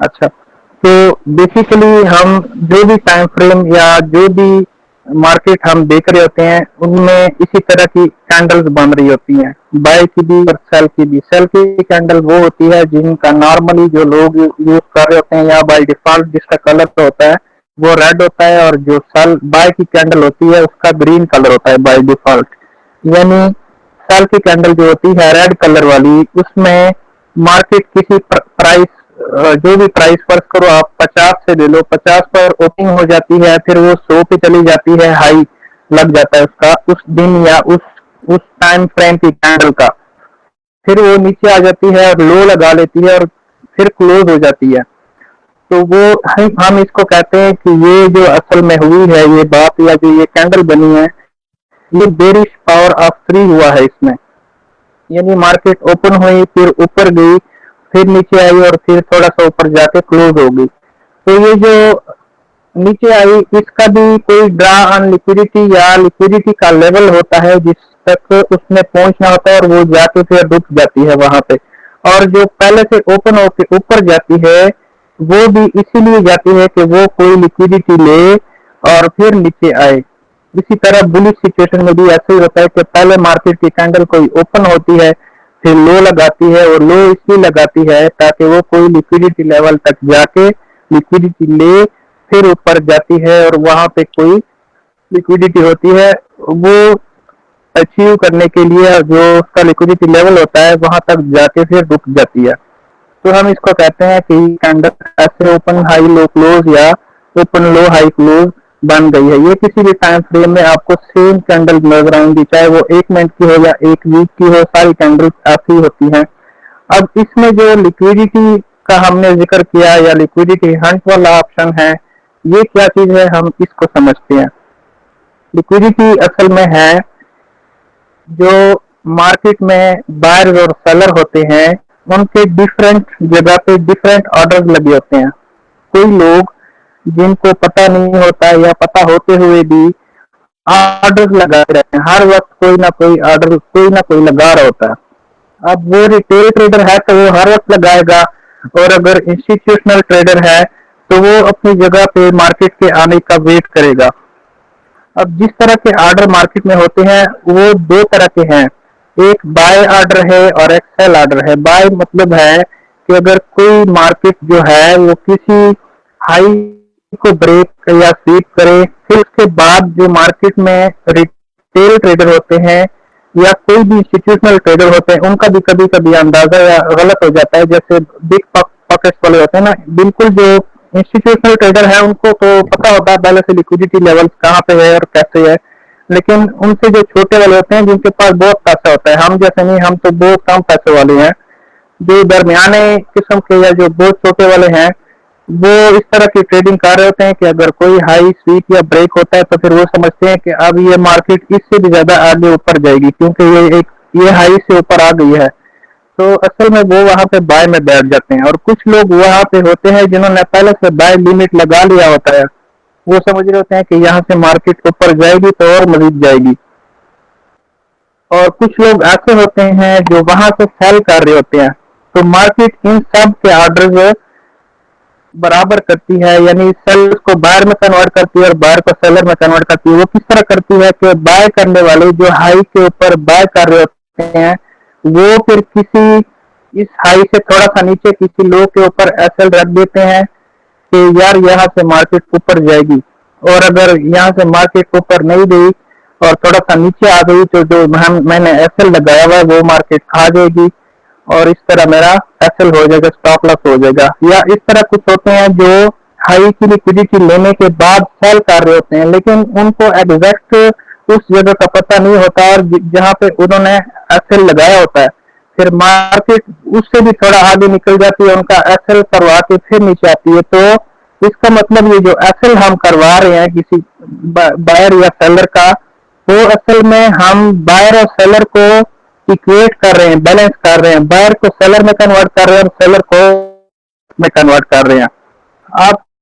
अच्छा, तो बेसिकली हम जो भी टाइम फ्रेम या जो भी मार्केट हम देख रहे होते हैं, उनमें इसी तरह की कैंडल्स बन रही होती हैं, बाय की भी और सेल की भी। सेल की कैंडल वो होती है जिनका नॉर्मली जो लोग यूज कर रहे होते हैं या बाय डिफॉल्ट जिसका कलर होता है वो रेड होता है, और जो सेल बाय की कैंडल होती है उसका ग्रीन कलर होता है बाय डिफॉल्ट। यानी सेल की कैंडल जो होती है रेड कलर वाली, उसमें मार्केट किसी प्राइस, जो भी प्राइस फर्स्ट करो आप 50 से ले लो, 50 पर ओपनिंग हो जाती है, फिर वो 100 पे चली जाती है, हाई लग जाता है उसका उस दिन या उस टाइम फ्रेम की कैंडल का। फिर वो नीचे आ जाती है और लो लगा लेती है और फिर क्लोज हो जाती है। तो वो हम इसको कहते हैं कि ये जो असल में हुई है ये बात, या जो ये कैंडल बनी है, ये बेरिश पावर ऑफ 3 हुआ है इसमें। यानी मार्केट ओपन हुई, फिर ऊपर गई, फिर नीचे आई और फिर थोड़ा सा ऊपर जाके क्लोज हो गई। तो ये जो नीचे आई इसका भी कोई ड्रा ऑन लिक्विडिटी या लिक्विडिटी का लेवल होता है जिस तक उसने पहुंचना होता है, और वो जाके फिर रुक जाती है वहां पे। और जो पहले से ओपन होके ऊपर जाती है वो भी इसीलिए जाती है कि वो कोई लिक्विडिटी ले और फिर नीचे आए। इसी तरह बुलिश सिचुएशन में भी ऐसे ही होता है कि पहले मार्केट की कैंडल कोई ओपन होती है, फिर लो लगाती है, और लो इसलिए लगाती है ताकि वो कोई लिक्विडिटी लेवल तक जाके लिक्विडिटी ले, फिर ऊपर जाती है और वहां पे कोई लिक्विडिटी होती है, वो अचीव करने के लिए जो उसका लिक्विडिटी लेवल होता है वहां तक जाके फिर रुक जाती है। तो हम इसको कहते हैं कि कैंडल ऐसे ओपन हाई लो क्लोज या ओपन लो हाई क्लोज बन गई है। ये किसी भी टाइम फ्रेम में आपको सेम कैंडल नजर आएंगी, चाहे वो 1 मिनट की हो या 1 वीक की हो, सारी कैंडल्स ऐसी होती हैं। अब इसमें जो लिक्विडिटी का हमने जिक्र किया या लिक्विडिटी हंट वाला ऑप्शन है, ये क्या चीज है हम इसको समझते हैं। लिक्विडिटी असल में है जो मार्केट में बायर्स और सेलर होते हैं, उनके डिफरेंट जगह पे डिफरेंट ऑर्डर लगे होते हैं। कोई लोग जिनको पता नहीं होता या पता होते हुए भी ऑर्डर लगा रहते हैं, हर वक्त कोई ना कोई ऑर्डर कोई ना कोई लगा रहा होता है। अब वो रिटेल ट्रेडर है तो वो हर वक्त लगाएगा, और अगर इंस्टीट्यूशनल ट्रेडर है तो वो अपनी जगह पे मार्केट के आने का वेट करेगा। अब जिस तरह के ऑर्डर मार्केट में होते हैं वो दो तरह के हैं, एक बाय ऑर्डर है और एक सेल ऑर्डर है। बाय मतलब है कि अगर कोई मार्केट जो है वो किसी हाई को ब्रेक या स्वीप करे, फिर उसके बाद जो मार्केट में रिटेल ट्रेडर होते हैं या कोई भी इंस्टीट्यूशनल ट्रेडर होते हैं, उनका भी कभी कभी अंदाजा या गलत हो जाता है। जैसे बिग पॉकेट्स वाले होते हैं ना, बिल्कुल जो इंस्टीट्यूशनल ट्रेडर है उनको तो पता होता है पहले से लिक्विडिटी लेवल्स कहाँ पे है और कैसे है, लेकिन उनसे जो छोटे वाले होते हैं जिनके पास बहुत पैसा होता है, हम जैसे नहीं, हम तो बहुत कम पैसे वाले हैं, जो दरमियाने किस्म के या जो बहुत छोटे वाले हैं, वो इस तरह की ट्रेडिंग कर रहे होते हैं कि अगर कोई हाई स्वीप या ब्रेक होता है तो फिर वो समझते हैं कि अब ये मार्केट इससे भी ज्यादा आगे ऊपर जाएगी क्योंकि ये हाई से ऊपर आ गई है। तो असल में वो वहां पे बाय में बैठ जाते हैं। और कुछ लोग वहां पे होते हैं जिन्होंने पहले से बाय लिमिट लगा लिया होता है, वो समझ रहे होते हैं कि यहाँ से मार्केट ऊपर जाएगी तो और मजीद जाएगी। और कुछ लोग ऐसे होते हैं जो वहां से सेल कर रहे होते हैं। तो मार्केट इन सब के ऑर्डर बराबर करती है, यानी सेल को बायर में कन्वर्ट करती है और बायर को सेलर में कन्वर्ट करती है। वो किस तरह करती है कि बाय करने वाले जो हाई के ऊपर बाय कर रहे होते हैं, वो फिर किसी इस हाई से थोड़ा सा नीचे किसी लो के ऊपर एसएल रख देते हैं कि यार यहाँ से मार्केट ऊपर जाएगी, और अगर यहाँ से मार्केट ऊपर नहीं गई और थोड़ा सा नीचे आ गई तो जो मैंने एसएल लगाया हुआ है वो मार्केट खा जाएगी, और इस तरह मेरा एसएल हो जाएगा, स्टॉप लॉस हो जाएगा। या इस तरह कुछ होते हैं जो हाई की लिक्विडिटी लेने के बाद सेल कर रहे होते हैं, लेकिन उनको एग्जैक्ट उस जगह का पता नहीं होता और जहाँ पे उन्होंने एसएल लगाया होता है, फिर मार्केट उससे भी थोड़ा आगे निकल जाती है, उनका एसएल करवा के फिर नीचे आती है। तो इसका मतलब ये जो एसएल हम करवा रहे हैं किसी बायर या सेलर का, तो असल में हम बायर और सेलर को इक्वेट कर रहे हैं, बैलेंस कर रहे हैं, बायर को सेलर में कन्वर्ट कर रहे हैं और सेलर को में कन्वर्ट कर रहे हैं। आपको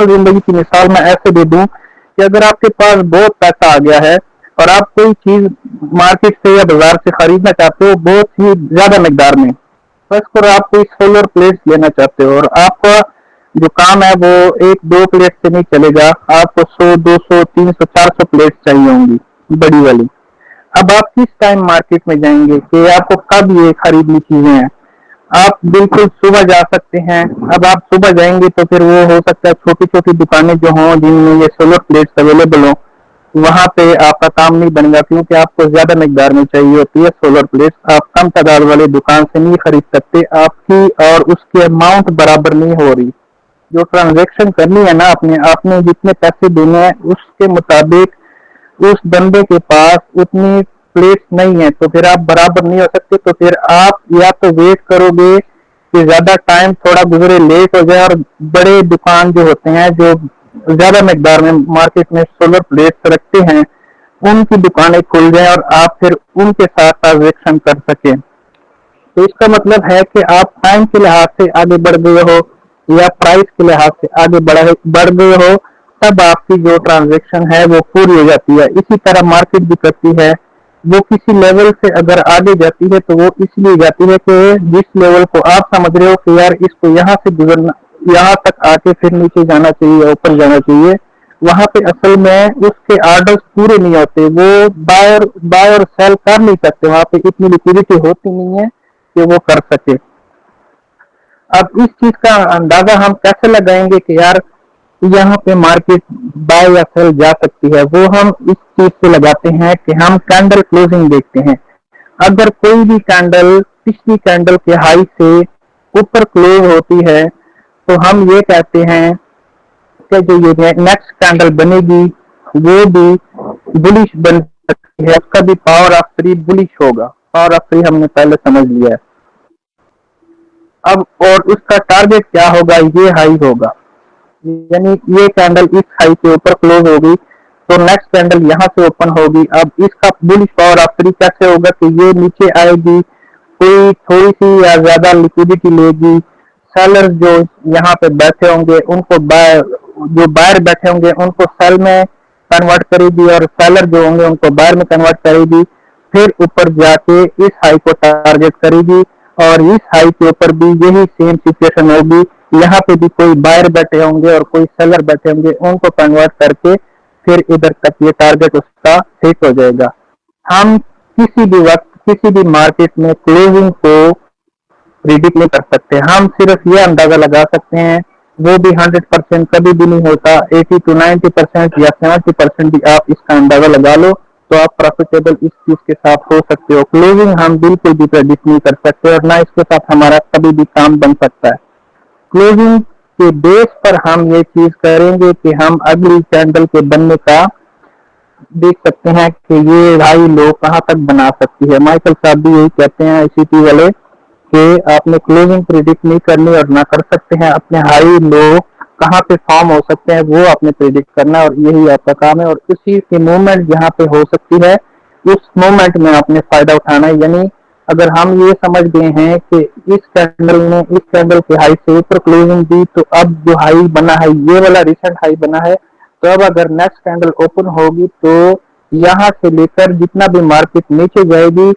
जिंदगी की मिसाल मैं ऐसे दे दूं कि अगर आपके पास बहुत पैसा आ गया है और आप कोई चीज मार्केट से या बाजार से खरीदना चाहते हो बहुत ही ज्यादा मकदार में, बस करो आप कोई सोलर प्लेट्स लेना चाहते हो और आपका जो काम है वो एक दो प्लेट से नहीं चलेगा, आपको 100 200 300 400 प्लेट चाहिए होंगी बड़ी वाली। अब आप किस टाइम मार्केट में जाएंगे कि आपको कब ये खरीदनी चीजें हैं? आप बिल्कुल सुबह जा सकते हैं। अब आप सुबह जाएंगे तो फिर वो हो सकता है छोटी छोटी दुकानें जो हों जिनमें ये सोलर प्लेट्स अवेलेबल हो, वहां पे आपका काम नहीं बनेगा क्योंकि आपको ज्यादा मिकदार में चाहिए होती है सोलर प्लेट्स। आप कम तादाद वाली दुकान से नहीं खरीद सकते, आपकी और उसकी अमाउंट बराबर नहीं हो रही। जो ट्रांजेक्शन करनी है ना, आपने आपने जितने पैसे देने हैं उसके मुताबिक उस बंदे के पास उतनी प्लेट्स नहीं है, तो फिर आप बराबर नहीं हो सकते। तो फिर आप या तो वेट करोगे कि ज्यादा टाइम थोड़ा गुजरे, लेट हो जाए और बड़े दुकान जो होते हैं जो ज्यादा मकदार में मार्केट में सोलर प्लेट्स रखते हैं उनकी दुकानें खुल जाए और आप फिर उनके साथ ट्रांजेक्शन कर सके। तो इसका मतलब है कि आप टाइम के लिहाज से आगे बढ़ गए हो या प्राइस के लिहाज से आगे बढ़ गए हो, तब आपकी जो ट्रांजेक्शन है वो पूरी हो जाती है। इसी तरह मार्केट भी करती है, वो किसी लेवल से अगर आगे जाती है तो वो इसलिए जाती है कि जिस लेवल को आप समझ रहे हो कि यार इसको यहाँ से गुजरना, यहाँ तक आके फिर नीचे जाना चाहिए, ऊपर जाना चाहिए, वहां पे असल में उसके ऑर्डर्स पूरे नहीं होते, वो बाय और सेल कर नहीं सकते, वहां पे इतनी लिक्विडिटी होती नहीं है कि वो कर सके। अब इस चीज का अंदाजा हम कैसे लगाएंगे कि यार यहाँ पे मार्केट बाय या सेल जा सकती है? वो हम इस चीज से लगाते हैं कि हम कैंडल क्लोजिंग देखते हैं। अगर कोई भी कैंडल पिछली कैंडल के हाई से ऊपर क्लोज होती है तो हम ये कहते हैं कि जो ये नेक्स्ट कैंडल बनेगी वो भी बुलिश बन सकती है, उसका भी पावर ऑफ 3 बुलिश होगा। पावर ऑफ 3 हमने पहले समझ लिया है। अब और उसका टारगेट क्या होगा? ये हाई होगा, यानी ये कैंडल इस हाई के ऊपर क्लोज होगी तो नेक्स्ट कैंडल यहाँ से ओपन होगी। अब इसका बुलिश पावर ऑफ 3 कैसे होगा कि ये नीचे आएगी, कोई थोड़ी सी या ज्यादा लिक्विडिटी लेगी, सेलर जो यहाँ पे बैठे होंगे उनको जो बाहर बैठे होंगे उनको सेल में कन्वर्ट करेगी और सेलर जो होंगे उनको बाहर में कन्वर्ट करेगी, फिर ऊपर जाके इस हाई को टारगेट करेगी और इस हाई के ऊपर भी यही सेम सिचुएशन होगी। यहाँ पे भी कोई बायर बैठे होंगे और कोई सेलर बैठे होंगे, उनको कन्वर्ट करके फिर इधर तक ये टारगेट उसका हिट हो जाएगा। हम किसी भी वक्त किसी भी मार्केट में क्लोजिंग को प्रिडिक्ट नहीं कर सकते, हम सिर्फ ये अंदाजा लगा सकते हैं, वो भी 100% कभी भी नहीं होता। 80 to 90% या 70% भी आप इसका अंदाजा लगा लो तो आप प्रॉफिटेबल इस चीज के साथ हो सकते हो। क्लोजिंग हम बिल्कुल भी प्रेडिक्ट नहीं कर सकते और ना इसके साथ हमारा कभी भी काम बन सकता है। क्लोजिंग के बेस पर हम ये चीज करेंगे कि हम अगली कैंडल के बनने का देख सकते हैं कि ये हाई लो कहां तक बना सकती है। माइकल साहब भी यही कहते हैं ICT वाले कि आपने क्लोजिंग प्रिडिक्ट नहीं करनी और ना कर सकते हैं, अपने हाई लो कहाँ पे फॉर्म हो सकते हैं वो आपने प्रिडिक्ट करना और यही आपका काम है। और उसी की मूवमेंट जहाँ पे हो सकती है उस मोमेंट में आपने फायदा उठाना है। यानी अगर हम ये समझ गए हैं कि इस कैंडल ने इस कैंडल के हाई से ऊपर क्लोजिंग दी तो अब जो हाई बना है ये वाला रिसेंट हाई बना है, तो अब अगर नेक्स्ट कैंडल ओपन होगी तो यहाँ से लेकर जितना भी मार्केट नीचे जाएगी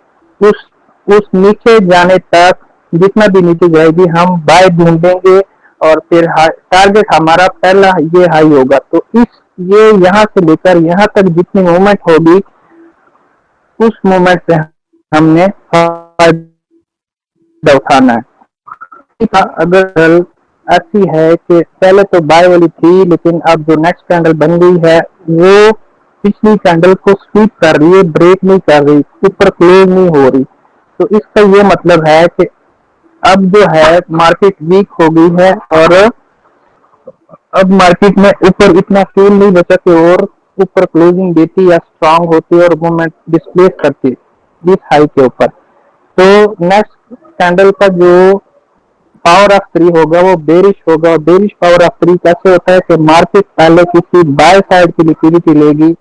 उस नीचे जाने तक जितना भी नीचे जाएगी हम बाय ढूंढेंगे और फिर टारगेट हमारा पहला ये हाई होगा। तो ये यहाँ से लेकर यहाँ तक जितनी मूवमेंट होगी उस मूवमेंट से हमने फायदा उठाना है। अगर ऐसी है कि पहले तो बाय वाली थी लेकिन अब जो नेक्स्ट कैंडल बन गई है वो पिछली कैंडल को स्वीप कर रही है, ब्रेक नहीं कर रही, ऊपर क्लोज नहीं हो रही, तो इसका ये मतलब है कि अब जो है मार्केट वीक हो गई है और अब मार्केट में ऊपर इतना फ्यूल नहीं बचा कि और ऊपर क्लोजिंग देती या स्ट्रांग होती और मूवमेंट डिस्प्लेस करती इस हाई के ऊपर। तो नेक्स्ट कैंडल का जो पावर ऑफ 3 होगा वो बेरिश होगा। और बेरिश पावर ऑफ 3 कैसे होता है कि मार्केट पहले किसी बाय साइड की लिक्विडिटी लेगी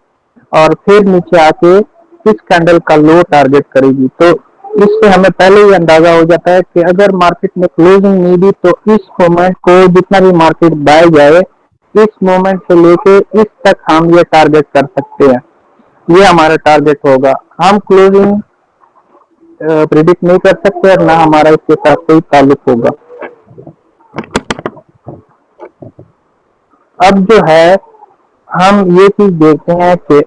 और फिर नीचे आके इस कैंडल का लो टारगेट करेगी। तो इससे हमें पहले ही अंदाजा हो जाता है कि अगर मार्केट में क्लोजिंग नहीं दी तो इस मोमेंट को जितना भी मार्केट बाय जाए इस मोमेंट से लेके इस तक हम ये टारगेट कर सकते हैं, ये हमारा टारगेट होगा। हम क्लोजिंग प्रिडिक्ट नहीं कर सकते और ना हमारा इसके साथ कोई ताल्लुक होगा। अब जो है हम ये चीज देखते हैं कि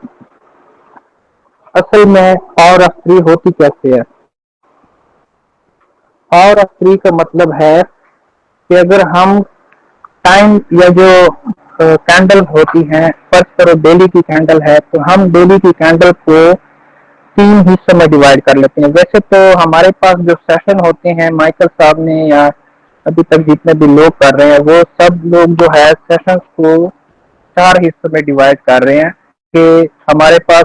असल में पावर ऑफ 3 होती कैसे है। पावर ऑफ 3 का मतलब है कि अगर हम टाइम या जो कैंडल होती हैं, फर्स्ट करो डेली की कैंडल है, तो हम डेली की कैंडल को 3 हिस्सों में डिवाइड कर लेते हैं। वैसे तो हमारे पास जो सेशन होते हैं माइकल साहब ने या अभी तक जितने भी लोग कर रहे हैं, वो सब लोग जो है सेशंस को 4 हिस्सों में डिवाइड कर रहे हैं कि हमारे पास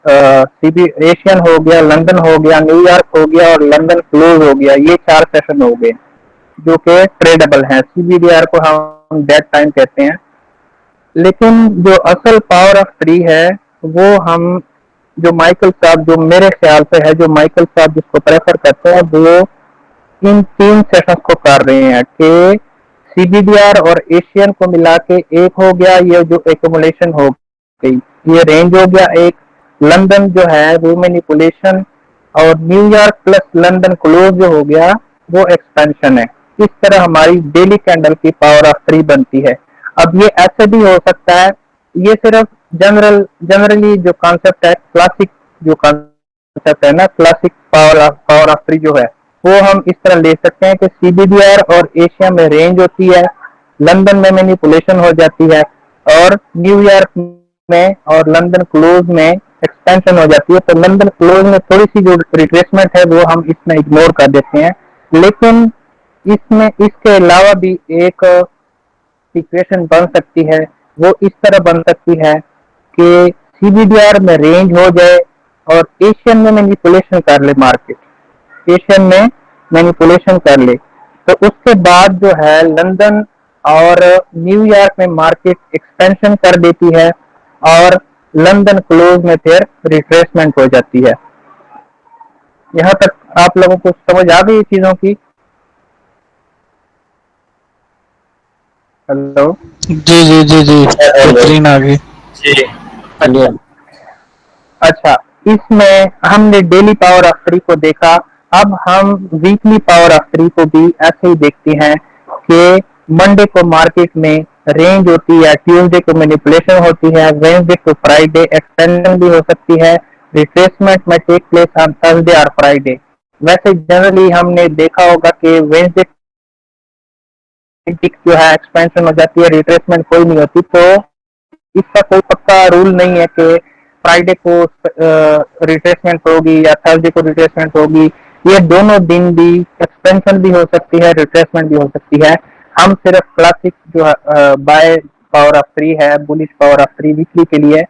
सीबी एशियन हो गया, लंदन हो गया, न्यूयॉर्क हो गया और लंदन क्लोज हो गया। ये 4 सेशन हो गए जो कि ट्रेडेबल हैं। सीबीडीआर को हम डेड टाइम कहते हैं। लेकिन जो असल पावर ऑफ 3 है वो हम जो माइकल साहब, जो मेरे ख्याल से है, जो माइकल साहब जिसको प्रेफर करते हैं, वो इन 3 सेशंस को कर रहे हैं कि सीबीडीआर और एशियन को मिला के एक हो गया, ये जो एक्यूमुलेशन हो गई, ये रेंज हो गया एक। लंदन जो है वो मैनिपुलेशन, और न्यूयॉर्क प्लस लंदन क्लोज जो हो गया वो एक्सपेंशन है। इस तरह हमारी डेली कैंडल की पावर ऑफ 3 बनती है। अब ये ऐसे भी हो सकता है, ये सिर्फ जनरली जो कॉन्सेप्ट है, क्लासिक जो कॉन्सेप्ट है ना, क्लासिक पावर ऑफ 3 जो है, वो हम इस तरह ले सकते हैं कि सीबीडीआर और एशिया में रेंज होती है, लंदन में मैनिपुलेशन हो जाती है, और न्यूयॉर्क में और लंदन क्लोज में एक्सपेंशन हो जाती है। तो लंदन क्लोज में थोड़ी सी जो रिट्रेसमेंट है वो हम इसमें इग्नोर कर देते हैं। लेकिन इसमें इसके अलावा भी एक इक्वेशन बन सकती है, वो इस तरह बन सकती है कि सीबीडीआर में रेंज हो जाए और एशियन में मैनिपुलेशन कर ले मार्केट, एशियन में मैनिपुलेशन कर ले, तो उसके बाद जो है लंदन और न्यूयॉर्क में मार्केट एक्सपेंशन कर देती है और लंदन क्लोज में फिर रिट्रेसमेंट हो जाती है। यहाँ तक आप लोगों को समझ आ गई चीजों की? हेलो जी जी जी जी बेहतरीन आ गई जी। अच्छा, इसमें हमने डेली पावर ऑफ 3 को देखा। अब हम वीकली पावर ऑफ 3 को भी ऐसे ही देखते हैं कि मंडे को मार्केट में रेंज होती है, ट्यूसडे को मैनिपुलेशन होती है, वेडनेसडे टू फ्राइडे एक्सपेंशन भी हो सकती है, रिट्रेसमेंट में टेक प्लेस ऑन थर्सडे और फ्राइडे। वैसे जनरली हमने देखा होगा कि वेडनेसडे जो है एक्सपेंशन हो जाती है, रिट्रेसमेंट कोई नहीं होती। तो इसका कोई पक्का रूल नहीं है कि फ्राइडे को रिट्रेसमेंट होगी या थर्सडे को रिट्रेसमेंट होगी। ये दोनों दिन भी एक्सपेंशन भी हो सकती है, रिट्रेसमेंट भी हो सकती है। हम सिर्फ क्लासिक जो बाय पावर ऑफ 3 है, बुलिश पावर ऑफ 3 वीकली के लिए,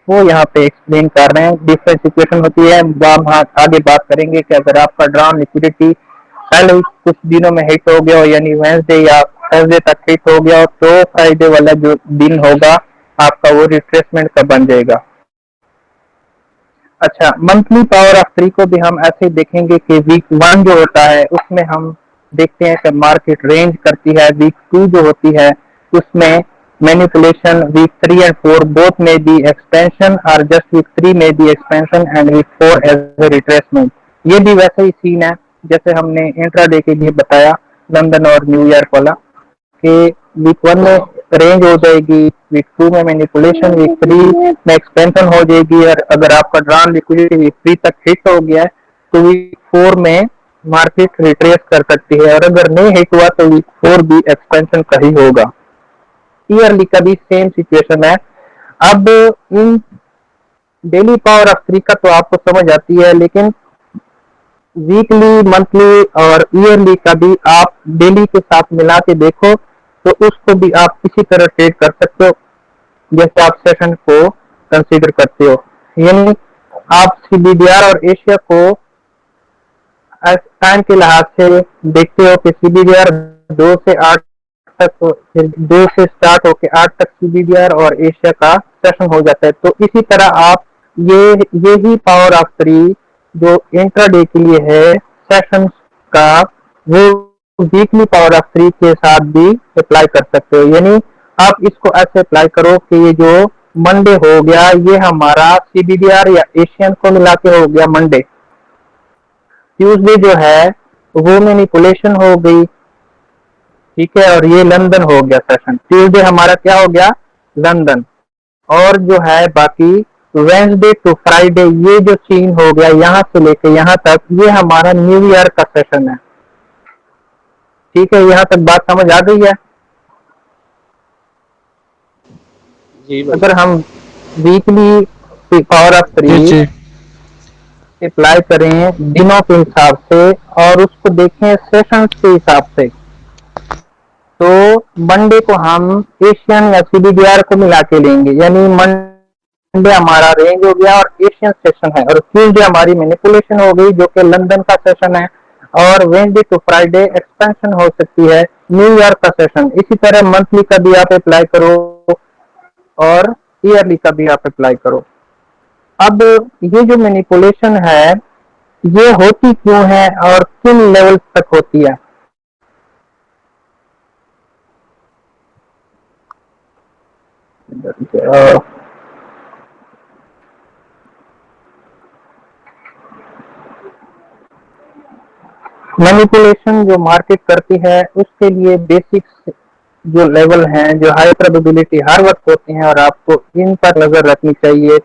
वो यहाँ पे एक्सप्लेन कर रहे हैं। डिफरेंट सिचुएशन होती है, हम आगे बात करेंगे कि अगर आपका ड्रॉन लिक्विडिटी पहले कुछ दिनों में हिट हो गया हो, यानी वेडनेसडे या थर्सडे तक हिट हो गया हो, तो फ्राइडे वाला जो दिन होगा आपका वो रिट्रेसमेंट का बन जाएगा। अच्छा, मंथली पावर ऑफ 3 को भी हम ऐसे देखेंगे कि वीक 1 जो होता है उसमें हम देखते हैं कि मार्केट रेंज करती है। वीक 2 जो होती है उसमें मैनिपुलेशन, वीक 3 एंड 4 बोथ में दी एक्सपेंशन और जस्ट वीक 3 में the expansion and week 4 as a retracement. ये भी वैसे ही सीन है जैसे हमने इंट्राडे के लिए बताया लंदन और न्यूयॉर्क वाला, कि वीक 1 में रेंज हो जाएगी, वीक 2 में मैनिपुलेशन, वीक 3 में एक्सपेंशन हो जाएगी। और अगर आपका ड्रॉन लिक्विडिटी वीक 3 तक हिट हो गया है तो वीक 4 में मार्केट रिट्रेस कर सकती है, और अगर नहीं हिट हुआ तो वीक 4 भी एक्सपेंशन का ही होगा। ईयरली का भी सेम सिचुएशन है। अब इन डेली पावर ऑफ 3 का तो आपको समझ आती है, लेकिन वीकली, मंथली और ईयरली का भी आप डेली के साथ मिला के देखो तो उसको भी आप इसी तरह ट्रेड कर सकते हो जैसे आप सेशन को कंसीडर करते हो। यानी आप सीबीडीआर और एशिया को टाइम के लिहाज से देखते हो कि सीबीडीआर 2 से 8 तक, 2 से स्टार्ट होकर 8 तक सीबीडीआर और एशिया का सेशन हो जाता है। तो इसी तरह आप ये ही पावर ऑफ 3 जो इंट्राडे के लिए है सेशंस का, वो वीकली पावर ऑफ 3 के साथ भी अप्लाई कर सकते हो। यानी आप इसको ऐसे अप्लाई करो कि ये जो मंडे हो गया ये हमारा सीबीडीआर या एशियन को मिला के हो गया मंडे, ट्यूसडे जो है वो मैनिपुलेशन हो गई, ठीक है, और ये लंदन हो गया सेशन। ट्यूसडे हमारा क्या हो गया, लंदन। और जो है बाकी वेंसडे टू फ्राइडे ये जो चीन हो गया यहाँ से लेके यहाँ तक, ये हमारा न्यूयॉर्क का सेशन है। ठीक है, यहाँ तक बात समझ आ गई है। जी भाई। अगर हम weekly power of G 3 G apply करें दिनों के हिसाब से और उसको देखें सेशन के हिसाब से, तो मंडे को हम एशियन या सीबीडीआर को मिला के लेंगे, यानी मंडे हमारा रेंज हो गया और एशियन सेशन है, और ट्यूसडे हमारी मैनिपुलेशन हो गई जो कि लंदन का सेशन है, और वेंसडे टू फ्राइडे एक्सपेंशन हो सकती है न्यूयॉर्क का सेशन। इसी तरह मंथली का भी आप अप्लाई करो और ईयरली का भी आप अप्लाई करो। अब ये जो मैनिपुलेशन है ये होती क्यों है और किन लेवल तक होती है? मैनिपुलेशन जो मार्केट करती है उसके लिए बेसिक्स जो लेवल हैं, जो हाई प्रोबेबिलिटी हर वक्त होते हैं और आपको इन पर नजर रखनी चाहिए,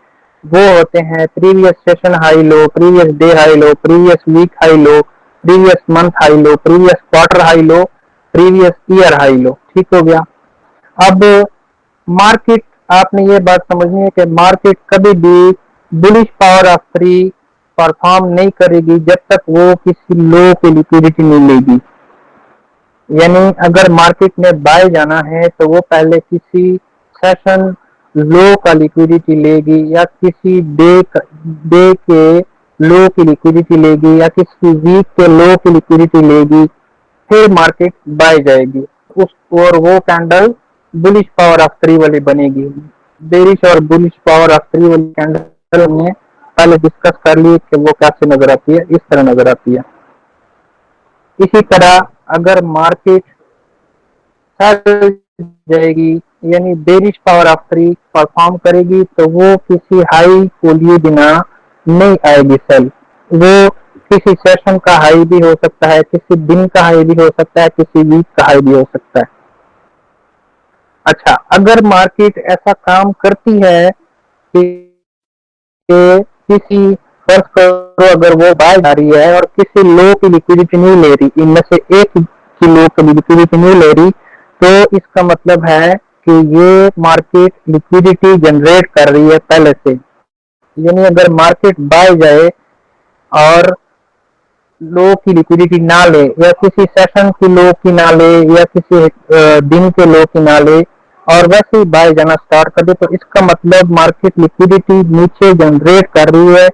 वो होते हैं previous session high low, previous day high low, previous week high low, previous month high low, previous quarter high low, previous year high low. ठीक हो गया। अब मार्केट, आपने ये बात समझनी है कि मार्केट कभी भी बुलिश पावर ऑफ 3 परफॉर्म नहीं करेगी जब तक वो किसी लो की लिक्विडिटी नहीं लेगी। यानी अगर मार्केट में बाय जाना है तो वो पहले किसी सेशन लो का लिक्विडिटी लेगी या किसी डे के लो की लिक्विडिटी लेगी या किसी वीक के लो की लिक्विडिटी लेगी, फिर मार्केट बाय जाएगी उस, और वो कैंडल बुलिश पावर ऑफ 3 वाली बनेगी। बेरिश और बुलिश पावर ऑफ 3 वाली कैंडल में पहले डिस्कस कर लिए कि वो कैसे नजर आती है, इस तरह नजर आती है। इसी तरह अगर मार्केट जाएगी यानी बेरिश पावर ऑफ 3 परफॉर्म करेगी तो वो किसी हाई को लिए बिना नहीं आएगी सेल। वो किसी सेशन का हाई भी हो सकता है, किसी दिन का हाई भी हो सकता है, किसी वीक का हाई भी हो सकता है। अच्छा, अगर मार्केट ऐसा काम करती है कि किसी, फर्ज करो अगर वो बाय जा रही है और किसी लो की लिक्विडिटी नहीं ले रही, इनमें से एक की लो की लिक्विडिटी नहीं ले रही, तो इसका मतलब है कि ये मार्केट लिक्विडिटी जनरेट कर रही है पहले से। यानी अगर मार्केट बाय जाए और लो की लिक्विडिटी ना ले या किसी सेशन की लो की ना ले या किसी दिन के लो की ना ले और वैसे ही बाय जाना स्टार्ट कर दे, तो इसका मतलब मार्केट लिक्विडिटी नीचे जनरेट कर रही है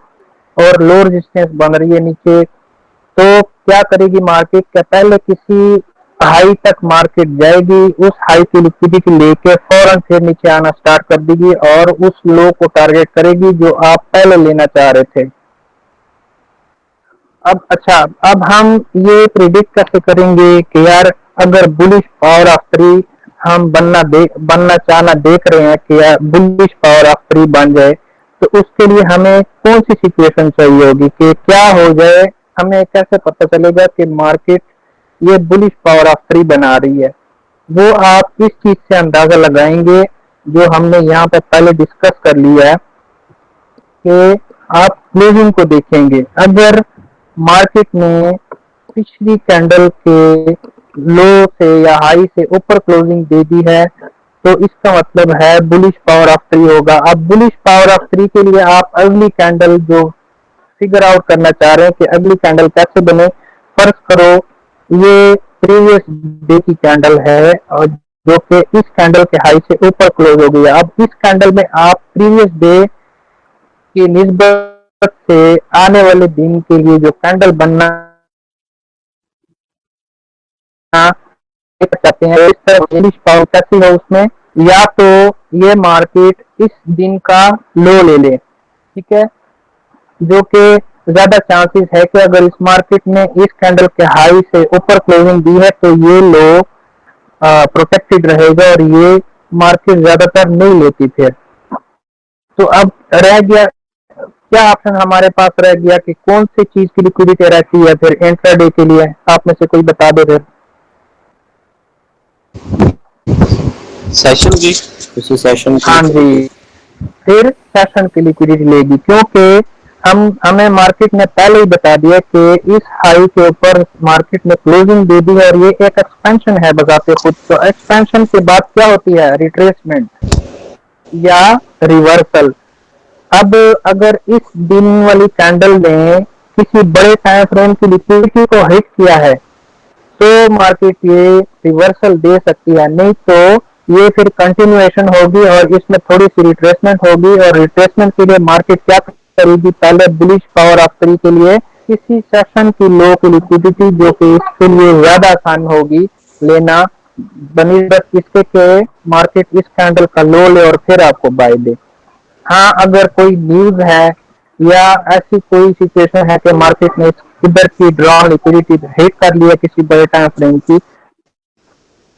और लो रेजिस्टेंस बन रही है नीचे। तो क्या करेगी मार्केट, क्या पहले किसी हाई तक मार्केट जाएगी, उस हाई की लिक्विडिटी लेके फौरन फिर नीचे आना स्टार्ट कर देगी और उस लो को टारगेट करेगी जो आप पहले लेना चाह रहे थे। अब हम ये प्रिडिक्ट कैसे करेंगे कि यार अगर बुलिश पावर ऑफ 3 हम बनना चाहना देख रहे हैं कि यार बुलिश पावर ऑफ 3 बन जाए, तो उसके लिए हमें कौन सी सिचुएशन चाहिए होगी कि क्या हो जाए, हमें कैसे पता चलेगा कि मार्केट ये बुलिश पावर ऑफ 3 बना रही है? वो आप इस चीज से अंदाजा लगाएंगे जो हमने यहाँ पे पहले डिस्कस कर लिया है कि आप क्लोजिंग को देखेंगे। अगर मार्केट में पिछली कैंडल के लो से या हाई से ऊपर क्लोजिंग दे दी है तो इसका मतलब है बुलिश पावर ऑफ 3 होगा। अब बुलिश पावर ऑफ 3 के लिए आप अगली कैंडल जो फिगर आउट करना चाह रहे हैं कि अगली कैंडल कैसे बने, फर्ज करो ये प्रीवियस डे की कैंडल है और जो कि इस कैंडल के हाई से ऊपर क्लोज हो गई है। अब इस कैंडल में आप प्रीवियस डे की निस्बत से आने वाले दिन के लिए जो कैंडल बनना चाहते हैं, इस तरह बुलिश पावर कैसी है उसमें, या तो ये मार्केट इस दिन का लो ले ले, ठीक है, जो कि ज्यादा चांसेस है कि अगर इस मार्केट में इस कैंडल के हाई से ऊपर क्लोजिंग दी है तो ये लो प्रोटेक्टेड रहेगा और ये मार्केट ज्यादातर नहीं लेती फिर। तो अब रह गया क्या ऑप्शन हमारे पास रह गया कि कौन सी चीज की लिक्विडिटी रहती है फिर इंट्राडे के लिए? आप में से कोई बता दो फिर। सेशन की, किसी सेशन की हाँ लिक्विडिटी। जी, फिर सेशन की लिक्विडिटी लेगी, क्योंकि हमें मार्केट ने पहले ही बता दिया कि इस हाई के ऊपर मार्केट ने क्लोजिंग दे दी और ये एक एक्सपेंशन है बजाते खुद। तो एक्सपेंशन के बाद क्या होती है? रिट्रेसमेंट या रिवर्सल। अब अगर इस दिन वाली कैंडल ने किसी बड़े टाइम फ्रेम की लिक्विडिटी को हिट किया है तो मार्केट ये रिवर्सल दे सकती है, नहीं तो ये फिर कंटिन्यूएशन होगी और इसमें थोड़ी सी रिट्रेसमेंट होगी। और रिट्रेसमेंट के लिए मार्केट क्या करेगी? पहले बुलिश पावर ऑप्शन के लिए किसी सेशन की लो की लिक्विडिटी, जो कि इसके लिए ज्यादा आसान होगी लेना बनिस्बत इसके के मार्केट इस कैंडल का लो ले और फिर आपको बाय दे। हाँ, अगर कोई न्यूज है या ऐसी कोई सिचुएशन है कि मार्केट ने इधर की ड्रॉ लिक्विडिटी हिट कर लिया किसी बड़े टाइम फ्रेम की,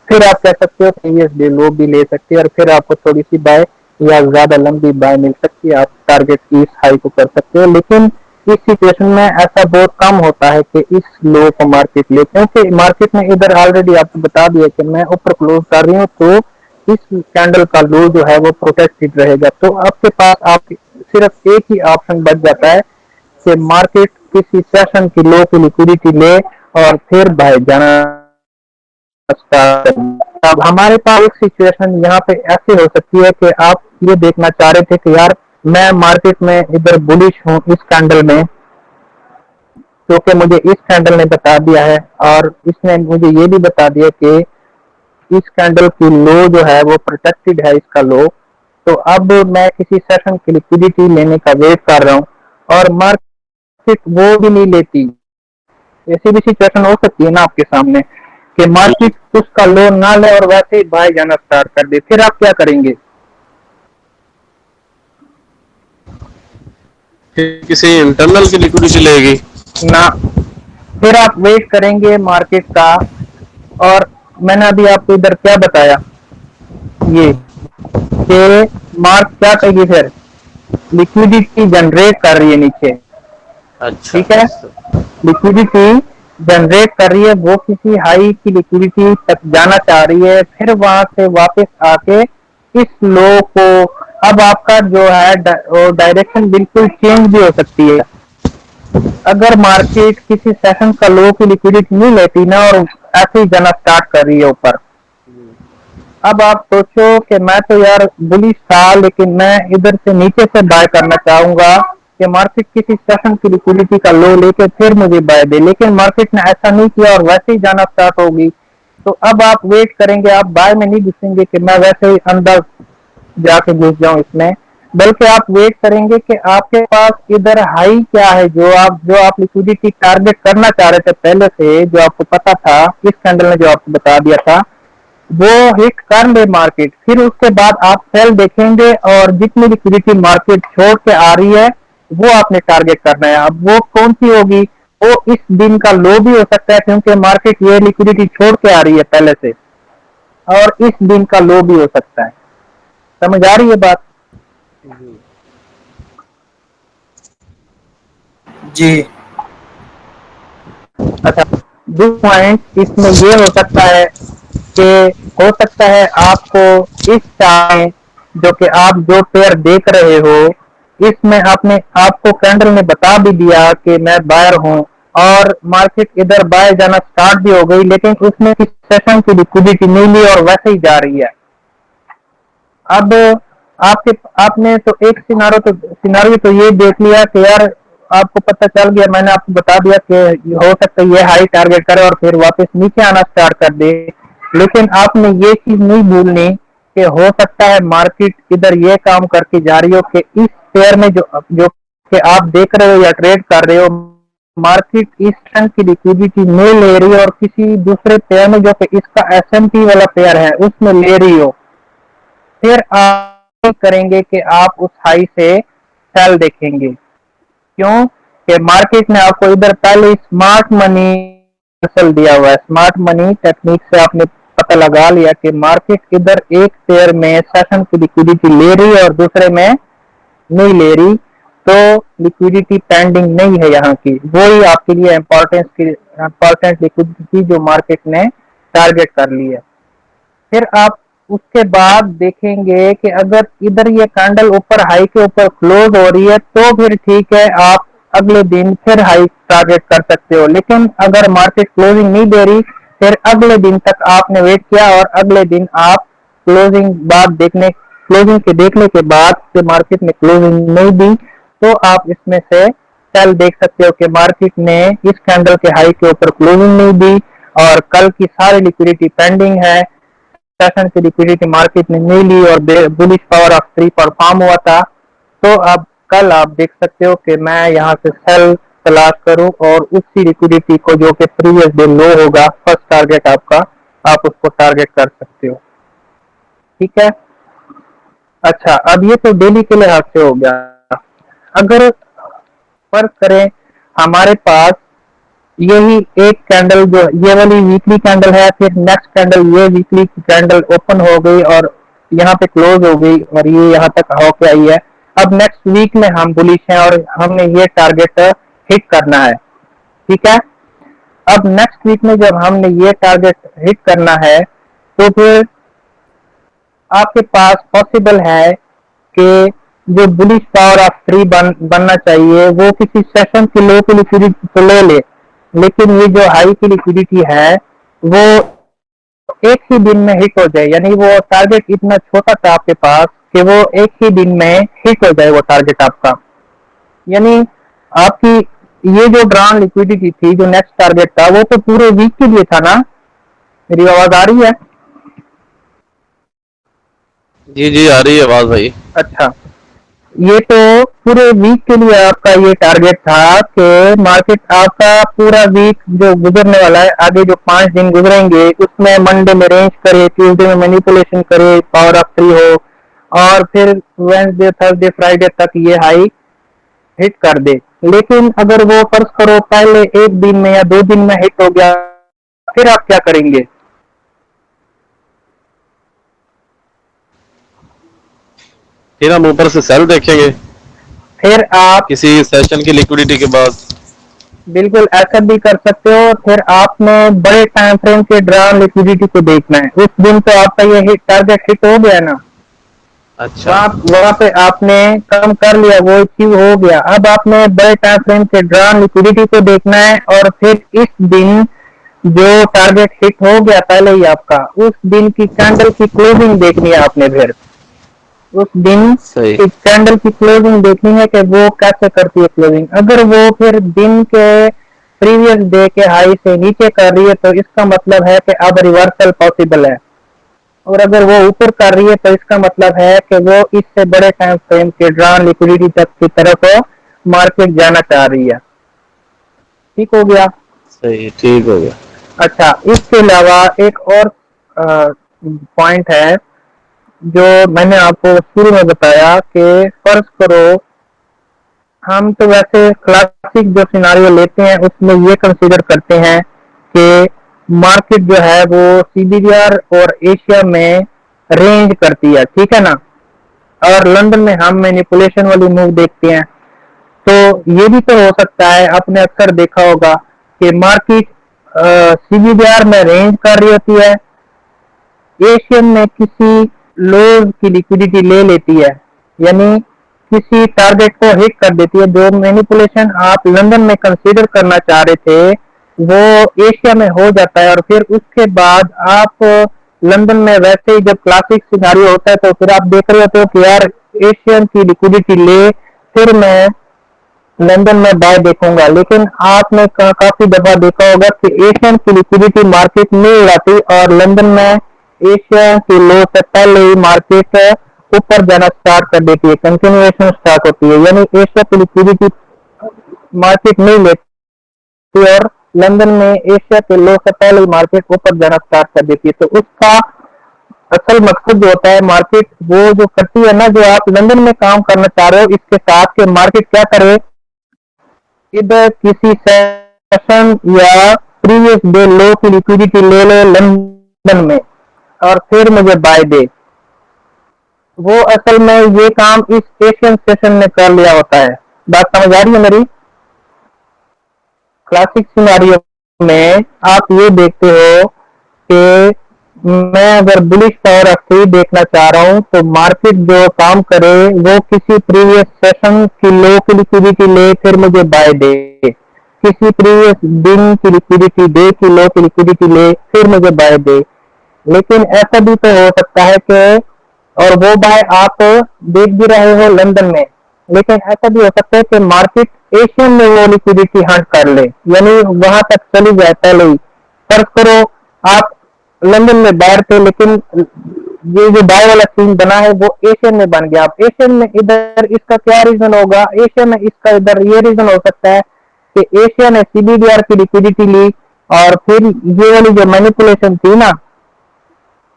फिर आप कह सकते हो प्रीवियस लो भी ले सकते हैं और फिर आपको थोड़ी सी बाय या ज्यादा लंबी बाय मिल सकती है, आप टारगेट की इस हाई को कर सकते हो। लेकिन इस सिचुएशन में ऐसा बहुत कम होता है कि इस लो को मार्केट ले, क्योंकि मार्केट ने इधर ऑलरेडी आपको बता दिया कि मैं ऊपर क्लोज कर रही हूँ तो इस कैंडल का लो जो है वो प्रोटेक्टेड रहेगा। तो आपके पास आप सिर्फ एक ही ऑप्शन बच जाता है कि मार्केट किसी सेशन की लो की लिक्विडिटी ले और फिर बाय जाना। अब हमारे पास एक सिचुएशन यहाँ पे ऐसी हो सकती है कि आप ये देखना चाह रहे थे कि यार मैं मार्केट में इधर बुलिश हूँ इस कैंडल में, क्योंकि मुझे इस कैंडल ने बता दिया है और इसने मुझे ये भी बता दिया कि इस कैंडल की लो जो है वो प्रोटेक्टेड है, इसका लो। तो अब मैं किसी सेशन की लिक्विडिटी लेने का वेट कर रहा हूँ और मार्केट वो भी नहीं लेती। ऐसी भी सिचुएशन हो सकती है ना आपके सामने कि मार्केट उसका लो ना ले और वैसे ही बाय जाना स्टार्ट कर दे, फिर आप क्या करेंगे? फिर किसी इंटरनल की लिक्विडिटी लेगी ना, फिर आप वेट करेंगे मार्केट का। और मैंने अभी आपको इधर क्या बताया ये कि मार्क क्या कहेगी? फिर लिक्विडिटी जनरेट कर रही है नीचे, अच्छा ठीक है, लिक्विडिटी जनरेट कर रही है, वो किसी हाई की लिक्विडिटी तक जाना चाह रही है, फिर वहां से वापस आके इस लो को, अब आपका जो है डायरेक्शन बिल्कुल चेंज भी हो सकती है। अगर मार्केट किसी सेशन का लो की लिक्विडिटी नहीं लेती ना और ऐसे ही जाना स्टार्ट कर रही है ऊपर, अब आप सोचो कि मैं तो यार बुलिश था लेकिन मैं इधर से नीचे से बाय करना चाहूंगा कि मार्केट किसी सेशन की लिक्विडिटी का लो लेके फिर मुझे बाय दे, लेकिन मार्केट ने ऐसा नहीं किया और वैसे ही जाना स्टार्ट होगी। तो अब आप वेट करेंगे, आप बाय में नहीं घुसेंगे कि मैं वैसे ही अंदर जाके घुस जाऊं इसमें, बल्कि आप वेट करेंगे कि आपके पास इधर हाई क्या है जो आप लिक्विडिटी टारगेट करना चाह रहे थे पहले से, जो आपको पता था इस कैंडल ने जो आपको बता दिया था, वो हिट कर ले मार्केट। फिर उसके बाद आप सेल देखेंगे और जितनी लिक्विडिटी मार्केट छोड़ के आ रही है वो आपने टारगेट करना है। अब वो कौन सी होगी? वो इस दिन का लो भी हो सकता है क्योंकि मार्केट ये लिक्विडिटी छोड़ के आ रही है पहले से, और इस दिन का लो भी हो सकता है। समझ आ रही है बात? जी। अच्छा, दो पॉइंट इसमें ये हो सकता है कि हो सकता है आपको इस टाइम जो कि आप जो पेयर देख रहे हो इसमें आपने आपको कैंडल ने बता भी दिया कि मैं बायर हूं और मार्केट इधर बाय जाना स्टार्ट भी हो गई, लेकिन उसने इस सेशन की लिक्विडिटी नहीं ली और वैसे ही जा रही है। अब आपने तो एक सिनारियो तो ये देख लिया कि यार आपको पता चल गया, मैंने आपको बता दिया कि हो सकता है ये हाई टारगेट करे और फिर वापस नीचे आना स्टार्ट कर दे, लेकिन आपने ये चीज नहीं भूलनी कि हो सकता है मार्केट इधर ये काम करके जा रही हो कि इस शेयर में जो कि आप देख रहे हो या ट्रेड कर रहे हो, मार्केट इस तरह की लिक्विडिटी नहीं ले रही और किसी दूसरे पेयर में जो कि इसका S&P वाला पेयर है उसमें ले रही हो, फिर आप करेंगे कि आप उस हाई से सेल देखेंगे। क्यों? कि मार्केट ने आपको इधर पहले स्मार्ट मनी दिया हुआ है, स्मार्ट मनी टेक्निक से आपने पता लगा लिया कि मार्केट इधर एक शेयर में सेशन की लिक्विडिटी ले रही है और दूसरे में नहीं ले रही। तो लिक्विडिटी पेंडिंग नहीं है यहाँ की, वही आपके लिए इम्पोर्टेंट लिक्विडिटी जो मार्केट ने टारगेट कर ली है। फिर आप उसके बाद देखेंगे कि अगर इधर ये कैंडल ऊपर हाई के ऊपर क्लोज हो रही है तो फिर ठीक है, आप अगले दिन फिर हाई टारगेट कर सकते हो। लेकिन अगर मार्केट क्लोजिंग नहीं दे रही, फिर अगले दिन तक आपने वेट किया और अगले दिन आप क्लोजिंग के देखने के बाद से मार्केट में क्लोजिंग नहीं दी, तो आप इसमें से सेल देख सकते हो कि मार्केट ने इस कैंडल के हाई के ऊपर क्लोजिंग नहीं दी और कल की सारी लिक्विडिटी पेंडिंग है। सेशन की लिक्विडिटी मार्केट ने नहीं ली और बुलिश पावर ऑफ 3 परफॉर्म हुआ था। तो अब कल आप देख सकते हो कि मैं यहाँ से सेल तलाश करूं और उसी लिक्विडिटी को जो कि प्रीवियस डे लो होगा, फर्स्ट टारगेट आपका, आप उसको टारगेट कर सकते हो। ठीक है, अच्छा, अब ये तो डेली के लिहाज से हो गया। अगर फर्क करें हमारे पास यही एक कैंडल जो ये वाली वीकली कैंडल है, फिर नेक्स्ट कैंडल ये वीकली की कैंडल ओपन हो गई और यहाँ पे क्लोज हो गई और ये यहाँ तक होके आई है। अब नेक्स्ट वीक में हम बुलिश हैं और हमने ये टारगेट हिट करना है। ठीक है, अब नेक्स्ट वीक में जब हमने ये टारगेट हिट करना है तो फिर आपके पास पॉसिबल है कि जो बुलिश पावर ऑफ 3 बनना चाहिए वो किसी सेशन की लो की लिक्विडिटी तो ले ले, लेकिन ये जो हाई की लिक्विडिटी है वो एक ही दिन में हिट हो जाए, यानी वो टारगेट इतना छोटा था आपके पास कि वो एक ही दिन में हिट हो जाए वो टारगेट आपका। यानी आपकी ये जो ड्रॉन लिक्विडिटी थी, जो नेक्स्ट टारगेट था, वो तो पूरे वीक के लिए था ना। मेरी आवाज आ रही है? जी जी आ रही है आवाज भाई। अच्छा, ये तो पूरे वीक के लिए आपका ये टारगेट था कि मार्केट आपका पूरा वीक जो गुजरने वाला है, आगे जो 5 दिन गुजरेंगे उसमें मंडे में रेंज करे, ट्यूसडे में मैनिपुलेशन करे, पावर ऑफ 3 हो और फिर वेडनेसडे थर्सडे फ्राइडे तक ये हाई हिट कर दे। लेकिन अगर वो फर्ज करो पहले एक दिन में या 2 दिन में हिट हो गया, फिर आप क्या करेंगे? फिर हम ऊपर से सेल देखेंगे फिर आप किसी सेशन की लिक्विडिटी के बाद। बिल्कुल ऐसा भी कर सकते हो। फिर आपने बड़े टाइम फ्रेम के ड्रॉन लिक्विडिटी को देखना है। उस दिन तो आपका ये टारगेट हिट हो गया ना। अच्छा, वहाँ पे आपने कम कर लिया, वो अचीव हो गया। अब आपने बड़े टाइम फ्रेम के ड्रॉन लिक्विडिटी को देखना है और फिर इस दिन जो टारगेट हिट हो गया पहले ही आपका, उस दिन की कैंडल की क्लोजिंग देखनी है आपने। फिर उस दिन की कैंडल की क्लोजिंग देखनी है कि वो कैसे करती है क्लोजिंग। अगर वो फिर दिन के प्रीवियस डे के हाई से नीचे कर रही है तो इसका मतलब है कि अब रिवर्सल पॉसिबल है, और अगर वो ऊपर कर रही है तो इसका मतलब है कि वो इससे बड़े टाइम फ्रेम के ड्रॉन लिक्विडिटी तक की तरफ मार्केट जाना चाह रही है। ठीक हो गया? सही, ठीक हो गया। अच्छा, इसके अलावा एक और पॉइंट है जो मैंने आपको शुरू में बताया कि फर्ज करो हम तो वैसे क्लासिक जो सिनारियो लेते हैं उसमें ये कंसीडर करते हैं कि मार्केट जो है वो सीबीडीआर और एशिया में रेंज करती है, ठीक है ना, और लंदन में हम मैनिपुलेशन वाली मूव देखते हैं। तो ये भी तो हो सकता है, आपने अक्सर देखा होगा कि मार्केट सीबीडीआर में रेंज कर रही होती है, एशियन में किसी लोज की लिक्विडिटी ले लेती है, यानी किसी टारगेट को हिट कर देती है। जो मैनिपुलेशन आप लंदन में कंसीडर करना चाह रहे थे वो एशिया में हो जाता है, और फिर उसके बाद आप लंदन में वैसे ही जब क्लासिक सिनारियो होता है तो फिर आप देख रहे होते हो कि यार एशियन की लिक्विडिटी ले, फिर मैं लंदन में बाय देखूंगा। लेकिन आपने काफी दफा देखा होगा कि एशियन की लिक्विडिटी मार्केट नहीं उड़ाती और लंदन में एशिया की लो से पहले ही मार्केट ऊपर जाना स्टार्ट कर देती है, कंटिन्यूएशन स्टार्ट होती है। यानी एशिया की लिक्विडिटी मार्केट नहीं लेती और लंदन में एशिया के लो से पहले ही मार्केट ऊपर जाना स्टार्ट कर देती है। तो उसका असल मकसद जो होता है, मार्केट वो जो करती है ना, जो आप लंदन में काम करना चाह रहे हो, इसके साथ के मार्केट क्या करे, इधर किसी सेशन या प्रीवियस डे लो की लिक्विडिटी ले ले लंदन में और फिर मुझे बाय दे। वो असल में ये काम इस एशियन सेशन ने कर लिया होता है। बात समझ आ रही है मेरी? क्लासिक सिनेरियो में आप ये देखते हो कि मैं अगर बुलिश पावर ऑफ 3 देखना चाह रहा हूं तो मार्केट जो काम करे वो किसी प्रीवियस सेशन की लो की लिक्विडिटी ले फिर मुझे बाय दे, किसी प्रीवियस दिन की लिक्विडिटी डे की लो की लिक्विडिटी ले फिर मुझे बाय दे। लेकिन ऐसा भी तो हो सकता है कि और वो बाय आप देख भी रहे हो लंदन में, लेकिन ऐसा भी हो सकता है कि मार्केट एशियन में वो लिक्विडिटी हंट कर ले, यानी वहां तक चली जाए पहले ही। फर्ज करो आप लंदन में बाहर थे, लेकिन ये जो बाय वाला सीन बना है वो एशियन में बन गया। अब एशियन में इधर इसका क्या रीजन होगा? एशिया में इसका इधर ये रीजन हो सकता है कि एशिया ने सीबीडीआर की लिक्विडिटी ली और फिर ये वाली जो मैनिपुलेशन थी ना,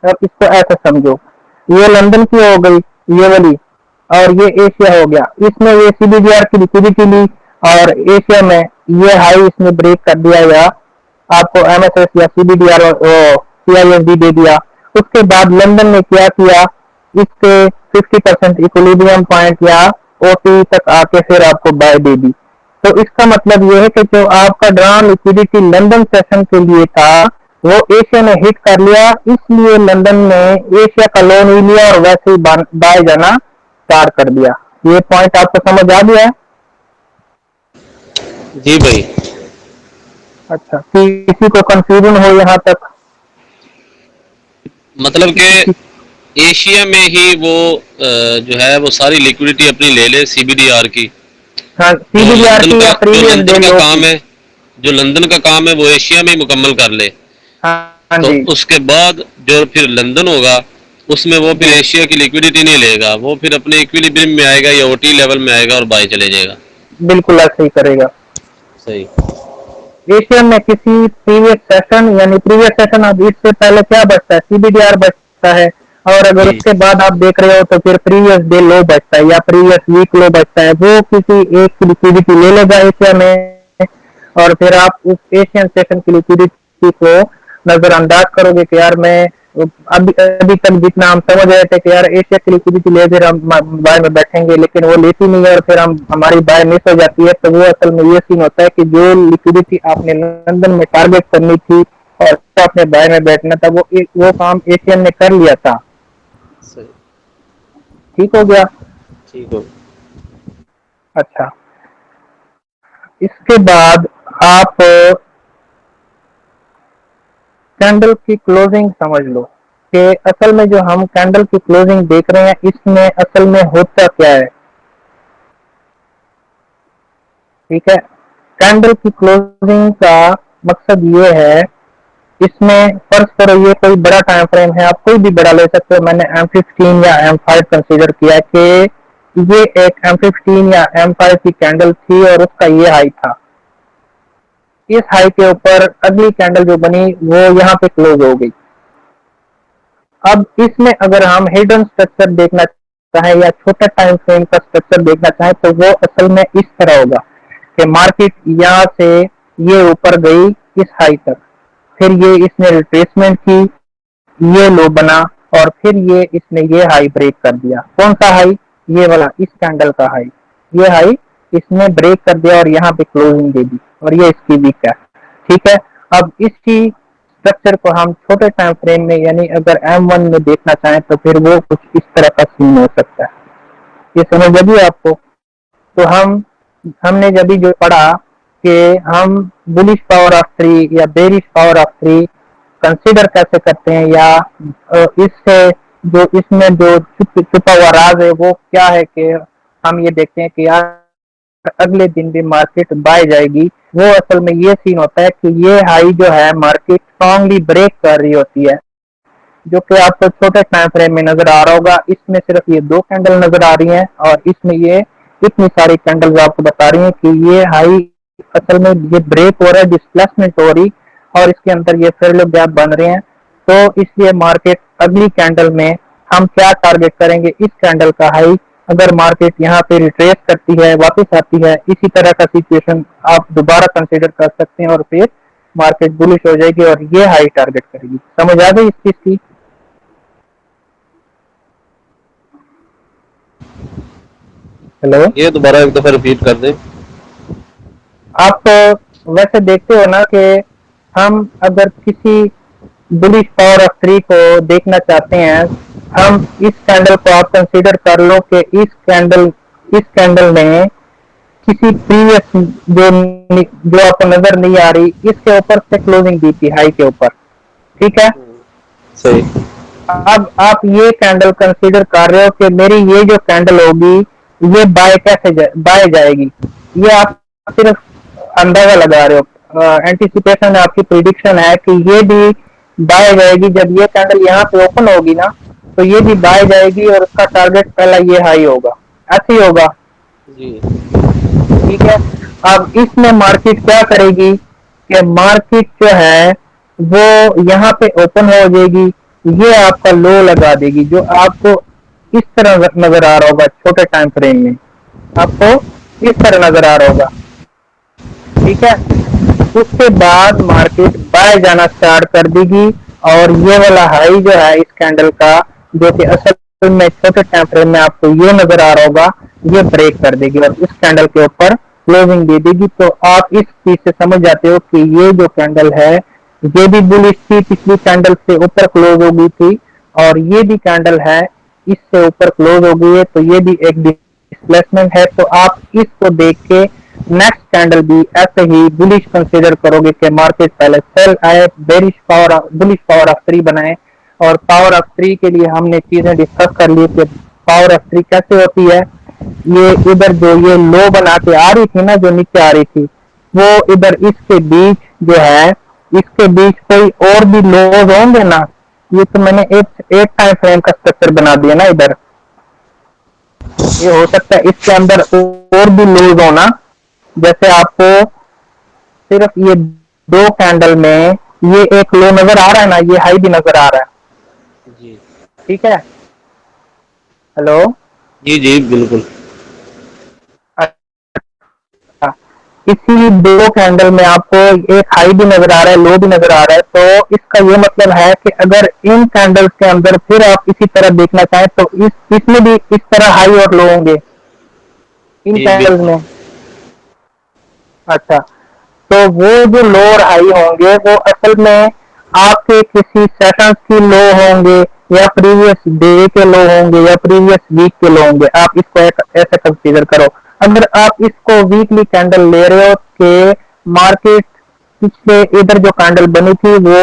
अब इसको ऐसा समझो, ये लंदन की हो गई ये वाली और ये एशिया हो गया, इसमें ये सीबीडीआर की लिक्विडिटी ली और एशिया में ये हाई इसने ब्रेक कर दिया या आपको एमएसएस या सीबीडीआर सीआईएसडी दे दिया। उसके बाद लंदन ने क्या किया, इसके 50% इक्विलिब्रियम पॉइंट या ओटी तक आके फिर आपको बाय दे दी। तो इसका मतलब यह है कि जो आपका ड्रॉन लिक्विडिटी लंदन सेशन के लिए था वो एशिया ने हिट कर लिया, इसलिए लंदन ने एशिया का लोन ही लिया और वैसे ही बाय जाना स्टार्ट कर दिया। ये पॉइंट आपको समझ आ गया है? जी भाई। अच्छा, किसी को कंफ्यूजन हो यहाँ तक? मतलब कि एशिया में ही वो जो है वो सारी लिक्विडिटी अपनी ले ले सीबीडीआर की। हाँ, जो सीबीडीआर लंदन की या का जो प्रीवियस लंदन डे का लो काम की। है जो लंदन का काम है वो एशिया में ही मुकम्मल कर ले। हाँ तो जी उसके बाद जो फिर लंदन होगा उसमें वो फिर जी, एशिया की लिक्विडिटी नहीं लेगा, वो फिर अपने इक्विलिब्रियम में आएगा या ओटी लेवल में आएगा और बाय चले जाएगा। बिल्कुल ऐसे ही करेगा। सही। एशियन में किसी प्रीवियस सेशन, यानी प्रीवियस सेशन अब इससे पहले क्या बचता है? सीबीडीआर बचता है, और अगर जी उसके बाद आप देख रहे हो तो फिर प्रीवियस डे लो बचता है या प्रीवियस वीक लो बचता है। वो किसी एक की लिक्विडिटी ले लेगा एशिया में और फिर आप उस एशियन सेशन की लिक्विडिटी को नजरअंदाज करोगे कि यार मैं अभी अभी तक जितना हम समझ रहे थे कि यार एशिया की लिक्विडिटी ले फिर हम बाय में बैठेंगे, लेकिन वो लेती नहीं है और फिर हमारी बाय मिस हो जाती है। तो वो असल में ये सीन होता है कि जो लिक्विडिटी आपने लंदन में टारगेट करनी थी और आपने बाय में बैठना था, वो काम एशियन ने कर लिया था। सही। ठीक हो गया? ठीक हो। अच्छा, इसके बाद आप कैंडल की क्लोजिंग समझ लो कि असल में जो हम कैंडल की क्लोजिंग देख रहे हैं इसमें असल में होता क्या है। ठीक है, कैंडल की क्लोजिंग का मकसद ये है, इसमें फर्ज करो ये कोई बड़ा टाइम फ्रेम है, आप कोई भी बड़ा ले सकते हो। मैंने M15 या M5 कंसीडर किया कि ये एक M15 या M5 की कैंडल थी और उसका ये हाई था। इस हाई के ऊपर अगली कैंडल जो बनी वो यहाँ पे क्लोज हो गई। अब इसमें अगर हम हिडन स्ट्रक्चर देखना चाहें या छोटा टाइम फ्रेम का स्ट्रक्चर देखना चाहें तो वो असल में इस तरह होगा कि मार्केट यहाँ से ये ऊपर गई इस हाई तक, फिर ये इसने रिट्रेसमेंट की, ये लो बना और फिर ये इसने ये हाई ब्रेक कर दिया। कौन सा हाई? ये वाला, इस कैंडल का हाई। ये हाई इसने ब्रेक कर दिया और यहाँ पे क्लोजिंग दे दी और ये इसकी वीक है। ठीक है, अब इसकी स्ट्रक्चर को हम छोटे टाइम फ्रेम में यानी अगर M1 में देखना चाहें तो फिर वो कुछ इस तरह का सीन हो सकता है। ये समझ लगी आपको? तो हमने जब जो पढ़ा कि हम बुलिश पावर ऑफ 3 या बेरिश पावर ऑफ 3 कंसीडर कैसे करते हैं, या इससे जो इसमें जो छुपा हुआ राज है वो क्या है कि हम ये देखते हैं कि यार अगले दिन भी मार्केट बाय जाएगी। वो असल में ये सीन होता है कि ये हाई जो है मार्केट स्ट्रांगली ब्रेक कर रही होती है, जो कि आपको छोटे टाइम फ्रेम में नजर आ रहा होगा। इसमें सिर्फ ये 2 कैंडल नजर आ रही हैं और इसमें ये इतनी सारी कैंडल्स आपको बता रही हैं कि ये हाई असल में ये ब्रेक हो रहा है, डिस्प्लेसमेंट हो रही और इसके अंदर ये फेयर गैप बन रहे हैं। तो इसलिए मार्केट अगली कैंडल में हम क्या टारगेट करेंगे? इस कैंडल का हाई अगर मार्केट यहाँ पे रिट्रेस करती है, वापस आती है, इसी तरह का सिचुएशन आप दोबारा कंसीडर कर सकते हैं और फिर मार्केट बुलिश हो जाएगी और ये हाई टारगेट करेगी। समझ आ गई इस चीज की? हेलो, ये दोबारा एक दफा रिपीट कर दे। आप वैसे देखते हो ना कि हम अगर किसी बुलिश पावर ऑफ 3 को देखना चाहते हैं, हम इस कैंडल को आप कंसीडर कर लो कि इस कैंडल ने किसी प्रीवियस जो आपको नजर नहीं आ रही इसके ऊपर से क्लोजिंग दी थी हाई के ऊपर, ठीक है। सही। अब आप ये कैंडल कंसीडर कर रहे हो कि मेरी ये जो कैंडल होगी ये बाय जाएगी, ये आप सिर्फ अंदाजा लगा रहे हो, एंटिसिपेशन आपकी प्रिडिक्शन है कि ये भी बाय जाएगी। जब ये कैंडल यहाँ पे ओपन होगी ना तो ये भी बाय जाएगी और उसका टारगेट पहला ये हाई होगा, ऐसे ही होगा, जी। ठीक है। अब इसमें मार्केट क्या करेगी कि मार्केट जो है वो यहाँ पे ओपन हो जाएगी, ये आपका लो लगा देगी जो आपको इस तरह नजर आ रहा होगा, छोटे टाइम फ्रेम में आपको इस तरह नजर आ रहा होगा, ठीक है। उसके बाद मार्केट बाय जाना स्टार्ट कर देगी और ये वाला हाई जो है इस कैंडल का, जो कि असल में छोटे टाइम फ्रेम में आपको ये नजर आ रहा होगा, ये ब्रेक कर देगी और इस कैंडल के ऊपर क्लोजिंग दे देगी। तो आप इस चीज से समझ जाते हो कि ये जो कैंडल है ये भी बुलिश थी, पिछली कैंडल से ऊपर क्लोज हो गई थी, और ये भी कैंडल है इससे ऊपर क्लोज हो गई है, तो ये भी एक डिस्प्लेसमेंट है। तो आप इसको देख के नेक्स्ट कैंडल भी ऐसे ही बुलिश कंसीडर करोगे कि मार्केट पहले सेल आए, बुलिश पावर ऑफ 3 बनाए, और पावर ऑफ 3 के लिए हमने चीजें डिस्कस कर ली कि पावर ऑफ 3 कैसे होती है। ये इधर जो ये लो बना के आ रही थी ना, जो नीचे आ रही थी, वो इधर इसके बीच जो है, इसके बीच कोई और भी लोज होंगे ना, ये तो मैंने एक टाइम फ्रेम का स्ट्रक्चर बना दिया ना इधर, ये हो सकता है इसके अंदर और भी लोज होना, जैसे आपको सिर्फ ये दो कैंडल में ये एक लो नजर आ रहा है ना, ये हाई भी नजर आ रहा है, जी ठीक है। हेलो, जी जी बिल्कुल। अच्छा, इसी दो कैंडल में आपको एक हाई भी नजर आ रहा है, लो भी नजर आ रहा है, तो इसका ये मतलब है कि अगर इन कैंडल्स के अंदर फिर आप इसी तरह देखना चाहें तो इसमें भी इस तरह हाई और लो होंगे इन जी कैंडल्स बिल्कुल। में। अच्छा, तो वो जो लो और हाई होंगे वो असल में आपके किसी सेशंस की लो होंगे, या प्रीवियस डे के लो होंगे, या प्रीवियस वीक के लो होंगे। आप इसको ऐसे कंसीडर करो। अगर आप इसको वीकली कैंडल ले रहे हो कि मार्केट पिछले इधर जो कैंडल बनी थी वो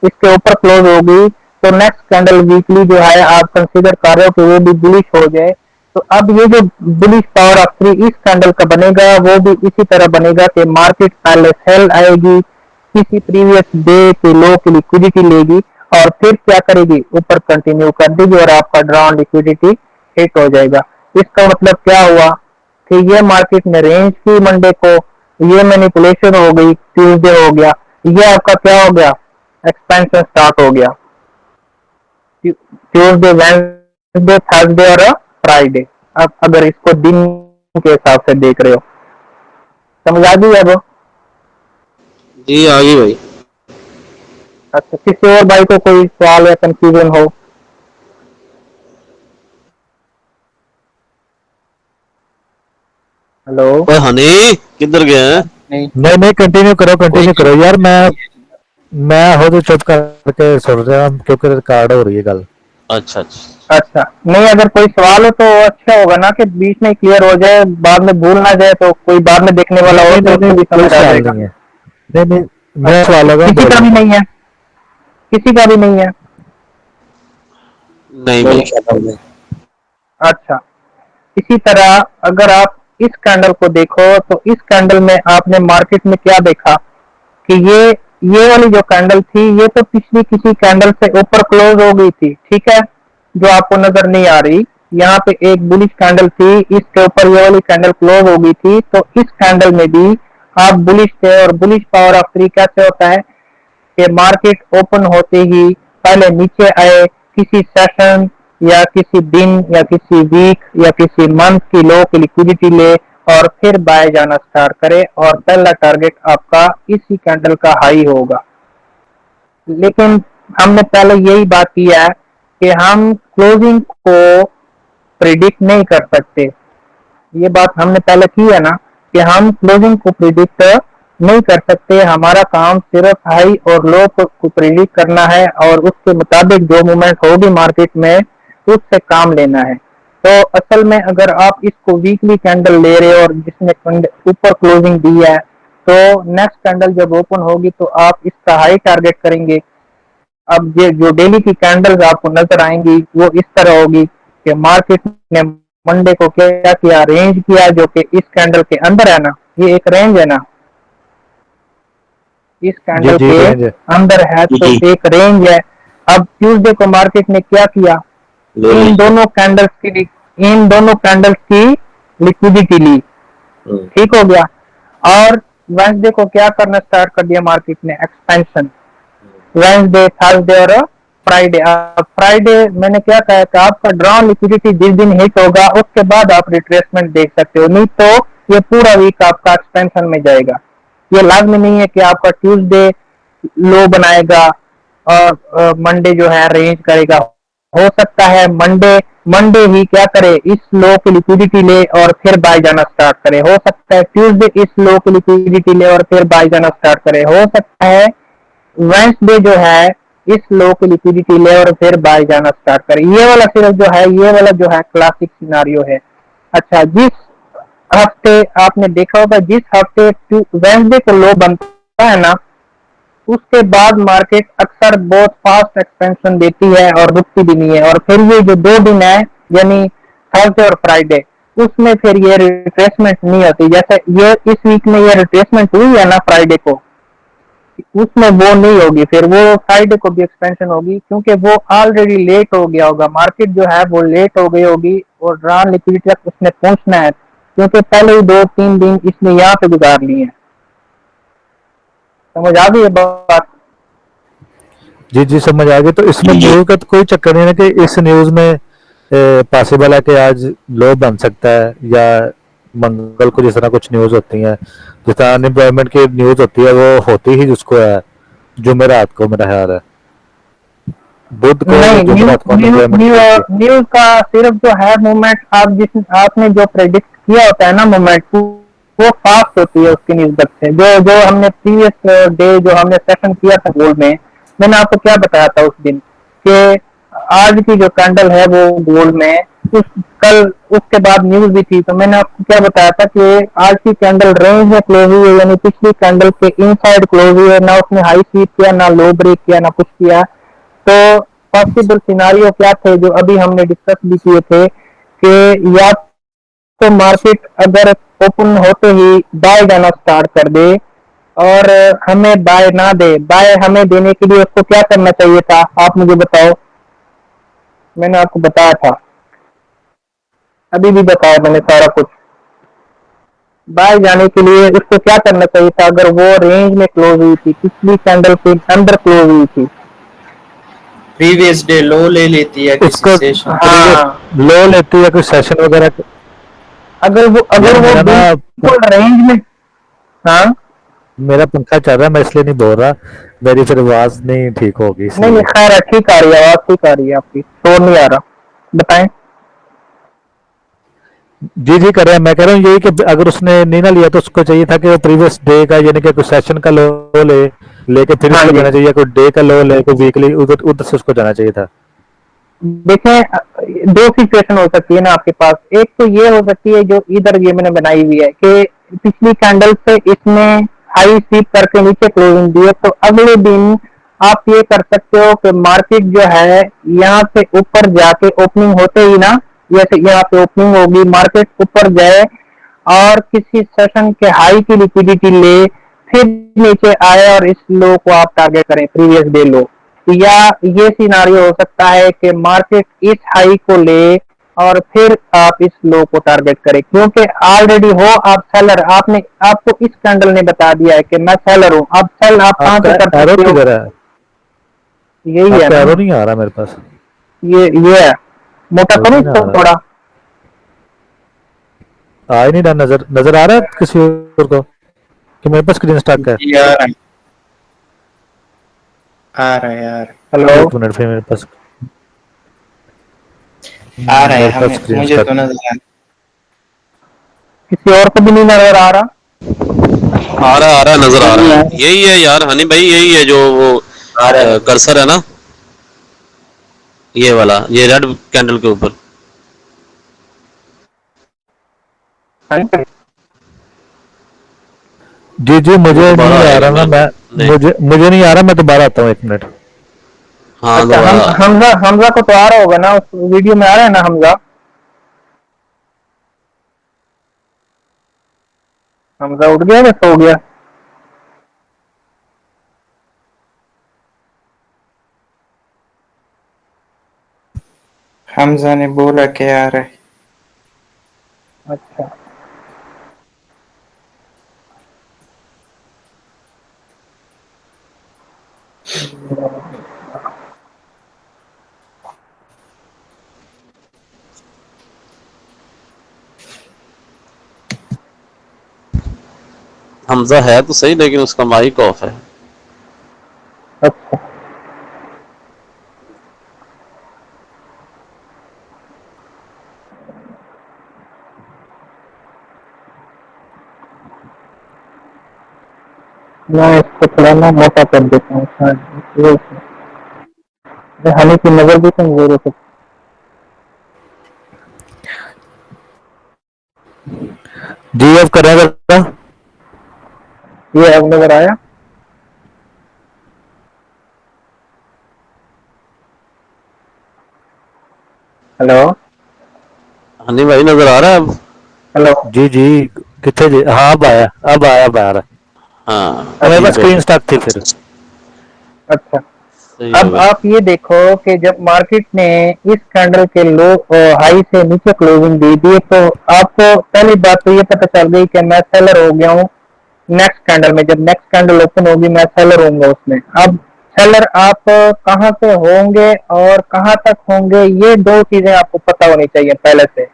इसके ऊपर क्लोज हो गई, तो नेक्स्ट कैंडल वीकली जो है आप कंसीडर कर रहे हो कि वो भी बुलिश हो जाए, तो अब ये जो बुलिश पावर ऑफ 3 इस कैंडल का बनेगा वो भी इसी तरह बनेगा कि मार्केट पहले सेल आएगी, किसी प्रीवियस डे के लो की लिक्विडिटी लेगी और फिर क्या करेगी, ऊपर कंटिन्यू कर देगी और आपका ड्रॉन लिक्विडिटी हिट हो जाएगा। इसका मतलब क्या हुआ कि ये मार्केट ने रेंज की मंडे को, ये मैनिपुलेशन हो गई, ट्यूसडे हो गया, ये आपका क्या हो गया, एक्सपेंशन स्टार्ट हो गया, ट्यूसडे, वेडनेसडे, थर्सडे और फ्राइडे। अब अगर इसको दिन के हिसाब से देख रहे हो, समझ आ गई अब। जी आ गई भाई। अच्छा, किसी और भाई को कोई सवाल या कंफ्यूजन हो? हेलो, ओए हनी किधर गया है? नहीं नहीं कंटिन्यू करो यार। मैं हो तो चुप करके सुन रहा हूँ क्योंकि रिकॉर्ड हो रही है गल। अच्छा अच्छा। अच्छा, नहीं अगर कोई सवाल हो तो अच्छा होगा ना कि बीच में क्लियर हो जाए, बाद में भूल ना जाए, तो कोई बाद में देखने वाला हो तो उसको भी कोई समझ आ सवाल जाएगा। नहीं है। नहीं मेरा अच्छा, सवाल होगा किसी का भी नहीं है, किसी का भी नहीं है। नहीं मेरे अच्छा, इसी तरह अगर आप इस कैंडल को देखो तो इस कैंडल में आपने मार्केट में क्या देखा कि ये वाली जो कैंडल थी ये तो पिछली किसी कैंडल से ऊपर क्लोज हो गई थी, ठीक है, जो आपको नजर नहीं आ रही। यहाँ पे एक बुलिश कैंडल थी, इसके ऊपर ये वाली कैंडल क्लोज हो गई थी, तो इस कैंडल में भी आप बुलिश थे। और बुलिश पावर ऑफ 3 कैसे होता है कि मार्केट ओपन होते ही पहले नीचे आए, किसी सेशन या किसी दिन या किसी वीक या किसी मंथ की लो की लिक्विडिटी ले और फिर बाय जाना स्टार्ट करे, और पहला टारगेट आपका इसी कैंडल का हाई होगा। लेकिन हमने पहले यही बात की है कि हम क्लोजिंग को प्रिडिक्ट नहीं कर सकते, ये बात हमने पहले की है ना कि हम क्लोजिंग को प्रिडिक्ट नहीं कर सकते, हमारा काम सिर्फ हाई और लो को प्रिडिक्ट करना है और उसके मुताबिक जो मूवमेंट होगी मार्केट में उससे काम लेना है। तो असल में अगर आप इसको वीकली कैंडल ले रहे हो और जिसने ऊपर क्लोजिंग दी है, तो नेक्स्ट कैंडल जब ओपन होगी तो आप इसका हाई टारगेट करेंगे। अब ये जो डेली की कैंडल्स आपको नजर आएंगी वो इस तरह होगी कि मार्केट ने मंडे को क्या किया, रेंज किया जो कि इस कैंडल के अंदर है ना, ये एक रेंज है ना, इस जी कैंडल जी के रेंज है। अंदर है तो जी। एक रेंज है। अब ट्यूसडे को मार्केट ने क्या किया, ले इन ली। दोनों कैंडल्स की लिक्विडिटी ली, ठीक हो गया। और वेंसडे को क्या करना स्टार्ट कर दिया मार्केट ने, एक्सपेंशन। वेंसडे, थर्सडे और फ्राइडे। अब फ्राइडे मैंने क्या कहा कि आपका ड्रॉन लिक्विडिटी जिस दिन हिट होगा उसके बाद आप रिट्रेसमेंट देख सकते हो, नहीं तो ये पूरा वीक आपका एक्सपेंशन में जाएगा। ये लाजमी नहीं है कि आपका ट्यूसडे लो बनाएगा और मंडे जो है रेंज करेगा। हो सकता है मंडे ही क्या करे, इस लो की लिक्विडिटी ले और फिर बाय जाना स्टार्ट करे। हो सकता है ट्यूसडे इस लो की लिक्विडिटी ले और फिर बाय जाना स्टार्ट करे। हो सकता है वेंसडे जो है इस लो की लिक्विडिटी ले और फिर बाय जाना स्टार्ट करे। ये वाला सिर्फ जो है, ये वाला जो है क्लासिक सिनारियो है। अच्छा, जिस हफ्ते आपने देखा होगा, जिस हफ्ते वेंसडे को लो बनता है ना, उसके बाद मार्केट अक्सर बहुत फास्ट एक्सपेंशन देती है और रुकती भी नहीं है। और फिर ये जो 2 दिन है यानी थर्सडे और फ्राइडे, उसमें फिर ये रिट्रेसमेंट नहीं होती। जैसे ये इस वीक में ये रिट्रेसमेंट हुई है ना फ्राइडे को, उसमें वो नहीं होगी, फिर वो फ्राइडे को भी एक्सपेंशन होगी क्योंकि वो ऑलरेडी लेट हो गया होगा। मार्केट जो है वो लेट हो गई होगी और ड्रॉन लिक्विडिटी तक उसने पहुंचना है क्योंकि पहले ही 2-3 दिन इसने यहाँ पे गुजार लिए हैं। समझ आ गई ये बात? जी जी समझ आ गई। तो इसमें न्यूज का तो कोई चक्कर नहीं है कि इस न्यूज में पॉसिबल है कि आज लो बन सकता है, या मंगल को जिस तरह कुछ न्यूज होती हैं, जिस तरह अनएम्प्लॉयमेंट की न्यूज होती है वो होती ही जिसको है जुमेरात को, मेरा ख्याल है बुध को या नहीं, जुमेरात को अनएम्प्लॉयमेंट की होती है। न्यूज का सिर्फ जो है मूवमेंट, आपने जो प्रेडिक्ट किया होता है ना मूवमेंट, वो फास्ट होती है उसकी निस्बत से। जो जो हमने प्रीवियस डे जो हमने सेशन किया था गोल्ड में, मैंने आपको क्या बताया था उस दिन कि आज की जो कैंडल है वो गोल्ड में, उस कल उसके बाद न्यूज भी थी, तो मैंने आपको क्या बताया था कि आज की कैंडल रेंज में क्लोज हुई है, यानी पिछली कैंडल के इनसाइड क्लोज हुई है, ना उसने हाई स्वीप किया, ना लो ब्रेक किया, ना कुछ किया। तो पॉसिबल सिनारियो क्या थे जो अभी हमने डिस्कस भी किए थे कि या तो मार्केट अगर ओपन होते ही बाय जाना स्टार्ट कर दे और हमें बाय ना दे, बाय हमें देने के लिए उसको क्या करना चाहिए था, आप मुझे बताओ। मैंने आपको बताया था, अभी भी बताया मैंने सारा कुछ। बाय जाने के लिए उसको क्या करना चाहिए था अगर वो रेंज में क्लोज हुई थी, पिछली कैंडल के अंदर क्लोज हुई थी, प्रीवियस डे लो ले लेती है किसी उसको सेशन। हाँ, लो लेती है कोई सेशन वगैरह। अगर वो यार मेरा ना बिल्कुल रेंज में। हाँ, मेरा पंखा चल रहा है, मैं इसलिए नहीं बोल रहा, मेरी फिर आवाज नहीं ठीक होगी नहीं इसलिए। खैर है, ठीक आ रही है आवाज, ठीक आ रही है आपकी, शोर नहीं आ रहा। बताएं। जी जी कर रहे हैं। मैं कह रहा हूँ यही कि अगर उसने नहीं ना लिया तो उसको चाहिए था कि वो प्रीवियस डे का यानी कि कोई सेशन का लो लेके फिर हाँ उसको जी, जाना चाहिए, कोई डे का लो ले, कोई वीकली, उधर उधर से उसको जाना चाहिए था। देखें, 2 सिचुएशन हो सकती है ना आपके पास। एक तो ये हो सकती है जो इधर ये मैंने बनाई हुई है कि पिछली कैंडल से इसने हाई स्वीप करके नीचे क्लोजिंग दी है, तो अगले दिन आप ये कर सकते हो कि मार्केट जो है यहाँ से ऊपर जाके ओपनिंग होते ही ना, जैसे यहाँ पे ओपनिंग होगी, मार्केट ऊपर जाए और किसी सेशन के हाई की लिक्विडिटी ले, फिर नीचे आए और इस लो को आप टारगेट करें, प्रीवियस डे लो। या ये सिनारियो हो सकता है कि मार्केट इस हाई को ले और फिर आप इस लो को टारगेट करें, क्योंकि ऑलरेडी हो आप सेलर, आपको इस कैंडल ने बता दिया है कि मैं सेलर हूं। अब सेल आप कहां आपका से कर एरो सकते हो, किधर है? यही है आपका ना, एरो नहीं आ रहा मेरे पास, ये है। मोटा मुझे करूं नहीं इसको आ रहा, थोड़ा? आ ही नहीं रहा। नजर आ रहा है किसी और को कि मेरे पास स्क्रीन स्टक है? जी आ रहा है यार, हेलो, एक मिनट, फिर मेरे पास आ रहा है मेरे पास हमें, स्क्रीन मुझे स्टक। तो नजर आ किसी और को भी नहीं नजर आ रहा? आ रहा नजर आ रहा है, यही है यार हनी भाई, यही है जो वो आ रहा है। कर्सर है ना, ये वाला, ये रेड कैंडल के ऊपर। जी जी, वो मुझे दोबारा नहीं आ आएगा रहा ना, मेरे मैं को नहीं। मुझे नहीं आ रहा, मैं दोबारा आता हूँ, 1 मिनट। हाँ अच्छा, हम दोबारा। हमजा हमजा को तो आ रहा होगा ना, उस वीडियो में आ रहा है ना हमजा? हमजा उठ गया या सो गया? हमजा ने बोला कि आ रहा है। अच्छा, हमजा है तो सही, लेकिन उसका माइक ऑफ है। अच्छा। मैं इसको थोड़ा ना मोटा कर देता हूँ शायद, हनी की नजर भी कमजोर हो सकती जी, अब करेगा। है। ये अब नजर आया? हेलो? हनी भाई नजर आ रहा है अब? हेलो? जी जी, कितने जी, हाँ अब आया, अब आया, अब आ रहा है। हाँ मेरे पास ठीक अच्छा, है, स्क्रीन स्टॉक थी फिर। अच्छा। सही हो अब गया। आप ये देखो कि जब मार्केट ने इस कैंडल के लो हाई से नीचे क्लोजिंग दे दी, तो आपको पहली बात तो ये पता चल गई कि मैं सेलर हो गया हूँ। नेक्स्ट कैंडल में, जब नेक्स्ट कैंडल ओपन होगी, मैं सेलर होऊंगा उसमें। अब सेलर आप कहाँ से होंगे और कहाँ तक होंगे, ये दो चीजें आपको पता होनी चाहिए पहले से।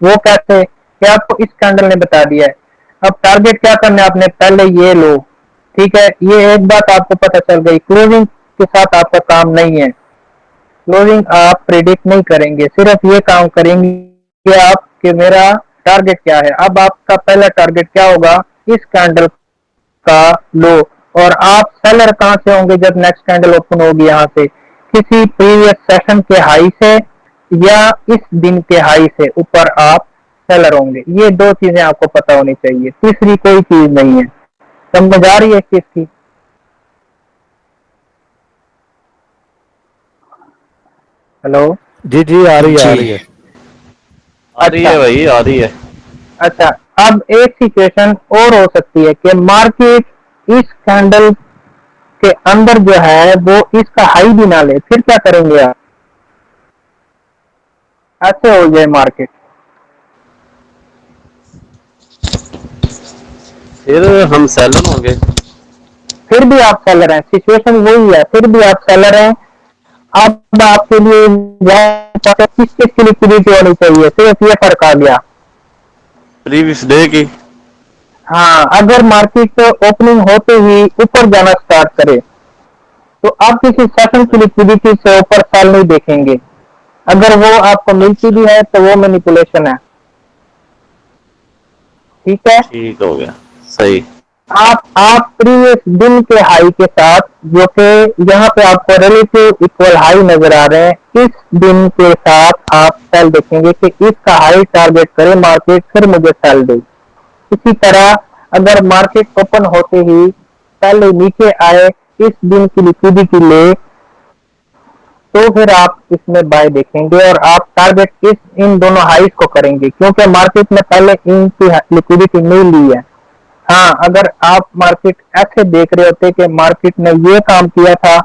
वो कैसे कि आपको इस कैंडल ने बता दिया है। अब टारगेट क्या करना है आपने, पहले ये लो, ठीक है। ये एक बात आपको पता चल गई, क्लोजिंग के साथ आपका काम नहीं है। क्लोजिंग आप प्रिडिक्ट नहीं करेंगे, सिर्फ ये काम करेंगे कि आप कि मेरा टारगेट क्या है। अब आपका पहला टारगेट क्या होगा, इस कैंडल का लो। और आप सेलर कहां से होंगे जब नेक्स्ट कैंडल ओपन होगी, यहां से किसी प्रीवियस सेशन के हाई से या इस दिन के हाई से ऊपर आप सेलर होंगे। ये दो चीजें आपको पता होनी चाहिए, तीसरी कोई चीज नहीं है। समझ आ रही है इस चीज की? हेलो? जी जी, आ रही है, आ जी। रही है। आ रही अच्छा, है भाई, आ रही है। अच्छा। अब एक सिचुएशन और हो सकती है कि मार्केट इस कैंडल के अंदर जो है वो इसका हाई भी ना ले, फिर क्या करेंगे आप? ऐसे हो जाए मार्केट, फिर हम सेलर होंगे। फिर भी आप सेलर हैं, सिचुएशन वही है, फिर भी आप सेलर हैं। अब आपके लिए किस चीज की लिक्विडिटी होनी चाहिए, सिर्फ ये फर्क आ गया। प्रीवियस डे की। हाँ, अगर मार्केट ओपनिंग होते ही ऊपर जाना स्टार्ट करे तो आप किसी सेशन की लिक्विडिटी से ऊपर सेल नहीं देखेंगे। अगर वो आपको मिलती अच्छा, भी है तो वो मैनिपुलेशन है, ठीक है। ठीक हो गया, सही। आप प्रीवियस दिन के हाई के साथ, जो कि यहाँ पे आपको रिलेटिव इक्वल हाई नजर आ रहे हैं, इस दिन के साथ आप सेल देखेंगे कि इसका हाई टारगेट करे मार्केट, फिर मुझे सेल दे। इसी तरह अगर मार्केट ओपन होते ही पहले नीचे आए, इस दिन की लिक्विडिटी ले, तो फिर आप इसमें बाय देखेंगे और आप टारगेट इन दोनों हाइस को करेंगे, क्योंकि मार्केट ने पहले इनकी लिक्विडिटी नहीं ली है। हाँ, अगर आप मार्केट ऐसे देख रहे होते कि मार्केट ने ये काम किया था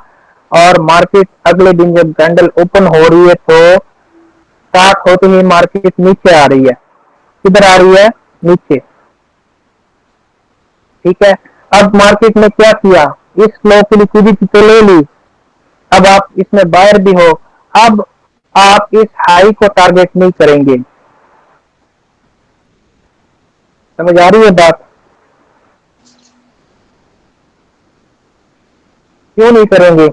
और मार्केट अगले दिन जब कैंडल ओपन हो रही है तो स्टार्ट होते ही मार्केट नीचे आ रही है, किधर आ रही है, नीचे, ठीक है। अब मार्केट ने क्या किया, इस लो की लिक्विडिटी तो ले ली, अब आप इसमें बायर भी हो, अब आप इस हाई को टारगेट नहीं करेंगे। समझ आ रही है बात? क्यों नहीं करेंगे,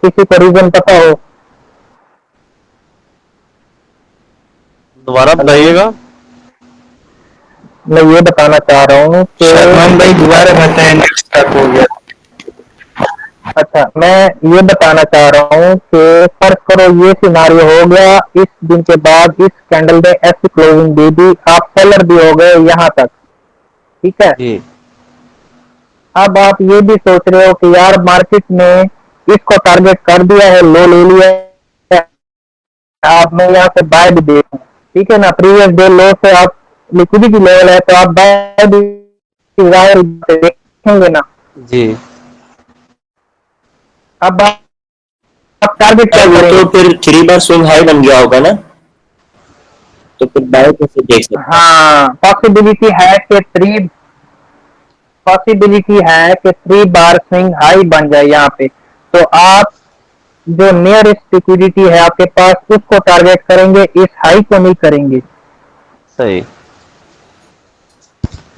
किसी को रीजन पता हो? दोबारा हेलो? बताइएगा। मैं ये बताना चाह रहा हूँ कि शर्मान भाई दोबारा बताएं, नेट स्टक हो गया। अच्छा, मैं ये बताना चाह रहा हूँ कि फर्ज करो ये सिनारियो हो गया, इस दिन के बाद इस कैंडल ने ऐसी क्लोजिंग दे दी, आप सेलर भी हो गए यहाँ तक, ठीक है। जी अब आप ये भी सोच रहे हो कि यार मार्केट ने इसको टारगेट कर दिया है, लो ले लिया है, आप मैं यहाँ से बाय भी देखूं, ठीक है ना। प्रीवियस डे लो से आप लिक्विडिटी लेवल है तो आप बाय भी जाहिर देखेंगे ना। जी अब आप टारगेट क्या वो करेंगे? तो फिर 3 बार स्विंग हाई बन गया होगा ना, तो फिर बाय कैसे देख सकते हैं? हाँ, पॉसिबिलिटी है कि 3 बार स्विंग हाई बन जाए यहाँ पे, तो आप जो नियरेस्ट लिक्विडिटी है आपके पास उसको टारगेट करेंगे, इस हाई को नहीं करेंगे। सही।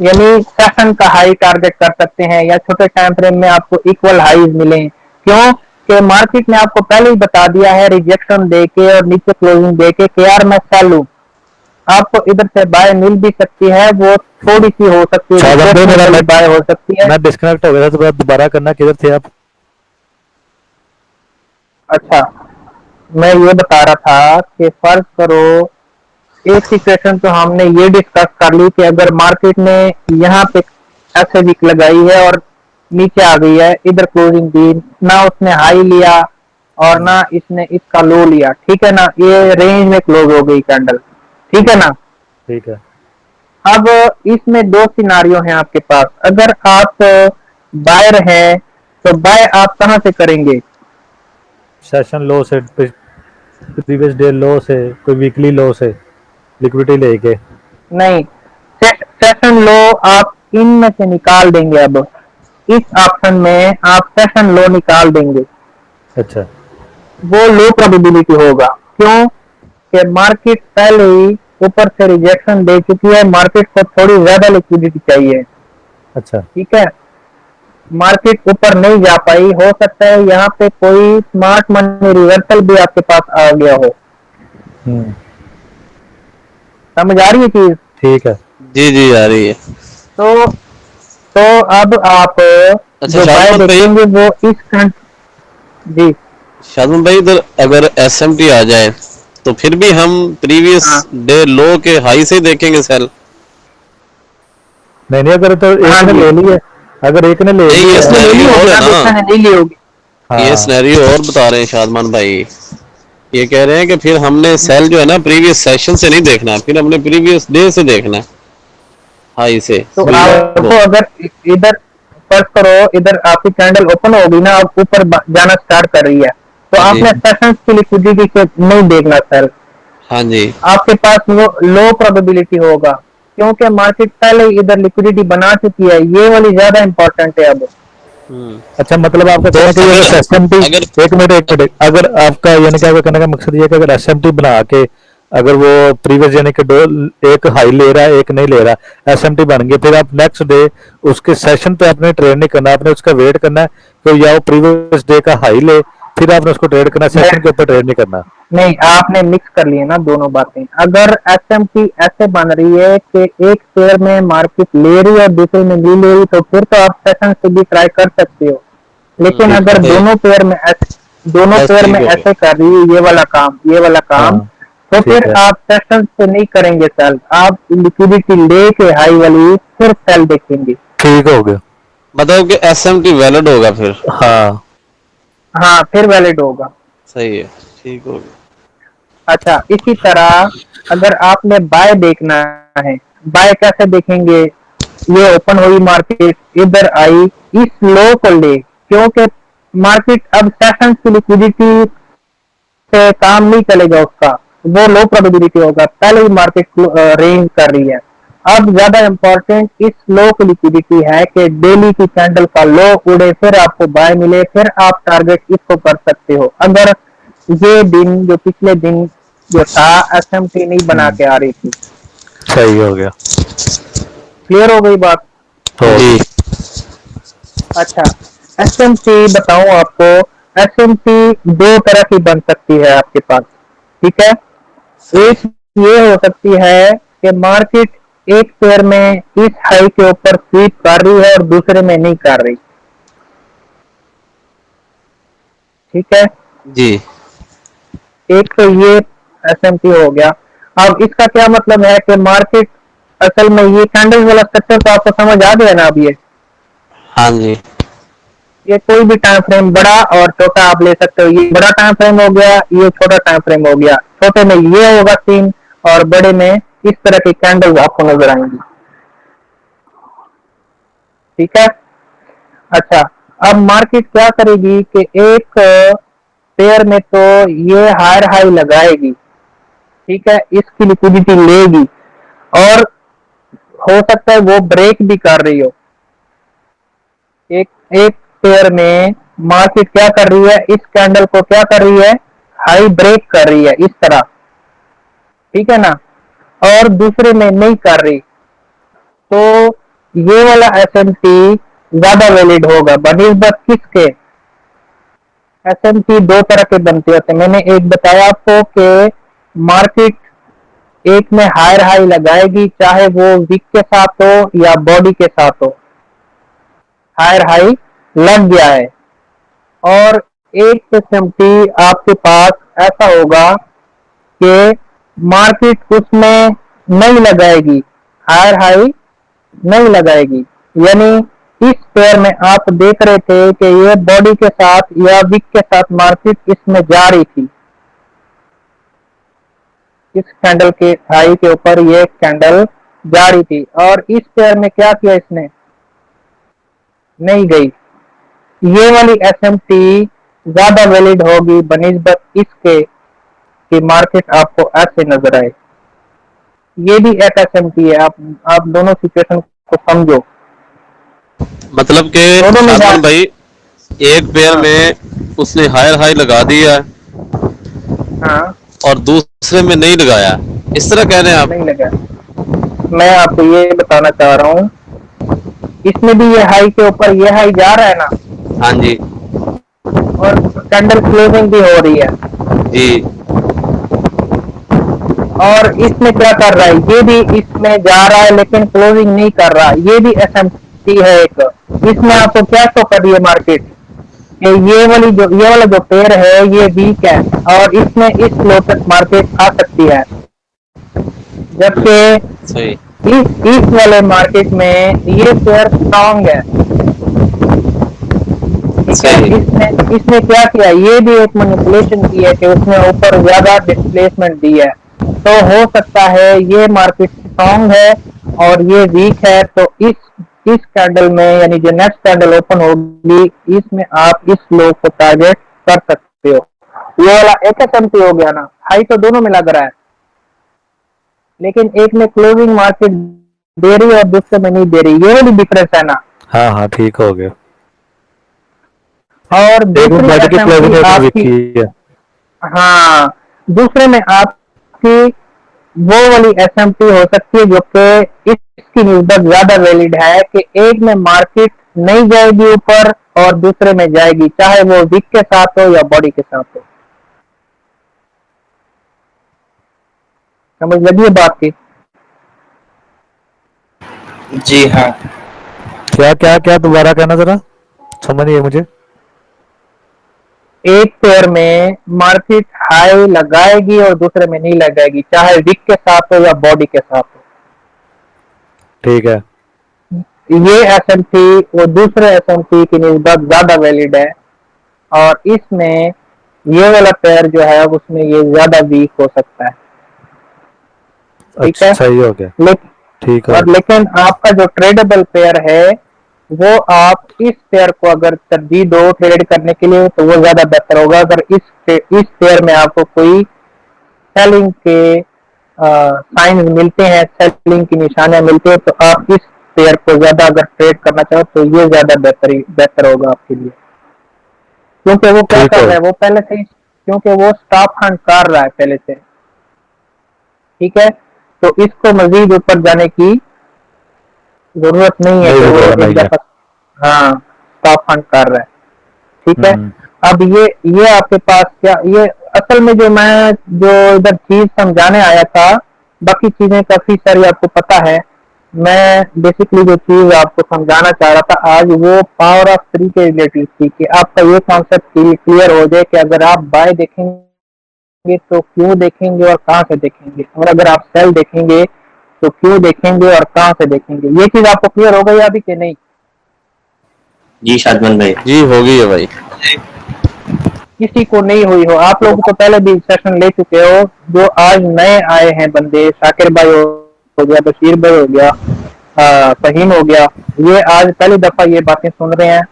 यानी सेशन का हाई टारगेट कर सकते हैं या छोटे टाइम फ्रेम में आपको इक्वल हाईज मिले, क्यों कि मार्केट ने आपको पहले ही बता दिया है रिजेक्शन देके और नीचे क्लोजिंग देके कि यार मैं सेल लूं। आपको इधर से बाय मिल भी सकती है, वो थोड़ी सी हो सकती है, बाय हो सकती है। मैं डिस्कनेक्ट हो गया था, तो आप दोबारा करना, किधर थे आप? अच्छा, मैं ये बता रहा था कि फर्ज करो एक सिचुएशन तो हमने ये डिस्कस कर ली कि अगर मार्केट ने यहाँ पे ऐसे विक लगाई है और नीचे आ गई है, इधर क्लोजिंग दी ना, उसने हाई लिया और ना इसने इसका लो लिया, ठीक है ना, ये रेंज में क्लोज हो गई कैंडल, ठीक है ना। ठीक है। अब इसमें दो सिनारियो हैं आपके पास। अगर आप बायर हैं तो बाय आप कहां से करेंगे? सेशन लो से, प्रीवियस डे लो से, कोई वीकली लो से लिक्विडिटी लेके? नहीं, सेशन लो आप इनमें से निकाल देंगे। अब इस ऑप्शन में आप सेशन लो निकाल देंगे, अच्छा। वो लो प्रोबेबिलिटी होगा, क्यों कि मार्केट पहले ही ऊपर से रिजेक्शन दे चुकी है, मार्केट को थोड़ी ज्यादा लिक्विडिटी चाहिए, अच्छा। ठीक है। मार्केट ऊपर नहीं जा पाई, हो सकता है यहाँ पे कोई स्मार्ट मनी रिवर्सल भी आपके पास आ गया हो। समझ आ रही है चीज? ठीक है। जी जी आ रही है। तो तो अब आप जो बाय शादमत भाई, देखेंगे वो इस जी शादमत भाई इधर अगर एसएमटी आ जाए तो फिर भी हम प्रीवियस हाँ डे लो के हाई से देखेंगे सेल। नहीं नहीं, अगर तो हाँ एक ने जी, ले ली है, अगर एक ने ले नहीं ली ये है। इसने ले ली सिनेरियो और होगी है ना, दूसरा ना, ने नहीं ली होगी। ये हाँ सिनेरियो और बता रहे हैं शादमान भाई। ये कह रहे हैं कि फिर हमने सेल जो है ना प्रीवियस सेशन से नहीं देखना, फिर हमने प्रीवियस डे से देखना है, हाई से तो वो। आपको अगर इधर फर्स्ट करो, इधर आपकी कैंडल ओपन होगी ना, आप ऊपर जाना स्टार्ट कर रही है, तो हाँ जी आपने सेशंस की लिक्विडिटी को नहीं देखना सर। हाँ जी आपके पास वो लो प्रोबेबिलिटी होगा, क्योंकि मार्केट पहले ही इधर लिक्विडिटी बना चुकी है, ये वाली ज्यादा इंपॉर्टेंट है अब। अच्छा, मतलब आपका तो कहना है कि अगर एसएमटी, अगर एक मिनट, अगर आपका यानी कि आपका कहने का मकसद ये है कि अगर एसएमटी बना के, अगर वो प्रीवियस यानी कि दो, एक हाई ले रहा है एक नहीं ले रहा, एसएमटी बन गई, फिर आप नेक्स्ट डे उसके सेशन पे आपने ट्रेड नहीं करना, आपने उसका वेट करना है कि या वो प्रीवियस डे का हाई ले, फिर आपने उसको ट्रेड करना, सेशन के ऊपर ट्रेड नहीं करना। नहीं, आपने मिक्स कर लिए ना दोनों बातें। अगर एसएमटी ऐसे बन रही है कि एक शेयर में मार्केट ले रही है और दूसरे में नहीं ले रही, तो फिर तो आप सेशन से भी ट्राई कर सकते हो। लेकिन अगर सही। दोनों पेयर में बस ठीक हो गया। ऐसे कर रही है ये वाला काम, हाँ तो ठीक फिर है। आप सेशन से नहीं करेंगे सेल, आप लिक्विडिटी लेके हाई वाली फिर सेल देखेंगे। ठीक हो गया। मतलब कि एसएमटी वैलिड होगा फिर। हाँ हाँ, फिर वैलिड होगा। सही है, ठीक हो गया। अच्छा, इसी तरह अगर आपने बाय देखना है, बाय कैसे देखेंगे? ये ओपन हुई मार्केट, इधर आई, इस लो को ले, क्योंकि मार्केट अब सेशन की लिक्विडिटी से काम नहीं चलेगा, उसका वो लो प्रोबेबिलिटी होगा, पहले ही मार्केट रेंज कर रही है। अब ज्यादा इंपॉर्टेंट इस लो की लिक्विडिटी है कि डेली की कैंडल का लो उड़े, फिर आपको बाय मिले, फिर आप टारगेट इसको कर सकते हो। अगर ये दिन जो पिछले दिन जो था एसएमटी नहीं बना के आ रही थी। सही हो गया। क्लियर हो गई बात? तो जी अच्छा, एसएमटी बताऊं आपको, एसएमटी दो तरह की बन सकती है आपके पास, ठीक है। एक ये हो सकती है कि मार्केट एक पेयर में इस हाई के ऊपर स्वीप कर रही है और दूसरे में नहीं कर रही। ठीक है, जी एक तो ये एसएमटी हो गया। अब इसका क्या मतलब है कि मार्केट असल में ये कैंडल वाला स्ट्रक्चर तो आपको समझ आ गया ना। अब हाँ जी ये कोई भी टाइम फ्रेम बड़ा और छोटा आप ले सकते हो। ये बड़ा टाइम फ्रेम हो गया, ये छोटा टाइम फ्रेम हो गया। छोटे में ये होगा सीन और बड़े में इस तरह की कैंडल आपको नजर आएंगी। ठीक है, अच्छा अब मार्केट क्या करेगी कि एक पेयर में तो ये हायर हाई लगाएगी, ठीक है, इसकी लिक्विडिटी लेगी और हो सकता है वो ब्रेक भी कर रही हो। एक एक पेयर में मार्केट क्या कर रही है, इस कैंडल को क्या कर रही है, हाई ब्रेक कर रही है इस तरह, ठीक है ना, और दूसरे में नहीं कर रही। तो ये वाला एसएमटी ज्यादा वैलिड होगा बनिस्बत किसके। एसएमटी दो तरह के बनते होते हैं। मैंने एक बताया आपको कि मार्केट एक में हायर हाई लगाएगी, चाहे वो वीक के साथ हो या बॉडी के साथ हो। हायर हाई लग गया है और एक एसएमटी आपके पास ऐसा होगा कि मार्केट उसमें नहीं लगाएगी, हायर हाई नहीं लगाएगी। यानी इस पेयर में आप देख रहे थे कि ये बॉडी के साथ या विक के साथ मार्केट इसमें जा रही थी, इस कैंडल के हाई के ऊपर ये कैंडल जा रही थी और इस पेयर में क्या किया इसने, नहीं गई। ये वाली एसएमटी ज्यादा वैलिड होगी बनिस्बत इसके कि मार्केट आपको ऐसे नजर आए। ये भी एक एसएमटी है। आप दोनों सिचुएशन को समझो। मतलब कि दोनों में शादमान भाई एक पेयर हाँ। में उसने हायर हाई लगा दिया हाँ, और दूसरे में नहीं लगाया, इस तरह कह रहे हैं आप? नहीं लगा। मैं आपको ये बताना चाह रहा हूँ, इसमें भी ये हाई के ऊपर ये हाई जा रहा है ना, हाँ जी और कैंडल क्लोजिंग भी हो रही है जी और इसमें क्या कर रहा है, ये भी इसमें जा रहा है लेकिन क्लोजिंग नहीं कर रहा। ये भी एसएमटी है एक। इसमें आपको क्या शो कर रही है मार्केट कि ये वाला जो पेयर है ये वीक है और इसमें इस लो तक मार्केट आ सकती है, जबकि सही इस वाले मार्केट में ये पेयर स्ट्रॉन्ग है। ठीक है, सही इसने क्या किया, ये भी एक मैनिपुलेशन की है कि उसने ऊपर ज्यादा डिस्प्लेसमेंट दी है। तो हो सकता है ये मार्केट स्ट्रॉन्ग है और ये वीक है। तो इस कैंडल में यानी जो नेक्स्ट कैंडल ओपन होगी इसमें आप इस लो को टारगेट कर सकते हो। ये वाला एक एसएमटी हो गया ना, हाई तो दोनों में लग रहा है लेकिन एक में क्लोजिंग मार्केट दे रही है और दूसरे में नहीं दे रही। ये वाली डिफरेंस है ना। हाँ हाँ ठीक हो गया। और दूसरी बॉडी की क्लोजिंग SMT आपकी, है। हाँ, दूसरे में आपकी वो वाली एसएमटी हो सकती है जो कि इसकी निस्बत ज्यादा वैलिड है कि एक में मार्केट नहीं जाएगी ऊपर और दूसरे में जाएगी, चाहे वो विक के साथ हो या बॉडी के साथ हो। समझ लगी बात की? जी हाँ। क्या क्या क्या दोबारा कहना जरा, समझ नहीं है मुझे। एक पेयर में मार्केट हाई लगाएगी और दूसरे में नहीं लगाएगी, चाहे विक के साथ हो या बॉडी के साथ हो। ठीक है, ये एसएमटी वो दूसरे एसएमटी की निस्बत ज्यादा वैलिड है और इसमें ये वाला पेयर जो है उसमें ये ज्यादा वीक हो सकता है। ठीक अच्छा है, सही हो गया। ठीक है, और लेकिन आपका जो ट्रेडेबल पेयर है वो आप इस पेयर को अगर तरजीह दो ट्रेड करने के लिए तो वो ज्यादा बेहतर होगा। अगर इस पेयर में आपको कोई सेलिंग के साइंस मिलते हैं, सेलिंग की निशानियां मिलती है, तो आप इस पेयर को ज्यादा अगर ट्रेड करना चाहो तो ये ज्यादा बेहतर होगा आपके लिए। क्योंकि वो क्या ठीक कर है। रहा है, वो पहले से ही, क्योंकि वो स्टॉप हंट कर रहा है पहले से। ठीक है, तो इसको मजीद ऊपर जाने की जरूरत नहीं है कि वो एक दफा, हाँ, स्टॉप हंट कर रहा है। ठीक है, अब ये आपके पास क्या, ये असल में जो मैं जो इधर चीज समझाने आया था, बाकी चीजें काफी सारी आपको पता है, मैं बेसिकली जो चीज आपको समझाना चाह रहा था आज, वो पावर ऑफ थ्री के रिलेटेड थी कि आपका ये कॉन्सेप्ट क्लियर हो जाए कि अगर आप बाय देखेंगे तो क्यों देखेंगे और कहाँ से देखेंगे, और अगर आप सेल देखेंगे तो क्यों देखेंगे और कहाँ से देखेंगे। ये चीज आपको क्लियर हो गई अभी कि नहीं? जी शादमान भाई। जी हो गई है भाई। किसी को नहीं हुई हो? आप लोग तो पहले भी सेशन ले चुके हो, जो आज नए आए हैं बंदे, शाकिर भाई हो गया, बशीर भाई हो गया, फहीम हो गया, ये आज पहली दफा ये बातें सुन रहे हैं,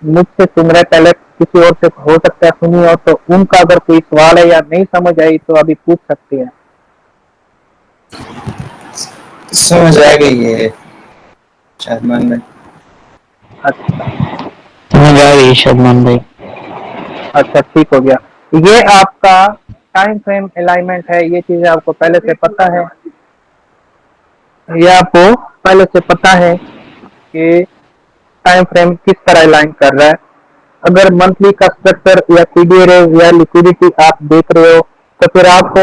मुझसे सुन रहे, पहले किसी और से हो सकता है सुनी हो, तो उनका अगर कोई सवाल है या नहीं समझ आई तो अभी पूछ सकते हैं। समझ आ गई है शादमान भाई। अच्छा समझ आ गई शादमान भाई। अच्छा ठीक हो गया। ये आपका टाइम फ्रेम अलाइनमेंट है, ये चीजें आपको पहले से पता है, ये आपको पहले से पता है कि टाइम फ्रेम किस तरह अलाइन कर रहा है। अगर मंथली का स्ट्रक्चर या पीडीआर या लिक्विडिटी आप देख रहे हो तो फिर आपको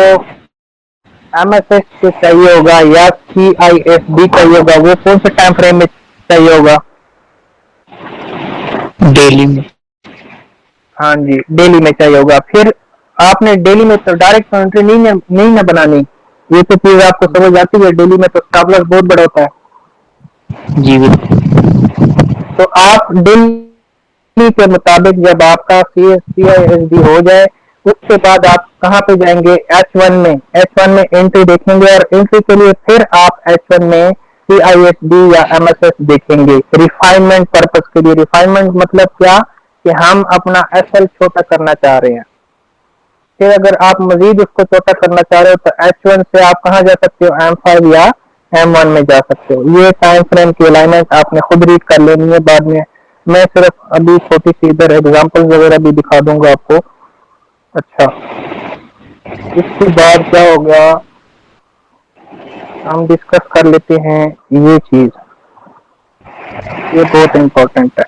एमएसएस से चाहिए होगा या सीआईएसडी चाहिए होगा। वो कौन से टाइम फ्रेम में चाहिए होगा? डेली में। हाँ जी, डेली में चाहिए होगा। फिर आपने डेली में तो डायरेक्ट एंट्री नहीं ना बनानी, ये तो चीज आपको समझ आती है। डेली में तो स्टॉप लॉस बहुत बड़ा होता है। जी बिल्कुल। तो आप डेली के मुताबिक जब आपका सीआईएसडी हो जाए उसके बाद आप कहाँ पे जाएंगे? H1 में। H1 में एंट्री देखेंगे और एंट्री के लिए फिर आप H1 में सीआईएसडी या एमएसएस देखेंगे रिफाइनमेंट पर्पस के लिए। रिफाइनमेंट मतलब क्या कि हम अपना एसएल छोटा करना चाह रहे हैं। फिर अगर आप मजीद उसको छोटा करना चाह रहे हो तो H1 से आप कहाँ जा सकते हो? M5 या M1 में जा सकते हो। ये टाइम फ्रेम की अलाइनमेंट आपने खुद रीड कर लेनी है बाद में। मैं सिर्फ अभी छोटी सी इधर एग्जांपल वगैरह भी दिखा दूंगा आपको। अच्छा, इसके बाद क्या हो गया, हम डिस्कस कर लेते हैं ये चीज, ये बहुत इंपॉर्टेंट है।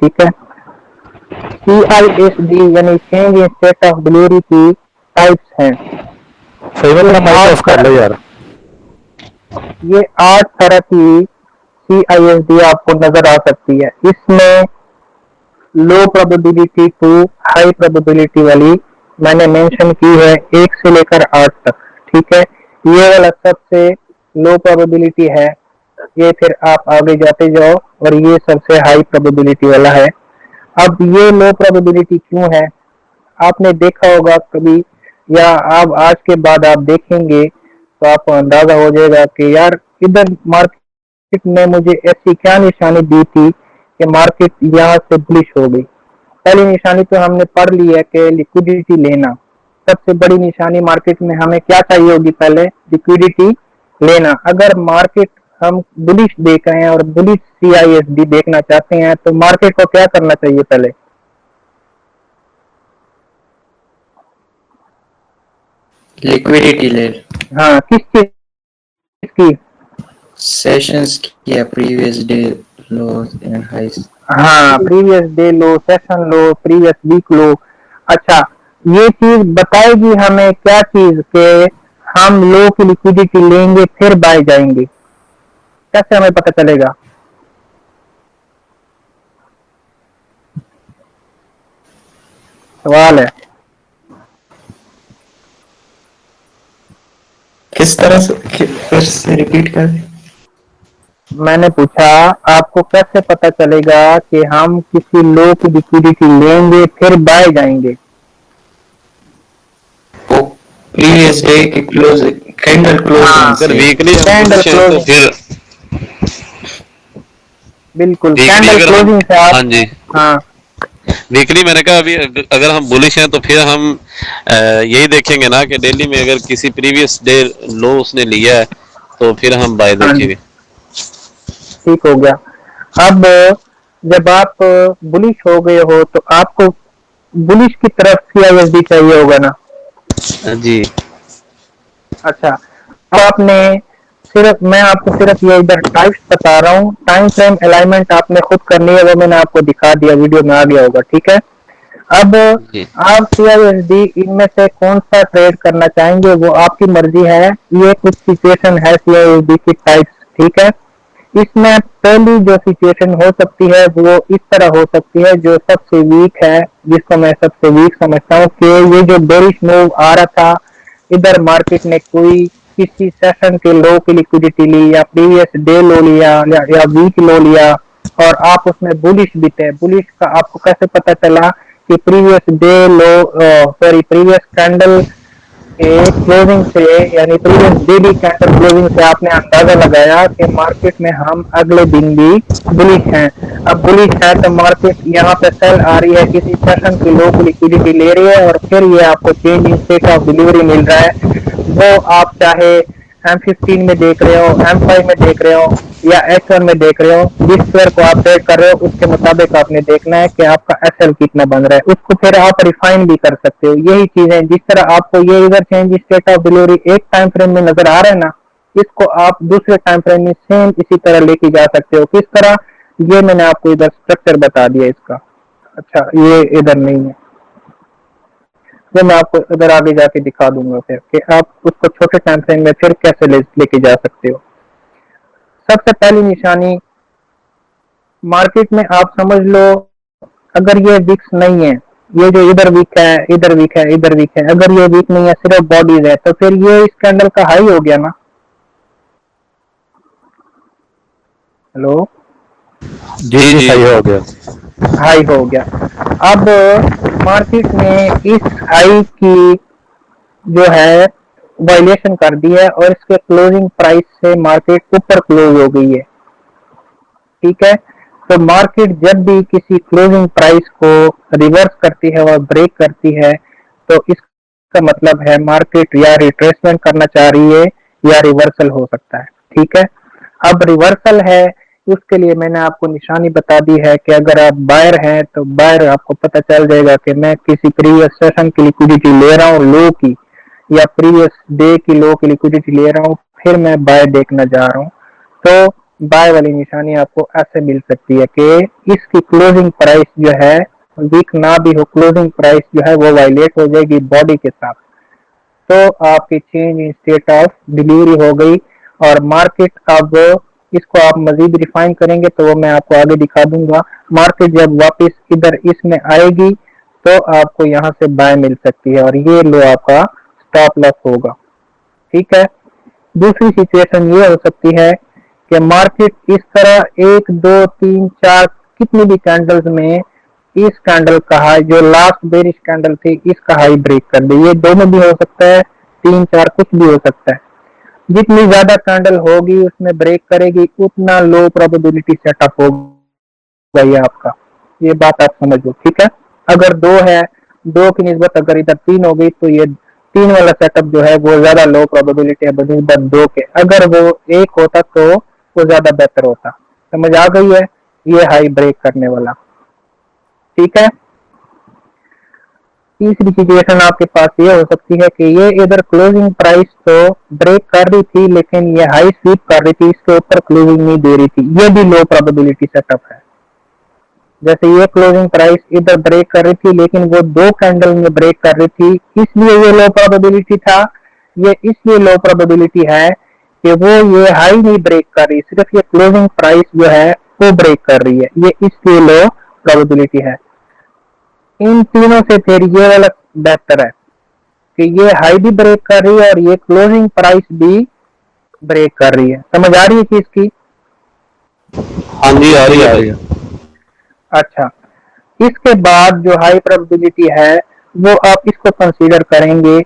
ठीक है, CISD यानी change in state of delivery की टाइप्स हैं। सही में माइक ऑफ कर लो यार। ये 8 तरह की CISD आपको नजर आ सकती है। इसमें low probability to high probability वाली मैंने मेंशन की है 1 से लेकर 8 तक। ठीक है, ये वाला सबसे लो प्रोबेबिलिटी है, ये फिर आप आगे जाते जाओ और ये सबसे हाई प्रोबेबिलिटी वाला है। अब ये लो प्रोबेबिलिटी क्यों है? आपने देखा होगा कभी, या आप आज के बाद आप देखेंगे तो आपको अंदाजा हो जाएगा कि यार इधर मार्केट ने मुझे ऐसी क्या निशानी दी थी कि मार्केट यहाँ से बुलिश हो गई। पहली निशानी तो हमने पढ़ ली है कि लिक्विडिटी लेना। सबसे बड़ी निशानी मार्केट में हमें क्या चाहिए होगी? पहले लिक्विडिटी लेना। अगर मार्केट हम बुलिश देख रहे हैं और बुलिश CISD देखना चाहते हैं तो मार्केट को क्या करना चाहिए? पहले लिक्विडिटी ले। हाँ, किस चीज की? सेशंस की या प्रीवियस डे लोज एंड हाइस। हाँ, प्रीवियस डे लो, सेशन लो, प्रीवियस वीक लो। अच्छा, ये चीज बताएगी हमें क्या चीज के हम लो की लिक्विडिटी लेंगे फिर बाय जाएंगे। कैसे हमें पता चलेगा? सवाल है। किस तरह से फिर से रिपीट कर? मैंने पूछा आपको कैसे पता चलेगा कि हम किसी लो की लिक्विडिटी लेंगे फिर बाय जाएंगे? वो प्रीवियस डे के क्लोज कैंडल क्लोजिंग अगर वीकली कैंडल तो फिर बिल्कुल वीकली कैंडल अगर क्लोजिंग से आप, हाँ जी हाँ वीकली मैंने कहा अभी अगर हम बुलिश हैं तो फिर हम यही देखेंगे ना कि डेली में अगर किसी प्रीवियस डे लो उसने लिया है तो फिर हम बाय हाँ जी, देखेंगे। ठीक हो गया। अब जब आप बुलिश हो गए हो तो आपको बुलिश की तरफ CISD चाहिए होगा ना? जी अच्छा, अब आपने सिर्फ, मैं आपको सिर्फ ये इधर टाइप्स बता रहा हूँ। टाइम फ्रेम अलाइनमेंट आपने खुद करनी है, वो मैंने आपको दिखा दिया, वीडियो में आ गया होगा। ठीक है, अब जी आप CISD इनमें से कौन सा ट्रेड करना चाहेंगे वो आपकी मर्जी है। ये कुछ सिचुएशन है CISD की टाइप्स, ठीक है। इसमें पहली जो सिचुएशन हो सकती है वो इस तरह हो सकती है, जो सबसे वीक है, जिसको मैं सबसे वीक समझता हूँ कि ये जो बेरिश मूव आ रहा था, इधर मार्केट ने कोई किसी सेशन के लो की लिक्विडिटी ली या प्रीवियस डे लो लिया या वीक लो लिया और आप उसमें बुलिश भी थे। बुलिश का आपको कैसे पता चला कि प्रीवियस डे लो, सॉरी प्रीवियस कैंडल के क्लोजिंग से, यानी प्रीवियस डे की कैंडल क्लोजिंग से आपने अंदाजा लगाया कि मार्केट में हम अगले दिन भी बुलिश हैं। अब बुलिश है तो मार्केट यहाँ पे सेल आ रही है, किसी सेशन की लो की लिक्विडिटी ले रही है और फिर ये आपको change in state of delivery मिल रहा है। वो आप चाहे M15 में देख रहे हो, M5 में देख रहे हो या H1 में देख रहे हो, जिस शेयर को आप ट्रेड कर रहे हो उसके मुताबिक आपने देखना है कि आपका SL कितना बन रहा है। उसको फिर आप रिफाइन भी कर सकते हो। यही चीजें, जिस तरह आपको ये इधर चेंज स्टेट ऑफ डिलीवरी एक टाइम फ्रेम में नजर आ रहा है ना, इसको आप दूसरे टाइम फ्रेम में सेम इसी तरह लेके जा सकते हो। किस तरह, ये मैंने आपको इधर स्ट्रक्चर बता दिया इसका। अच्छा, ये इधर नहीं है, वो मैं आपको इधर आगे जाके दिखा दूंगा फिर कि आप उसको छोटे टाइम फ्रेम में फिर कैसे लेके जा सकते हो। सबसे पहली निशानी मार्केट में आप समझ लो, अगर ये विक्स नहीं है, ये जो इधर वीक है, इधर वीक है, इधर वीक है, अगर ये वीक नहीं है, सिर्फ बॉडीज है, तो फिर ये इस कैंडल का हाई हो गया ना। हेलो, जी जी जी सही हो गया। हाई हो गया। अब मार्केट ने इस हाई की जो है वायलेशन कर दी है और इसके क्लोजिंग प्राइस से मार्केट ऊपर क्लोज हो गई है, ठीक है। तो मार्केट जब भी किसी क्लोजिंग प्राइस को रिवर्स करती है और ब्रेक करती है, तो इसका मतलब है मार्केट या रिट्रेसमेंट करना चाह रही है या रिवर्सल हो सकता है, ठीक है। अब रिवर्सल है, उसके लिए मैंने आपको निशानी बता दी है कि अगर आप बायर हैं तो बायर आपको पता चल जाएगा कि मैं किसी प्रीवियस सेशन की लिक्विडिटी ले रहा हूँ लो की, या प्रीवियस डे की लो की लिक्विडिटी ले रहा हूँ, फिर मैं बाय देखना जा रहा हूँ। तो बाय वाली निशानी आपको ऐसे मिल सकती है कि इसकी क्लोजिंग प्राइस जो है, वीक ना भी हो, क्लोजिंग प्राइस जो है वो वायलेट हो जाएगी बॉडी के साथ, तो आपकी change in state of delivery हो गई। और मार्केट अब इसको आप मजीद रिफाइन करेंगे तो वो मैं आपको आगे दिखा दूंगा। मार्केट जब वापस इधर इसमें आएगी तो आपको यहाँ से बाय मिल सकती है और ये लो आपका स्टॉप लॉस होगा, ठीक है। दूसरी सिचुएशन ये हो सकती है कि मार्केट इस तरह 1 2 3 4 कितनी भी कैंडल्स में इस कैंडल का हाई, जो लास्ट बेरिश कैंडल थी, इसका हाई ब्रेक कर दे। ये दोनों भी हो सकता है, 3 4 कुछ भी हो सकता है। जितनी ज्यादा कैंडल होगी उसमें ब्रेक करेगी, उतना लो प्रोबेबिलिटी सेटअप होगा ये आपका। ये बात आप समझ लो, ठीक है। अगर 2 है, 2 की निस्बत अगर इधर 3 हो गई तो ये 3 वाला सेटअप जो है वो ज्यादा लो प्रोबेबिलिटी है बनिस्बत 2 के। अगर वो 1 होता तो वो ज्यादा बेहतर होता। समझ आ गई है, ये हाई ब्रेक करने वाला, ठीक है। तीसरी सिचुएशन आपके पास ये हो सकती है कि ये इधर क्लोजिंग प्राइस तो ब्रेक कर रही थी लेकिन ये हाई स्वीप कर रही थी, इसके ऊपर क्लोजिंग नहीं दे रही थी, ये भी लो प्रोबेबिलिटी सेटअप है। जैसे ये क्लोजिंग प्राइस इधर ब्रेक कर रही थी लेकिन वो 2 कैंडल में ब्रेक कर रही थी, इसलिए ये लो प्रोबेबिलिटी था। ये इसलिए लो प्रोबेबिलिटी है कि वो ये हाई नहीं ब्रेक कर रही, सिर्फ ये क्लोजिंग प्राइस जो है वो ब्रेक कर रही है, ये इसलिए लो प्रोबेबिलिटी है। इन तीनों से फिर ये वाला बेहतर है कि ये हाई भी ब्रेक कर रही है और ये क्लोजिंग प्राइस भी ब्रेक कर रही है। समझ आ रही है चीज की? हाँ जी आ रही है भाई। अच्छा, इसके बाद जो हाई प्रोबेबिलिटी है वो आप इसको कंसीडर करेंगे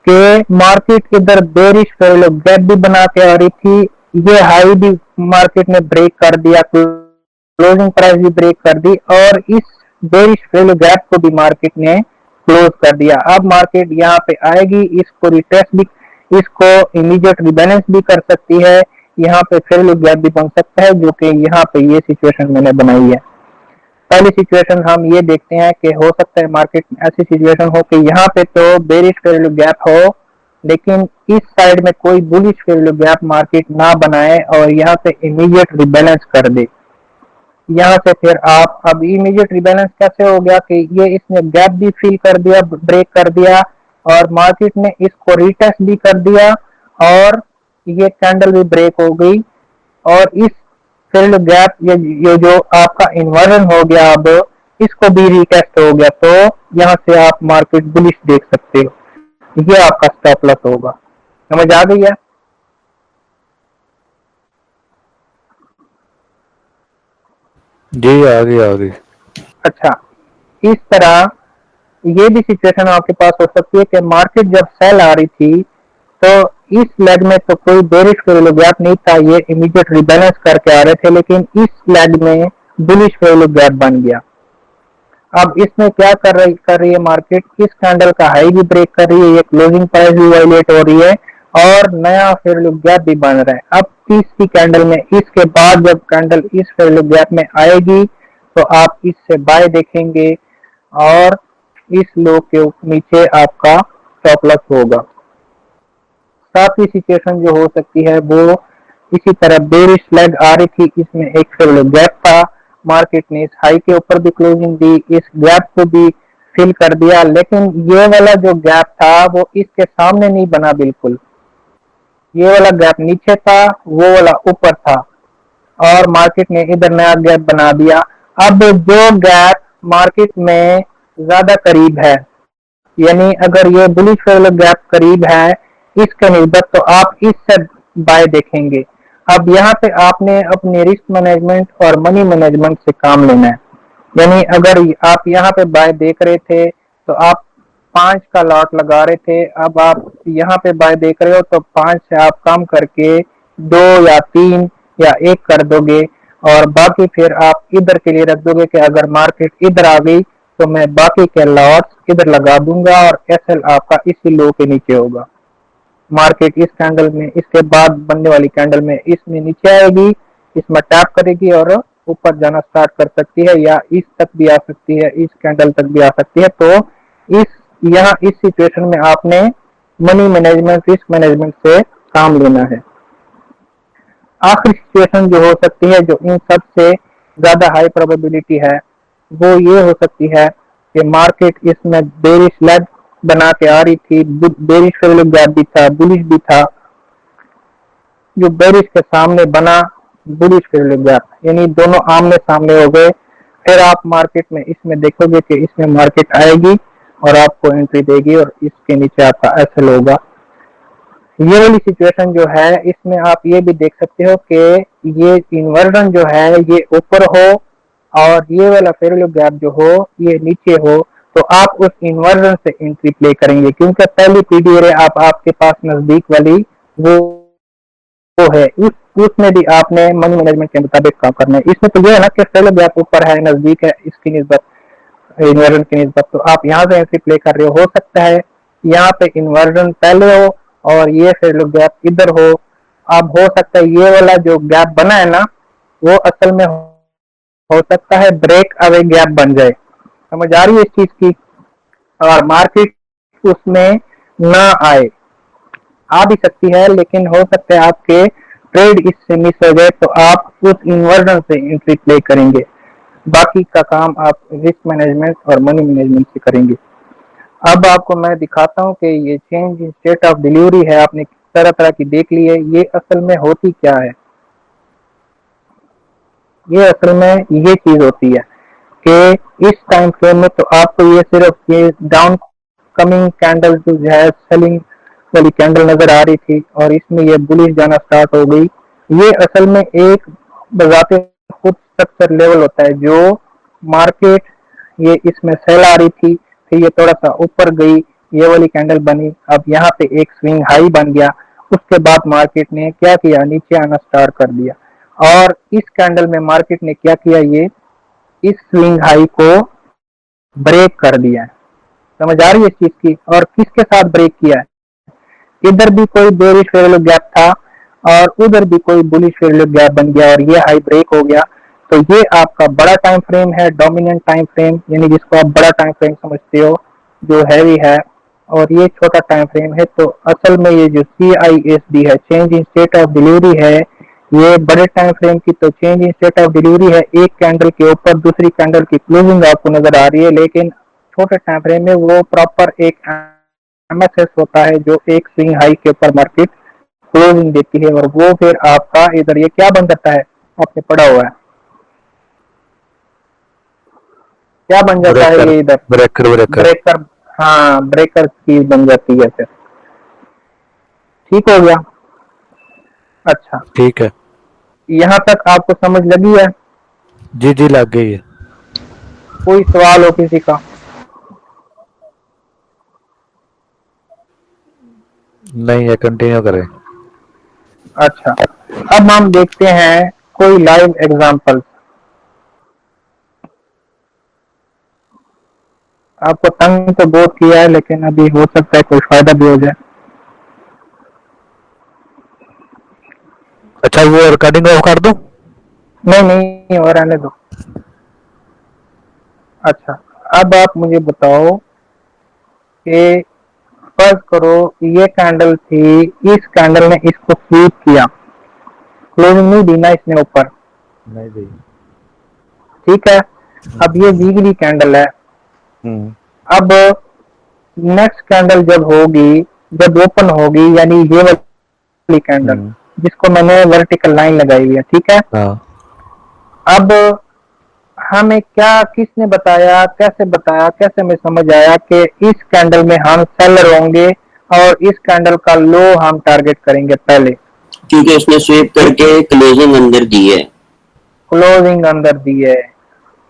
कि मार्केट इधर बेरिश गैप भी बना के आ रही थी, ये हाई भी मार्केट ने ब्रेक कर दिया, क्लोजिंग प्राइस भी ब्रेक कर दी और इस बेरिश वैल्यू गैप को भी मार्केट ने क्लोज कर दिया। अब मार्केट यहाँ पे आएगी, इसको रिटेस्ट भी, इसको इमीडिएट रिबैलेंस भी कर सकती है, यहाँ पे वैल्यू गैप भी बन सकता है, जो कि यहाँ पे ये सिचुएशन मैंने बनाई है। पहली सिचुएशन हम ये देखते हैं कि हो सकता है मार्केट में ऐसी सिचुएशन हो कि यहाँ पे तो बेरिश वैल्यू गैप हो लेकिन इस साइड में कोई बुलिश वैल्यू गैप मार्केट ना बनाए और यहाँ पे इमीडिएट रिबैलेंस कर दे। यहाँ से फिर आप अब इमीडिएट रिबैलेंस कैसे हो गया कि ये इसने गैप भी फिल कर दिया, ब्रेक कर दिया और मार्केट ने इसको रीटेस्ट भी कर दिया और ये कैंडल भी ब्रेक हो गई और इस फिल्ड गैप ये जो आपका इन्वर्जन हो गया अब इसको भी रीटेस्ट हो गया, तो यहाँ से आप मार्केट बुलिश देख सकते हो। ये आपका स्टॉप लॉस होगा। समझ आ गई है? जी आ गई। अच्छा, इस तरह ये भी सिचुएशन आपके पास हो सकती है कि मार्केट जब सेल आ रही थी तो इस लेग में तो कोई बेरिश वैल्यू गैप नहीं था, ये इमीडिएट रिबैलेंस करके आ रहे थे, लेकिन इस लेग में बुलिश वैल्यू गैप बन गया। अब इसमें क्या कर रही है मार्केट, इस कैंडल का हाई भी ब्रेक कर रही है, ये क्लोजिंग प्राइस भी वायलेट हो रही है और नया वैल्यू गैप भी बन रहा है। अब तीसरी कैंडल में इसके बाद जब कैंडल इस वैल्यू गैप में आएगी तो आप इससे बाय देखेंगे और इस लो के नीचे आपका स्टॉप लॉस होगा। सातवीं सिचुएशन जो हो सकती है वो इसी तरह बेरिश लेग आ रही थी, इसमें एक वैल्यू गैप था, मार्केट ने इस हाई के ऊपर भी क्लोजिंग दी, इस गैप को भी फिल कर दिया, लेकिन ये वाला जो गैप था वो इसके सामने नहीं बना, बिल्कुल ये वाला गैप नीचे था, वो वाला ऊपर था और मार्केट ने इधर नया गैप बना दिया। अब जो गैप मार्केट में ज्यादा करीब है, यानी अगर ये बुलिश वाला गैप करीब है इसके निस्बत, तो आप इससे बाय देखेंगे। अब यहाँ पे आपने अपने रिस्क मैनेजमेंट और मनी मैनेजमेंट से काम लेना है। यानी अगर आप यहाँ पे बाय देख रहे थे तो आप 5 का लॉट लगा रहे थे, अब आप यहाँ पे बाय देख रहे हो तो 5 से आप कम करके 2 या 3 या 1 कर दोगे और बाकी फिर आप इधर के लिए रख दोगे कि अगर मार्केट इधर आ गई तो मैं बाकी के लॉट्स इधर लगा दूंगा और एसएल आपका इसी लो के नीचे होगा। मार्केट इस कैंडल में इसके बाद बनने वाली कैंडल में इसमें नीचे आएगी, इसमें टैप करेगी और ऊपर जाना स्टार्ट कर सकती है या इस तक भी आ सकती है, इस कैंडल तक भी आ सकती है। तो इस सिचुएशन में आपने मनी मैनेजमेंट, रिस्क मैनेजमेंट से काम लेना है। आखिरी सिचुएशन जो हो सकती है, जो इन सब से ज्यादा हाई प्रोबेबिलिटी है, वो ये हो सकती है कि मार्केट इसमें बेरिश लेग बना के आ रही थी, बेरिश वैल्यू गैप भी था, बुलिश भी था, जो बेरिश के सामने बना बुलिश वैल्यू गैप, यानी दोनों आमने सामने हो गए। फिर आप मार्केट में इसमें देखोगे कि इसमें मार्केट आएगी और आपको एंट्री देगी और इसके नीचे आपका एसएल होगा। ये वाली सिचुएशन जो है इसमें आप ये भी देख सकते हो कि ये इन्वर्जन जो है ये ऊपर हो और ये वाला फेयर वैल्यू गैप जो हो ये नीचे हो, तो आप उस इन्वर्जन से एंट्री प्ले करेंगे, क्योंकि पहली पीडी एरिया आपके पास नजदीक वाली वो है, उसमें भी आपने मनी मैनेजमेंट के मुताबिक काम करना है। इसमें तो ये है ना कि फेयर वैल्यू गैप ऊपर है, नजदीक है इसकी निस्बत, इन्वर्जन की निस्बत, तो आप यहाँ से एंट्री प्ले कर रहे हो सकता है यहाँ पे इन्वर्जन पहले हो और ये फेयर वैल्यू गैप इधर हो। अब हो सकता है ये वाला जो गैप बना है ना वो असल में हो सकता है ब्रेक अवे गैप बन जाए। समझ आ रही है इस चीज की? और मार्केट उसमें ना आए, आ भी सकती है, लेकिन हो सकता है आपके ट्रेड इससे मिस हो जाए, तो आप उस इन्वर्जन से एंट्री प्ले करेंगे। बाकी का काम आप रिस्क मैनेजमेंट और मनी मैनेजमेंट से करेंगे। अब आपको मैं दिखाता हूँ कि ये change in state of delivery है, आपने तरह तरह की देख ली है, ये असल में होती क्या है। ये असल में ये चीज होती है कि इस टाइम फ्रेम में तो आपको ये सिर्फ ये डाउन कमिंग कैंडल जो है सेलिंग वाली कैंडल नजर आ रही थी और इसमें ये बुलिश जाना स्टार्ट हो गई। ये असल में एक बजाते खुद स्ट्रक्चर लेवल होता है जो मार्केट ये इसमें सेल आ रही थी, फिर ये थोड़ा सा ऊपर गई, ये वाली कैंडल बनी, अब यहाँ पे एक स्विंग हाई बन गया, उसके बाद मार्केट ने क्या किया, नीचे आना स्टार्ट कर दिया और इस कैंडल में मार्केट ने क्या किया, ये इस स्विंग हाई को ब्रेक कर दिया है। समझ आ रही है इस चीज की? और किसके साथ ब्रेक किया है, इधर भी कोई बेरिश फेयर वैल्यू गैप था और उधर भी कोई बुलिश फेयर वैल्यू गैप बन गया और ये हाई ब्रेक हो गया। तो ये आपका बड़ा टाइम फ्रेम है, डोमिनेंट टाइम फ्रेम, यानी जिसको आप बड़ा टाइम फ्रेम समझते हो, जो हैवी है, और ये छोटा टाइम फ्रेम है। तो असल में ये जो CISD है, change in state of delivery है, ये बड़े टाइम फ्रेम की तो change in state of delivery है, एक कैंडल के ऊपर दूसरी कैंडल की क्लोजिंग आपको नजर आ रही है, लेकिन छोटे टाइम फ्रेम में वो प्रॉपर एक एमएसएस होता है जो एक स्विंग हाई के ऊपर मार्केट क्लोजिंग देती है, और वो फिर आपका इधर ये क्या बन जाता है, आपने पढ़ा हुआ है क्या बन जाता है, ये इधर ब्रेकर, हाँ ब्रेकर की बन जाती है फिर। ठीक हो गया, अच्छा ठीक है, यहाँ तक आपको समझ लगी है? जी जी लग गई है। कोई सवाल हो किसी का? नहीं है, कंटिन्यू करें। अच्छा, अब हम देखते हैं कोई लाइव एग्जांपल। आपको तंग तो बहुत किया है, लेकिन अभी हो सकता है कोई फायदा भी हो जाए। अच्छा, वो रिकॉर्डिंग ऑफ कर दूं? नहीं नहीं, और रहने दो। अच्छा, अब आप मुझे बताओ कि फर्ज करो ये कैंडल थी, इस कैंडल ने इसको स्वीप किया, क्लोजिंग नहीं दी ना इसने ऊपर, नहीं दी। ठीक है, अब ये वीकली कैंडल है। अब नेक्स्ट कैंडल जब होगी, जब ओपन होगी, यानी ये वाली कैंडल जिसको मैंने वर्टिकल लाइन लगाई हुई है, ठीक है। अब हमें क्या, किसने बताया, कैसे बताया, कैसे हमें समझ आया कि इस कैंडल में हम सेलर होंगे और इस कैंडल का लो हम टारगेट करेंगे पहले? क्योंकि उसने स्वीप करके क्लोजिंग अंदर दी है। क्लोजिंग अंदर दी है,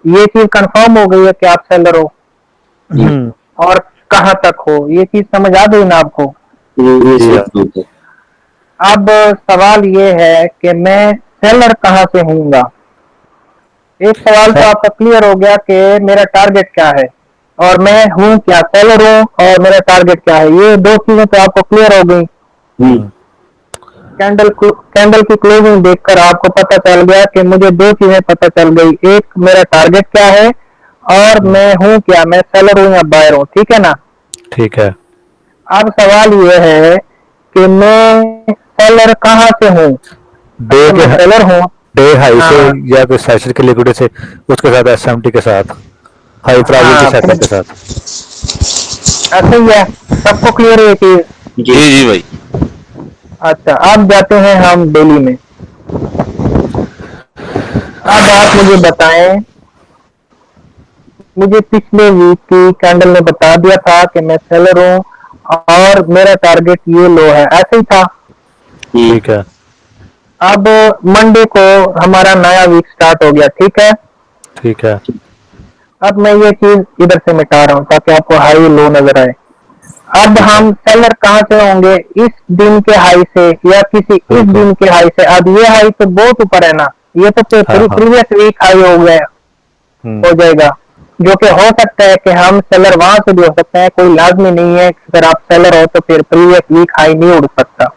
ये चीज कंफर्म हो गई है कि आप सेलर हो, और कहां तक हो, ये चीज समझ आ गई ना आपको? अब सवाल ये है कि मैं सेलर कहां से हूँगा। एक सवाल तो आपका क्लियर हो गया कि मेरा टारगेट क्या है और मैं हूँ क्या, सेलर हूँ और मेरा टारगेट क्या है, ये दो चीजें तो आपको क्लियर हो गई। कैंडल की क्लोजिंग देखकर आपको पता चल गया कि मुझे दो चीजें पता चल गई, एक मेरा टारगेट क्या है और मैं हूँ क्या, मैं सेलर हूँ या बायर हूँ, ठीक है ना? ठीक है। अब सवाल ये है कि मैं सेलर कहाँ से हूँ? मैं सेलर हूँ डे हाई से या कोई सेशन के लिक्विडिटी से, उसके साथ एसएमटी के साथ, हाई प्रोबेबिलिटी सेटअप के साथ, ऐसा ही है। सबको क्लियर है चीज? जी जी भाई। अच्छा, अब जाते हैं हम डेली में। अब आप मुझे बताएं, मुझे पिछले वीक की कैंडल ने बता दिया था कि मैं सेलर हूँ और मेरा टारगेट ये लो है, ऐसे ही था, ठीक है। अब मंडे को हमारा नया वीक स्टार्ट हो गया, ठीक है। ठीक है। अब मैं ये चीज इधर से मिटा रहा हूँ ताकि आपको हाई लो नजर आए। अब हम सेलर कहाँ से होंगे, इस दिन के हाई से या किसी इस दिन के हाई से। अब ये हाई तो बहुत ऊपर है ना, ये तो प्रीवियस वीक हाई हो गया, हो जाएगा, जो कि हो सकता है कि हम सेलर वहां से भी हो सकते हैं, कोई लाजमी नहीं है। अगर आप सेलर हो तो फिर प्रीवियस वीक हाई नहीं उड़ सकता,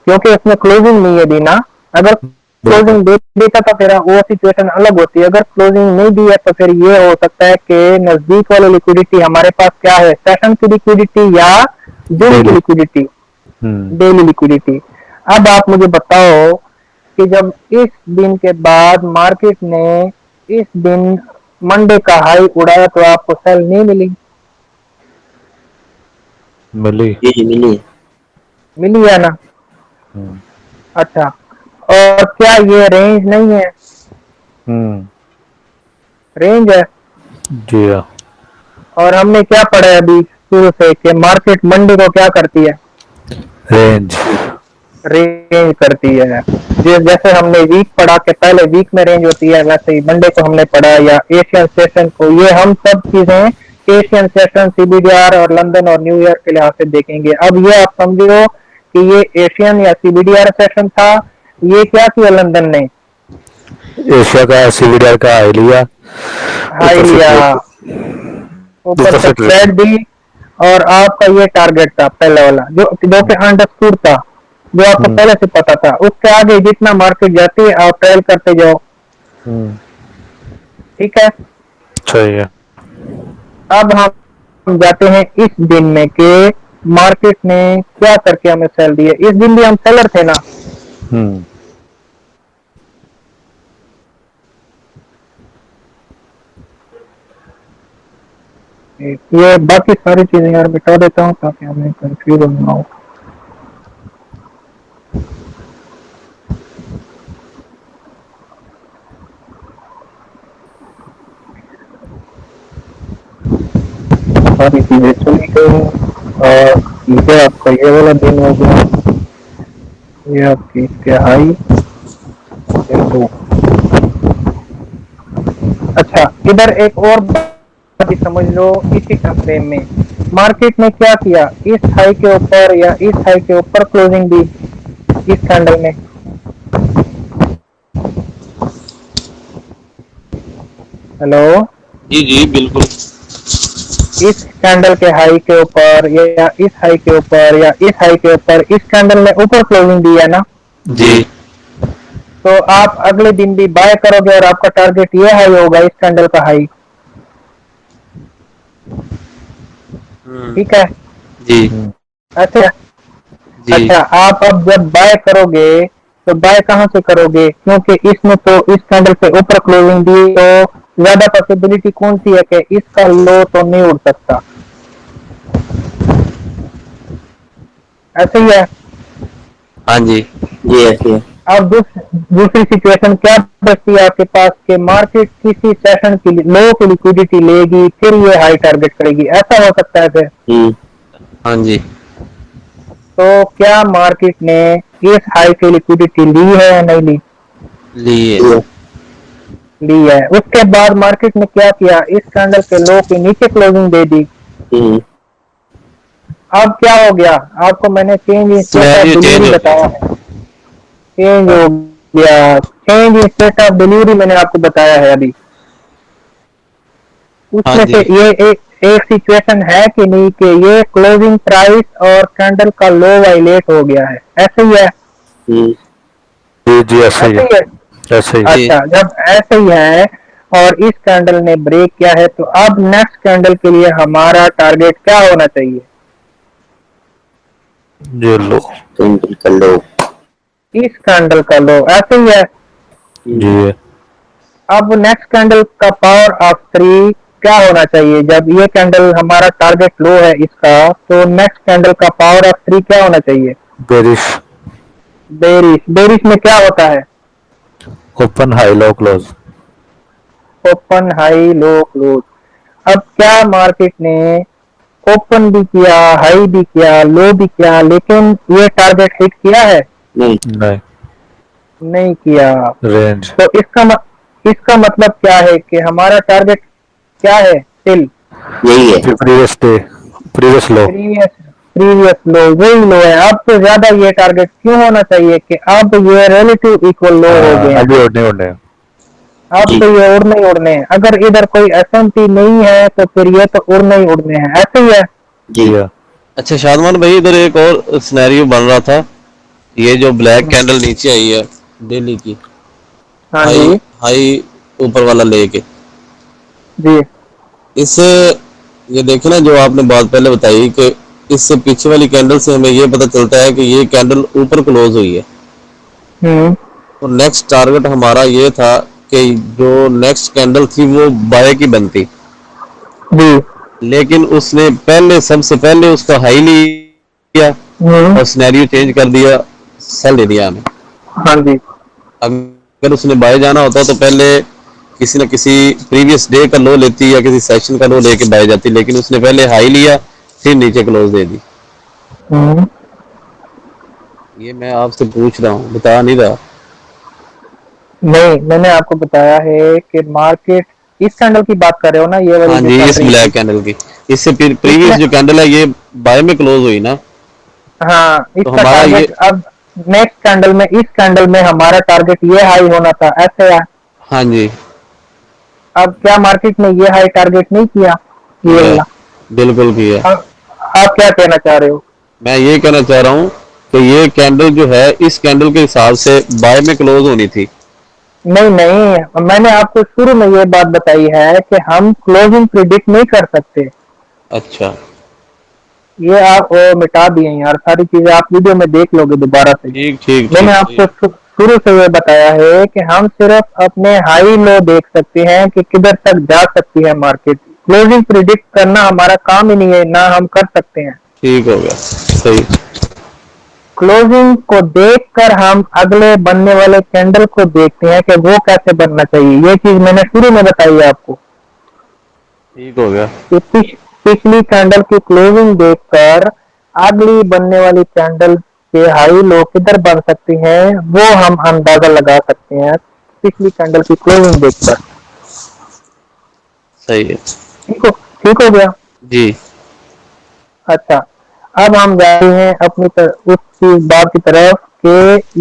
क्योंकि उसमें क्लोजिंग नहीं है दी ना। अगर क्लोजिंग दे देता तो फिर वो सिचुएशन अलग होती है, अगर क्लोजिंग नहीं दी है तो फिर ये हो सकता है कि नजदीक वाली लिक्विडिटी हमारे पास क्या है, सेशन की लिक्विडिटी या दिन की लिक्विडिटी, डेली लिक्विडिटी। अब आप मुझे बताओ कि जब इस दिन के बाद मार्केट ने इस दिन मंडे का हाई उड़ाया तो आपको सेल नहीं मिली? मिली है ना? अच्छा, और क्या ये रेंज नहीं है? रेंज है जी हाँ। और हमने क्या पढ़ा है अभी शुरू से कि मार्केट मंडे को क्या करती है? रेंज करती है। जैसे हमने वीक पढ़ा के पहले वीक में रेंज होती है, वैसे ही मंडे को हमने पढ़ा, या एशियन सेशन को। ये हम सब चीजें एशियन सेशन, सीबीडीआर और लंदन और न्यूयॉर्क के लिहाज से देखेंगे। अब ये आप समझो कि ये एशियन या सीबीडीआर सेशन था, ये क्या किया लंदन ने, एशिया का सीबीडीआर का हाई लिया, ऊपर से ट्रेड दी, और आपका ये टारगेट था पहले वाला जो कि अंडरस्टूड था, जो आपको पहले से पता था। उसके आगे जितना मार्केट जाती है आप ट्रेल करते जाओ, ठीक है। सही है। अब हम जाते हैं इस दिन में कि मार्केट ने क्या करके हमें सेल दिए। इस दिन भी हम सेलर थे ना, हम्म ये बाकी सारी चीजें यार मिटा देता हूँ ताकि हमें कंफ्यूजन ना हो। सारी चीजें चली गई और ये आपका ये वाला दिन हो गया, ये आपकी तिहाई, ये लो। अच्छा, इधर एक और बात भी समझ लो, इसी टाइम फ्रेम में मार्केट ने क्या किया, इस हाई के ऊपर या इस हाई के ऊपर क्लोजिंग दी इस कैंडल में। हेलो, जी जी बिल्कुल। इस कैंडल के हाई के ऊपर या इस हाई के ऊपर या इस हाई के ऊपर इस कैंडल ने ऊपर क्लोजिंग दी है ना, जी तो आप अगले दिन भी बाय करोगे और आपका टारगेट ये हाई होगा, इस कैंडल का हाई। ठीक है, जी अच्छा जी अच्छा, आप अब जब बाय करोगे तो बाय कहाँ से करोगे, क्योंकि इसने तो इस कैंडल के ऊपर क्लोजिंग दी, तो ज्यादा पॉसिबिलिटी कौन सी है कि इसका लो तो नहीं उड़ सकता, ऐसे ही है। हाँ जी जी ऐसे है। अब दूसरी सिचुएशन क्या बचती है आपके पास कि मार्केट किसी सेशन की लो की लिक्विडिटी लेगी फिर ये हाई टारगेट करेगी, ऐसा हो सकता है फिर। हाँ जी तो क्या मार्केट ने इस हाई की लिक्विडिटी ली है या नहीं ली? लिए ली है। उसके बाद मार्केट ने क्या किया, इस कैंडल के लो के नीचे क्लोजिंग दे दी। अब क्या हो गया, आपको मैंने change in state of scenario change delivery हो बताया गया। है, चेंज हो गया, change in state of delivery मैंने आपको बताया है अभी। हाँ उसमें जी से ये एक सिचुएशन है कि नहीं कि ये क्लोजिंग प्राइस और कैंडल का लो वायलेट हो गया है, ऐसे ही है। जी जी ऐसे ही ऐसे है, ही है। ऐसे ही। जी अच्छा, जब ऐसे ही है और इस कैंडल ने ब्रेक किया है तो अब नेक्स्ट कैंडल के लिए हमारा टारगेट क्या होना चाहिए? ये लो कैंडल का लो। इस कैंडल का लो, ऐसे ही है। जी अब नेक्स्ट कैंडल का पावर ऑफ 3 क्या होना चाहिए, जब ये कैंडल हमारा टारगेट लो है इसका, तो नेक्स्ट कैंडल का पावर ऑफ 3 क्या होना चाहिए? Bearish, bearish. बेरिश में क्या होता है? Open high low close. Open high low close. अब क्या मार्केट ने ओपन भी किया, हाई भी किया, लो भी किया, लेकिन ये टारगेट हिट किया है? नहीं नहीं, नहीं किया। रेंज तो इसका मतलब क्या है कि हमारा टारगेट क्या है स्टिल? यही है। प्रीवियस डे, प्रीवियस लो। प्रीवियस प्रीवियस लो, वही लो है। अब तो ज्यादा ये टारगेट क्यों होना चाहिए कि अब ये रिलेटिव इक्वल लो हो गए हैं, अभी उड़ने उड़ने। अब जी तो ये उड़ने ही उड़ने हैं। अगर इधर कोई एसएमपी नहीं है तो फिर ये तो उड़ने ही उड़ने हैं, ऐसे ही है। जी अच्छा शादमान भाई, इधर एक और सिनेरियो बन रहा था। ये जो ब्लैक कैंडल नीचे आई है डेली की, हाँ हाई जी हाई ऊपर वाला लेके, जी इससे ये देखे ना जो आपने बात पहले बताई कि इससे पीछे वाली कैंडल से हमें ये पता चलता है कि ये कैंडल ऊपर क्लोज हुई है। हम्म तो नेक्स्ट टारगेट हमारा ये था कि जो नेक्स्ट कैंडल थी वो बाय की बनती, जी लेकिन उसने पहले सबसे पहले उसका हाई लिया हम्म और सिनेरियो चेंज कर दिया, सेल दे दिया हमें। हाँ जी अगर उसने बाय जाना होता तो पहले किसी न किसी प्रीवियस डे का लो लेती या किसी सेशन का लो लेके बाय जाती, लेकिन उसने पहले हाई लिया फिर नीचे क्लोज दे दी। हम्म ये मैं आपसे पूछ रहा हूँ, बता नहीं रहा। नहीं, मैंने आपको बताया है कि मार्केट इस कैंडल की बात कर रहे हो ना, ये वाली हाँ जो जी, चल इस रही थी, ब्लैक कैंडल की, इससे प्रीवियस इसमें जो कैंडल है ये बाय में क्लोज हुई ना, हाँ तो इसका हमारा ये, टारगेट अब नेक्स्ट कैंडल में, इस कैंडल में हमारा टारगेट ये हाई होना था, ऐसे है। हाँ जी अब क्या मार्केट ने ये हाई टारगेट नहीं किया, ये किया, वाला? बिल्कुल किया। अब आप क्या कहना चाह रहे हो? मैं ये कहना चाह रहा हूँ कि ये कैंडल जो है इस कैंडल के हिसाब से बाय में क्लोज होनी थी। नहीं नहीं, मैंने आपको शुरू में ये बात बताई है कि हम क्लोजिंग प्रिडिक्ट नहीं कर सकते। अच्छा ये आप मिटा दिए यार, सारी चीजें आप वीडियो में देख लोगे दोबारा से। ठीक ठीक मैंने ठीक आपको ठीक। शुरू से ये बताया है कि हम सिर्फ अपने हाई लो देख सकते हैं कि किधर तक जा सकती है मार्केट। क्लोजिंग प्रिडिक्ट करना हमारा काम ही नहीं है, ना हम कर सकते हैं। ठीक हो गया, सही। क्लोजिंग को देखकर हम अगले बनने वाले कैंडल को देखते हैं कि वो कैसे बनना चाहिए। ये चीज मैंने शुरू में बताई है आपको ठीक हो गया। कि पिछली कैंडल की क्लोजिंग देखकर अगली बनने वाली कैंडल के हाई लो किधर बन सकती हैं वो हम अंदाजा लगा सकते हैं पिछली कैंडल की क्लोजिंग देखकर। सही है ठीक हो गया जी। अच्छा, अब हम जा रहे हैं अपनी उस चीज बात की तरफ कि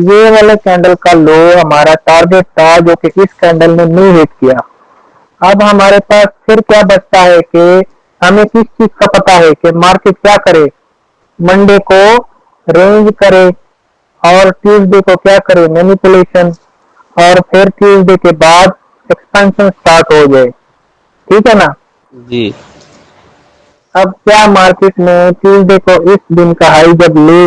ये वाले कैंडल का लो हमारा टारगेट था जो कि इस कैंडल ने नहीं हिट किया। अब हमारे पास फिर क्या बचता है कि हमें किस चीज का पता है कि मार्केट क्या करे। मंडे को रेंज करे और ट्यूसडे को क्या करे, मैनिपुलेशन, और फिर ट्यूसडे के बाद एक्सपेंशन स्टार्ट हो जाए। ठीक है ना जी। अब क्या मार्केट ने ट्यूसडे को इस दिन का हाई जब ले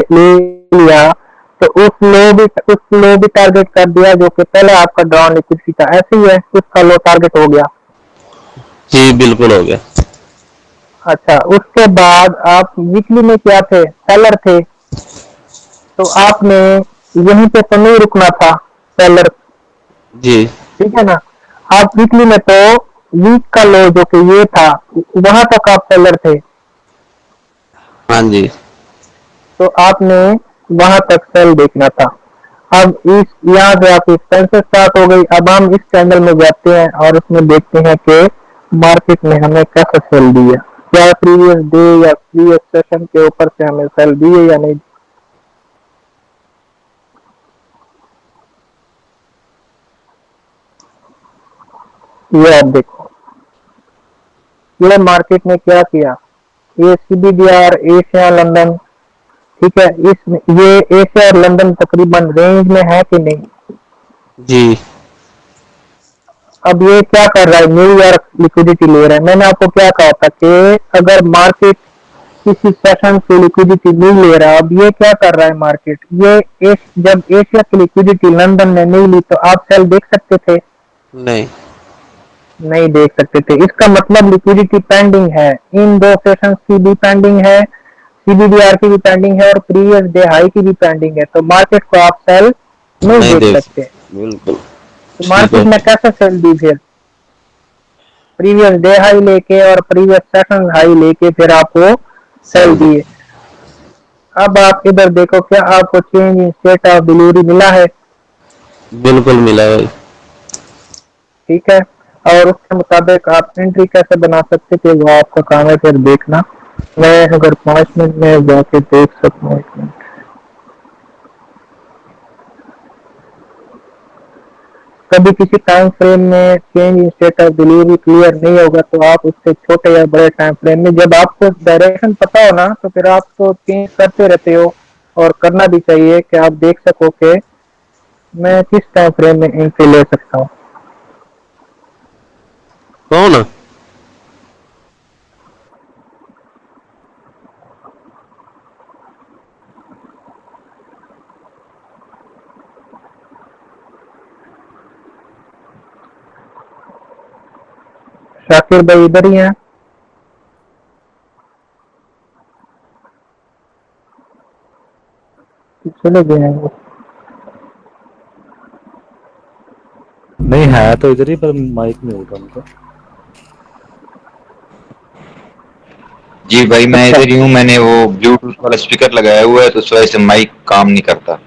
लिया तो उस लो भी टारगेट कर दिया जो कि पहले आपका ड्रॉन लिक्विडिटी था, ऐसे ही है, उसका लो टारगेट हो गया। जी बिल्कुल हो गया। अच्छा, उसके बाद आप वीकली में क्या थे, सेलर थे, तो आपने यहीं पे तो नहीं रुकना था सेलर। जी ठीक है ना, आप वीकली में तो वीक का लो जो कि ये था वहां तक आप सेलर थे, हाँ जी। तो आपने वहां तक सेल देखना था। अब इस यहाँ से आपकी एक्सपेंसेस स्टार्ट हो गई। अब हम इस कैंडल में जाते हैं और उसमें देखते हैं कि मार्केट ने हमें कैसा सेल दिया, क्या प्रीवियस डे या प्रीवियस सेशन के ऊपर से हमें सेल दी है या नहीं। ये आप देखो, ये मार्केट ने क्या किया, ये CBDR एशिया लंदन, ठीक है, इसमें ये एशिया और लंदन तकरीबन रेंज में है कि नहीं। जी अब ये क्या कर रहा है, न्यूयॉर्क लिक्विडिटी ले रहा है। मैंने आपको क्या कहा था कि अगर मार्केट किसी सेशन से लिक्विडिटी नहीं ले रहा, अब ये क्या कर रहा है मार्केट, ये जब एशिया की लिक्विडिटी लंदन ने नहीं ली तो आप सेल देख सकते थे, नहीं देख सकते थे। इसका मतलब लिक्विडिटी पेंडिंग है, इन दो सेशंस की भी पेंडिंग है, CBDR की भी पेंडिंग है और प्रीवियस डे हाई की भी पेंडिंग है, तो मार्केट को आप सेल नहीं देख सकते। बिल्कुल। तो मार्केट ने कैसे सेल दी फिर, प्रीवियस डे हाई लेके और प्रीवियस सेशन हाई लेके फिर आपको सेल दिए। अब आप इधर देखो, क्या आपको change in state of delivery मिला है, बिल्कुल मिला है। ठीक है, और उसके मुताबिक आप एंट्री कैसे बना सकते थे वो आपका काम है फिर देखना। मैं अगर 5 मिनट में जाके देख सकूं, 1 मिनट, कभी किसी टाइम फ्रेम में change in state of delivery clear नहीं होगा तो आप उससे छोटे या बड़े टाइम फ्रेम में, जब आपको डायरेक्शन पता हो ना तो फिर आप तो चेंज करते रहते हो, और करना भी चाहिए कि आप देख सको कि मैं किस टाइम फ्रेम में एंट्री ले सकता हूँ। कौन? शाकिर भाई इधर ही हैं? चले गए हैं वो। नहीं है तो इधर ही, पर माइक में होगा उनका। जी भाई मैं इधर ही हूँ, मैंने वो ब्लूटूथ वाला स्पीकर लगाया हुआ है तो उस वजह से माइक काम नहीं करता।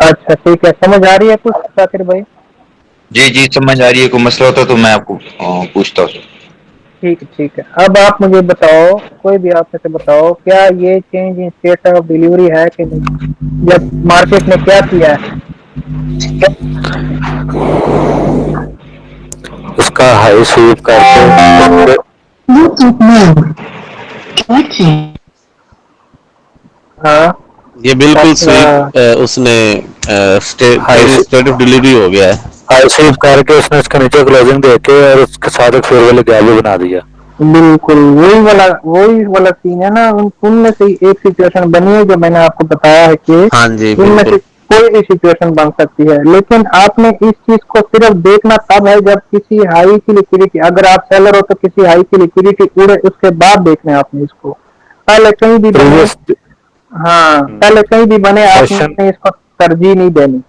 अच्छा ठीक है, समझ आ रही है कुछ शाकिर भाई? जी जी समझ आ रही है, कोई मसला होता तो मैं आपको पूछता हूँ। ठीक है, अब आप मुझे बताओ, कोई भी आप ऐसे बताओ, क्या ये change in state of delivery है कि नहीं, जब मार्केट ने क्या किया है। उसका हाई स्वीप करके हाँ ये बिल्कुल अच्छा। स्वीप उसने स्टेट ऑफ डिलीवरी हो गया है। हाई स्वीप करके उसने उसके नीचे क्लोजिंग देके और उसके साथ एक फेयर वाले गैप भी बना दिया। बिल्कुल वही वाला सीन है ना। उनमें से ही एक सिचुएशन बनी है जो मैंने आपको बताया है कि हाँ जी इनमें से बिल्कुल। कोई भी सिचुएशन बन सकती है, लेकिन आपने इस चीज को सिर्फ देखना तब है जब किसी हाई की लिक्विडिटी, अगर आप सेलर हो तो किसी हाई की लिक्विडिटी उड़े उसके बाद देखना है आपने इसको। पहले कहीं भी बने, प्रीवियस हाँ पहले कहीं भी बने सेशन आपने इसको तरजीह नहीं देनी।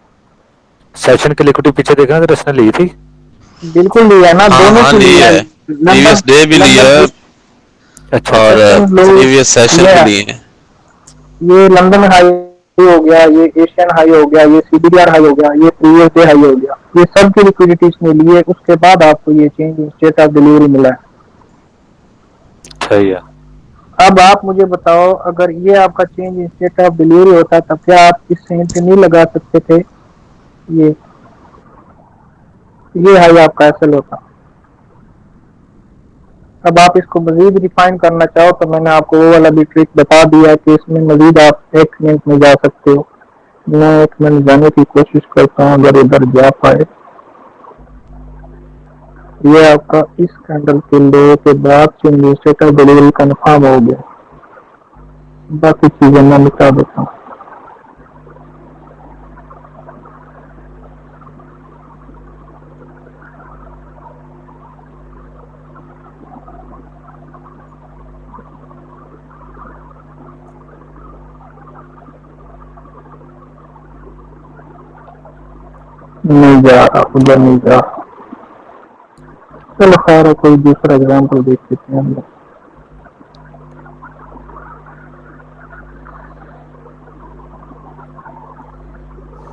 सेशन की लिक्विडिटी पीछे देखना तो उसने ली थी। बिल्कुल लिया ना, हाँ दोनों हाँ की ली लिया है। है, लंदन प्रीवियस डे भी लिया है लंदन अच्छा और सेशन लो प्रीवियस सेशन ये भी लिए हैं। ये लंदन हाई हो गया, ये एशियन हाई हो गया, ये सीबीडीआर हाई हो गया, ये प्रीवियस डे हाई हो गया, ये सब की लिक्विडिटी इसने ली है। उसके बाद आपको ये change in state of delivery मिला है। सही है। अब आप मुझे बताओ, अगर ये आपका change in state of delivery होता तब क्या आप इससे एंट्री नहीं लगा सकते थे? ये ये हाई आपका एसएल होता। अब आप इसको मजीद रिफाइन करना चाहो तो मैंने आपको वो वाला भी ट्रिक बता दिया कि इसमें मजीद आप 1 मिनट में जा सकते हो। मैं 1 मिनट जाने की कोशिश करता हूँ अगर उधर जा पाए। ये आपका इस कैंडल के लो के बाद change in state of delivery confirm हो गया। बाकी चीजें मैं मिटा देता हूँ। नहीं जा रहा, उधर नहीं जा रहा। चलो खैर है, कोई दूसरा एग्जाम्पल देख लेते हैं हम लोग।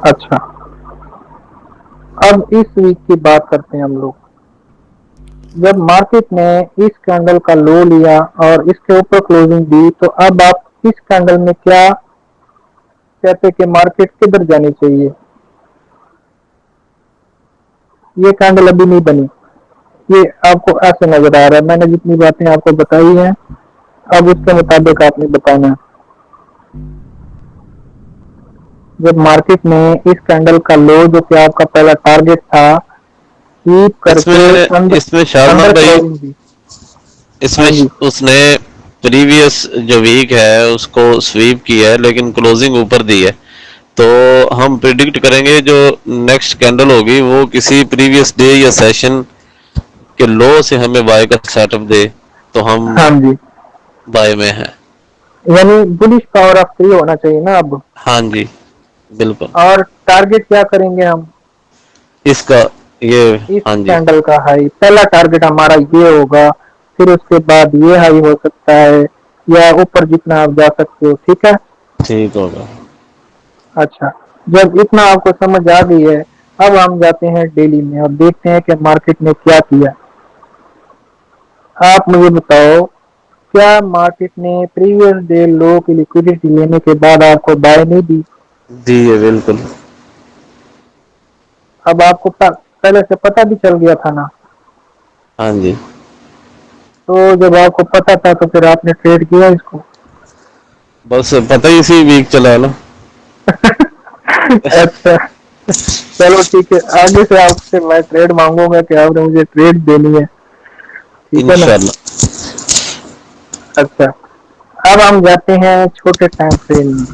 अच्छा, अब इस वीक की बात करते हैं हम लोग। जब मार्केट ने इस कैंडल का लो लिया और इसके ऊपर क्लोजिंग दी, तो अब आप इस कैंडल में क्या कहते कि मार्केट किधर जानी चाहिए? ये कैंडल अभी नहीं बनी, ये आपको ऐसे नजर आ रहा है। मैंने जितनी बातें आपको बताई हैं अब उसके मुताबिक आपने बताना है। जब मार्केट में इस कैंडल का लो जो कि आपका पहला टारगेट था कीप करके इसमें शाहजमान भाई, क्लोजिंग दी। इसमें हाँ जी। उसने प्रीवियस जो वीक है उसको स्वीप किया है लेकिन क्लोजिंग ऊपर दी है, तो हम प्रिडिक्ट करेंगे जो नेक्स्ट कैंडल होगी वो किसी प्रीवियस डे या सेशन के लो से हमें बाय का सेटअप दे, तो हम हाँ जी, बाय में हैं। यानी बुलिश पावर ऑफ 3 होना चाहिए ना अब। हाँ जी बिल्कुल। और टारगेट क्या करेंगे हम? इसका ये इस हाँ जी कैंडल का हाई, पहला टारगेट हमारा ये होगा, फिर उसके बाद ये हाई हो सकता है या ऊपर जितना आप जा सकते हो। ठीक है, ठीक होगा। अच्छा, जब इतना आपको समझ आ गई है, अब हम जाते हैं डेली में और देखते हैं कि मार्केट ने क्या किया। आप मुझे बताओ, क्या मार्केट ने प्रीवियस डे लो की लिक्विडिटी लेने के बाद आपको बाय नहीं दी? जी है बिल्कुल। अब आपको पहले से पता भी चल गया था ना। हाँ जी, तो जब आपको पता था तो फिर आपने ट्रेड किया इसको? बस पता ही इसी वीक चला ना। अच्छा, चलो ठीक है, आगे से आपसे मैं ट्रेड मांगूंगा कि आपने मुझे ट्रेड देनी है, ठीक है ना? इंशाल्लाह। अच्छा, अब हम जाते हैं छोटे टाइम फ्रेम में।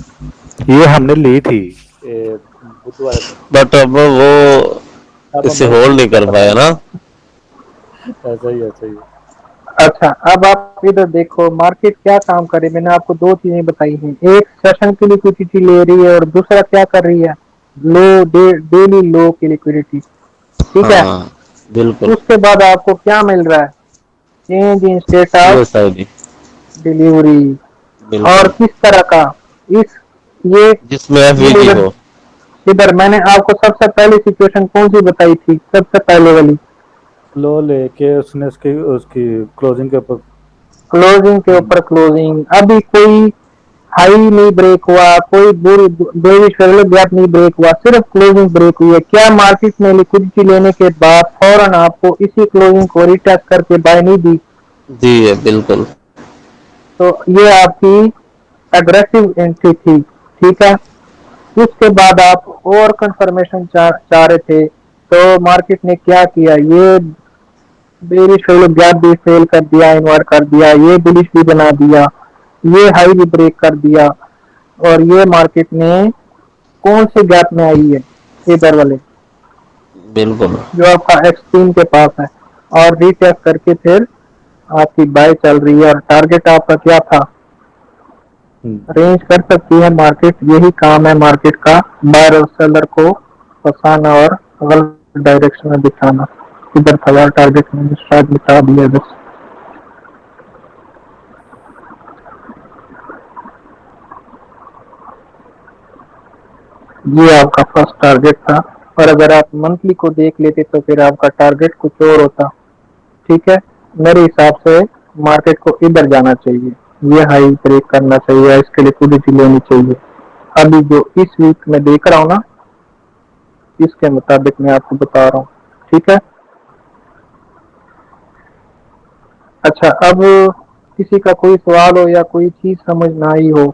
ये हमने ली थी बुधवार को। बट अब वो अब इसे हमें होल्ड नहीं कर पाया ना। ऐसा ही ऐसा ही। अच्छा, अब आप इधर देखो मार्केट क्या काम करे। मैंने आपको 2 चीजें बताई हैं, एक सेशन की लिक्विडिटी ले रही है और दूसरा क्या कर रही है, लो डेली लो की लिक्विडिटी। ठीक है, हाँ बिल्कुल। उसके बाद आपको क्या मिल रहा है? चेंज इन स्टेट ये ऑफ सही डिलीवरी। और बिल्कुल, किस तरह का? इस ये जिसमें एफवीजी इधर हो। इधर मैंने आपको सबसे पहली सिचुएशन कौन सी बताई थी, सबसे पहले वाली? लो लेके उसने उसकी उसकी क्लोजिंग के ऊपर। क्लोजिंग के ऊपर क्लोजिंग, अभी कोई हाई नहीं ब्रेक हुआ, कोई बेरिश गैप नहीं ब्रेक हुआ, सिर्फ क्लोजिंग ब्रेक हुई है। क्या मार्केट में लिक्विडिटी लेने के बाद फौरन आपको इसी क्लोजिंग को रिटेस्ट करके बाय नहीं दी? जी है बिल्कुल। तो ये आपकी एग्रेसिव एंट्री थी। ठीक है, उसके बाद आप और कंफर्मेशन चाह रहे थे, तो मार्केट ने क्या किया, ये बेरिश फेल, गैप भी फेल कर दिया, इन्वर्ट कर दिया, ये बुलिश भी बना दिया, ये हाई भी ब्रेक कर दिया, और ये मार्केट में कौन से गैप में आई है, इधर वाले बिल्कुल जो आपका एक्सट्रीम के पास है, और रीटेस्ट करके फिर आपकी बाय चल रही है, और टारगेट आपका क्या था, रेंज कर सकती है मार्केट। यही काम है मार्केट का, बायर और सेलर को फंसाना और गलत डायरेक्शन में दिखाना। इधर था यार टारगेट, मैंने शायद मिटा दिया बस। ये आपका फर्स्ट टारगेट था, और अगर आप मंथली को देख लेते तो फिर आपका टारगेट कुछ और होता। ठीक है, मेरे हिसाब से मार्केट को इधर जाना चाहिए, ये हाई ब्रेक करना चाहिए, इसके लिक्विडिटी लेनी चाहिए। अभी जो इस वीक में देख रहा हूँ ना, इसके मुताबिक मैं आपको बता रहा हूँ। ठीक है, अच्छा, अब किसी का कोई सवाल हो या कोई चीज समझ ना आई हो,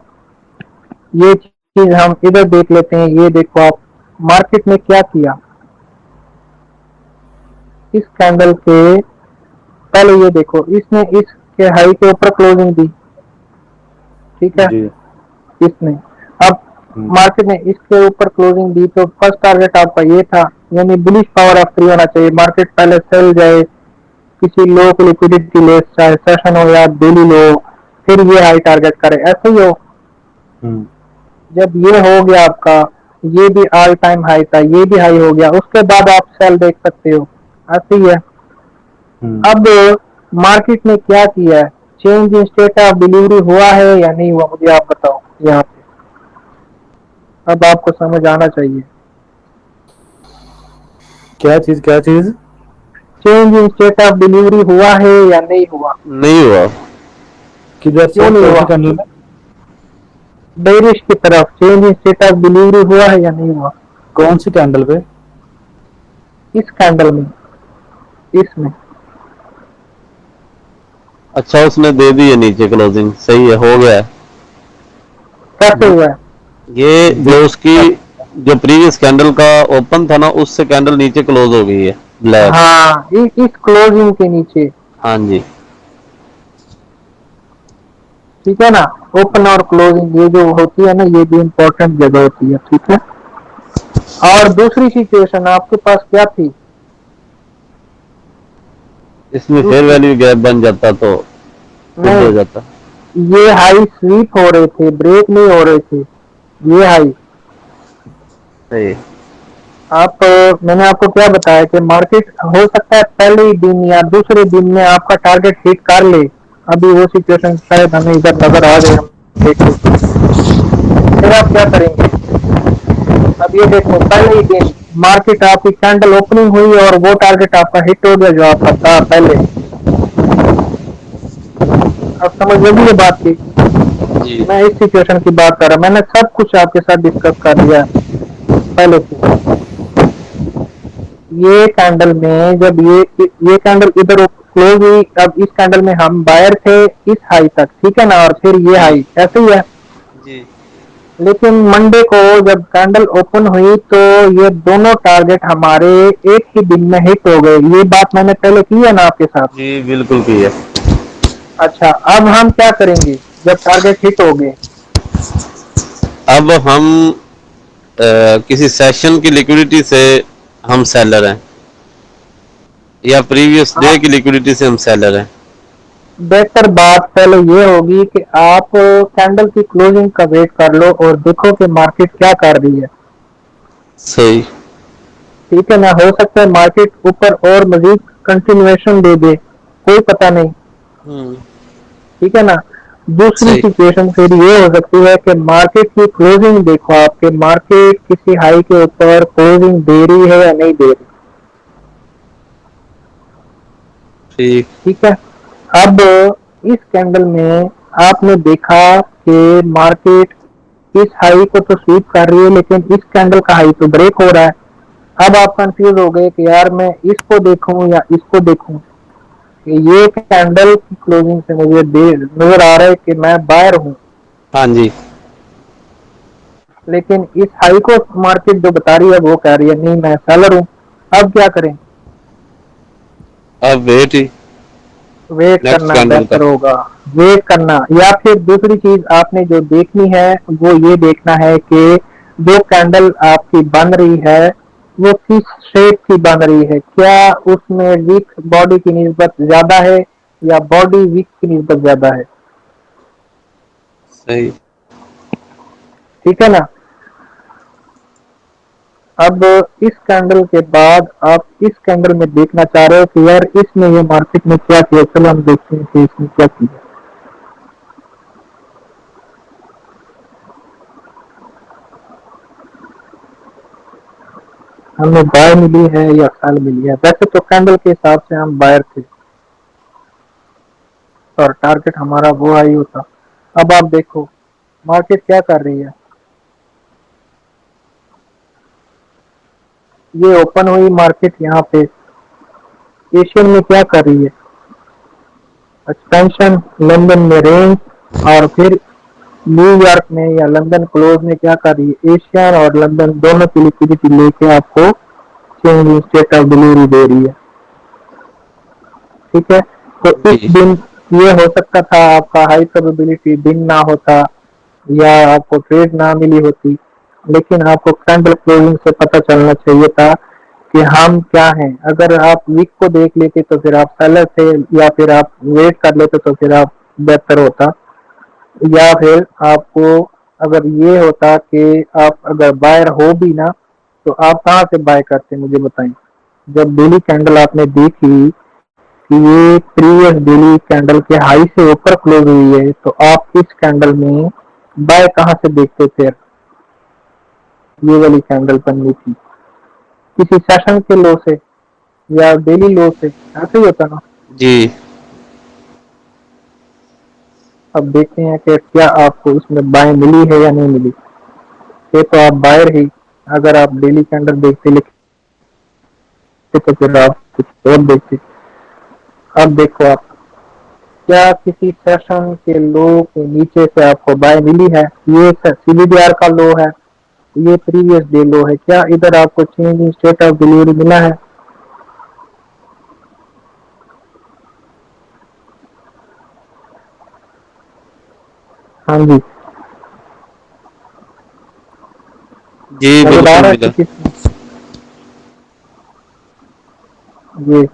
ये चीज हम इधर देख लेते हैं। ये देखो आप, मार्केट ने क्या किया, इस कैंडल के पहले ये देखो, इसने इसके हाई के ऊपर क्लोजिंग दी। ठीक है, इसने अब मार्केट ने इसके ऊपर क्लोजिंग दी, तो फर्स्ट टारगेट आपका ये था, यानी बुलिश पावर ऑफ 3 होना चाहिए। मार्केट पहले सेल जाए, किसी लो को लिक्विडिटी ले, चाहे सेशन हो या डेली लो, फिर ये हाई टारगेट करे, ऐसे ही हो। जब ये हो गया आपका, ये भी ऑल टाइम हाई था, ये भी हाई हो गया, उसके बाद आप सेल देख सकते हो, ऐसे ही है। अब मार्केट ने क्या किया है, change in state of delivery हुआ है या नहीं हुआ, मुझे आप बताओ यहाँ पे। अब आपको समझ आना चाहिए क्या चीज change in state of delivery हुआ है या नहीं हुआ। नहीं हुआ। किधर से, क्यों नहीं हुआ? कैंडल में? बेरिश की तरफ change in state of delivery हुआ है या नहीं हुआ। कौन सी कैंडल पे? इस कैंडल में, इसमें। अच्छा, उसने दे दी है नीचे क्लोजिंग, सही है, हो गया है। कैसे हुआ है? ये जो उसकी जो प्रीवियस कैंडल का ओपन था ना, उससे कैंडल नीचे क्लोज हो गई है ब्लैक। हाँ, इस क्लोजिंग के नीचे। हाँ जी, ठीक है ना, ओपन और क्लोजिंग ये जो होती है ना, ये भी इम्पोर्टेंट जगह होती है। ठीक है, और दूसरी सिचुएशन आपके पास क्या थी, इसमें फेयर वैल्यू गैप बन जाता तो खुद हो जाता। ये हाई स्वीप हो रहे थे, ब्रेक नहीं हो रहे थे, ये हाई। सही। आप मैंने आपको क्या बताया कि मार्केट हो सकता है पहले ही दिन या दूसरे दिन में आपका टारगेट हिट कर ले। अभी वो सिचुएशन शायद हमें इधर नजर आ जाए, हम देख लो। फिर आप क्या करेंगे, अब ये देखो, पहले ही दिन मार्केट आपकी कैंडल ओपनिंग हुई और वो टारगेट आपका हिट हो गया जो आपका था पहले। अब समझ लगी ये बात की, जी। मैं इस सिचुएशन की बात कर रहा हूँ, मैंने सब कुछ आपके साथ डिस्कस कर लिया पहले से। ये कैंडल में जब ये कैंडल इधर क्लोज हुई, अब इस कैंडल में हम बायर थे इस हाई तक, ठीक है ना, और फिर ये हाई, ऐसे ही है जी। लेकिन मंडे को जब कैंडल ओपन हुई तो ये दोनों टारगेट हमारे एक ही दिन में हिट हो गए। ये बात मैंने पहले की है ना आपके साथ। जी बिल्कुल की है। अच्छा, अब हम क्या करेंगे जब टारगेट हिट हो गए। अब हम किसी सेशन की लिक्विडिटी से हम सेलर हैं या प्रीवियस डे की लिक्विडिटी से हम सेलर हैं। बेहतर बात पहले ये होगी कि आप कैंडल की क्लोजिंग का वेट कर लो और देखो कि मार्केट क्या कर रही है। सही। ठीक है ना, हो सकता है मार्केट ऊपर और मजीद कंटिन्यूएशन दे दे, कोई पता नहीं। ठीक है ना, दूसरी सिचुएशन फिर ये हो सकती है कि मार्केट की क्लोजिंग देखो, आपके मार्केट किसी हाई के ऊपर क्लोजिंग दे रही है या नहीं दे रही। ठीक है, अब इस कैंडल में आपने देखा कि मार्केट इस हाई को तो स्वीप कर रही है लेकिन इस कैंडल का हाई तो ब्रेक हो रहा है। अब आप कंफ्यूज हो गए कि यार मैं इसको देखूं या इसको देखूं। ये कैंडल की क्लोजिंग से मुझे नजर आ रहा है कि मैं बायर हूं। हाँ जी। लेकिन इस हाई को मार्केट जो बता रही है वो कह रही है नहीं मैं सेलर हूं। अब क्या करें? अब वेट ही वेट नेक्स्ट करना कैंडल बेहतर का। होगा, वेट करना। या फिर दूसरी चीज आपने जो देखनी है वो ये देखना है कि जो कैंडल आपकी बन रही है वो किस शेप की बन रही है, क्या उसमें विक बॉडी की निस्बत ज्यादा है या बॉडी विक की निस्बत ज्यादा है। सही। ठीक है ना। अब इस कैंडल के बाद आप इस कैंडल में देखना चाह रहे हो कि यार इसने ये मार्केट में क्या किया, चलो हम देखते हैं कि इसने क्या किया। हमें बाय मिली है या सेल मिली है। वैसे तो कैंडल के हिसाब से हम बायर थे और टारगेट हमारा वो आई होता। अब आप देखो मार्केट क्या कर रही है। ये ओपन हुई मार्केट यहाँ पे एशियन में क्या कर रही है, एक्सपेंशन, लंदन में रेंज, और फिर न्यूयॉर्क में या लंदन क्लोज में क्या कर रही है, एशियन और लंदन दोनों की लिक्विडिटी लेके आपको change in state of delivery दे रही है। ठीक है, तो इस दिन ये हो सकता था आपका हाई प्रोबेबिलिटी दिन ना होता या आपको ट्रेड ना मिली होती, लेकिन आपको कैंडल क्लोजिंग से पता चलना चाहिए था कि हम क्या हैं। अगर आप वीक को देख लेते तो फिर आप सेलर थे, या फिर आप वेट कर लेते तो फिर आप बेहतर होता, या फिर आपको अगर ये होता कि आप अगर बायर हो भी ना तो आप कहाँ से बाय करते मुझे बताएं। जब डेली कैंडल आपने देखी कि ये प्रीवियस डेली कैंडल के हाई से ऊपर क्लोज हुई है तो आप इस कैंडल में बाय कहाँ से देखते थे। ये वाली कैंडल बननी थी किसी सेशन के लो से या डेली लो से, ऐसे ही होता ना जी। अब देखते हैं कि क्या आपको इसमें बाय मिली है या नहीं मिली। ये तो आप बायर ही, अगर आप डेली कैंडल देखते लिखते तो फिर आप कुछ और देखते। अब देखो आप क्या किसी सेशन के लो के नीचे से आपको बाय मिली है। ये CBDR का लो है, ये प्रीवियस डे लो है, क्या इधर आपको change in state of delivery मिला है। हाँ जी, जी नजर आ बिल्कुल रहा है मिला। कि ये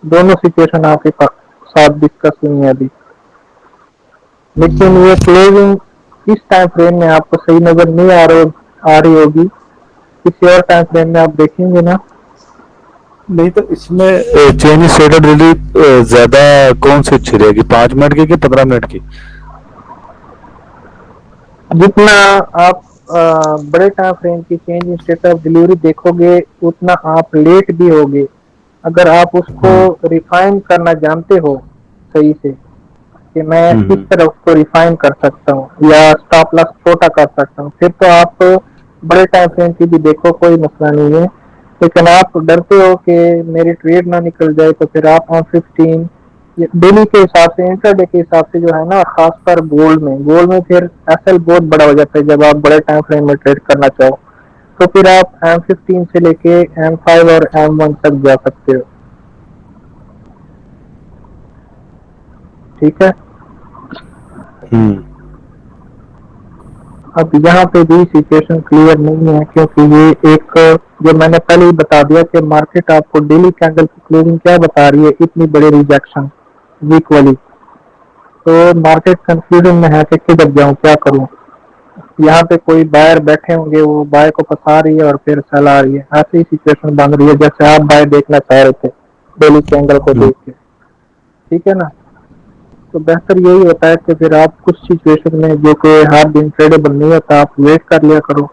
दोनों सिचुएशन आपके साथ डिस्कस हुई है अभी, लेकिन ये क्लोजिंग इस टाइम फ्रेम में आपको सही नजर नहीं आ रही होगी। किसी और टाइम फ्रेम में आप देखेंगे ना। नहीं तो इसमें चेंज स्टेट रिली ज्यादा कौन सी अच्छी रहेगी, 5 मिनट की कि 15 मिनट की। जितना आप बड़े टाइम फ्रेम की change in state of delivery देखोगे उतना आप लेट भी होगे। अगर आप उसको रिफाइन करना जानते हो सही से कि मैं किस तरह उसको रिफाइन कर सकता हूँ या स्टॉप लॉस छोटा कर सकता हूँ, फिर तो आप बड़े टाइम फ्रेम की भी देखो, कोई मसला नहीं है। लेकिन आप डरते हो कि मेरी ट्रेड ना निकल जाए तो फिर आप ऑन 15 डेली के हिसाब से, इंट्राडे के हिसाब से जो है ना, खासकर गोल्ड में फिर एसएल बहुत बड़ा हो जाता है। जब आप बड़े टाइम फ्रेम में ट्रेड करना चाहो तो फिर आप M15 से लेके M5 और M1 तक जा सकते हो। ठीक है, अब यहाँ पे भी सिचुएशन क्लियर नहीं है क्योंकि ये एक, जो मैंने पहले ही बता दिया कि मार्केट आपको डेली कैंडल की क्लोजिंग क्या बता रही है, इतनी बड़ी रिजेक्शन वीक वाली, तो मार्केट कंफ्यूजन में है कि किधर जाऊं, क्या करूं। यहाँ पे कोई बायर बैठे होंगे, वो बाय को फंसा रही है और फिर सेल आ रही है, ऐसी ही सिचुएशन बन रही है जैसे आप बाय देखना चाह रहे थे डेली कैंडल को देख के। ठीक है ना, तो बेहतर यही होता है कि फिर आप कुछ सिचुएशन में जो कि हर दिन ट्रेडेबल नहीं होता, आप वेट कर लिया करो।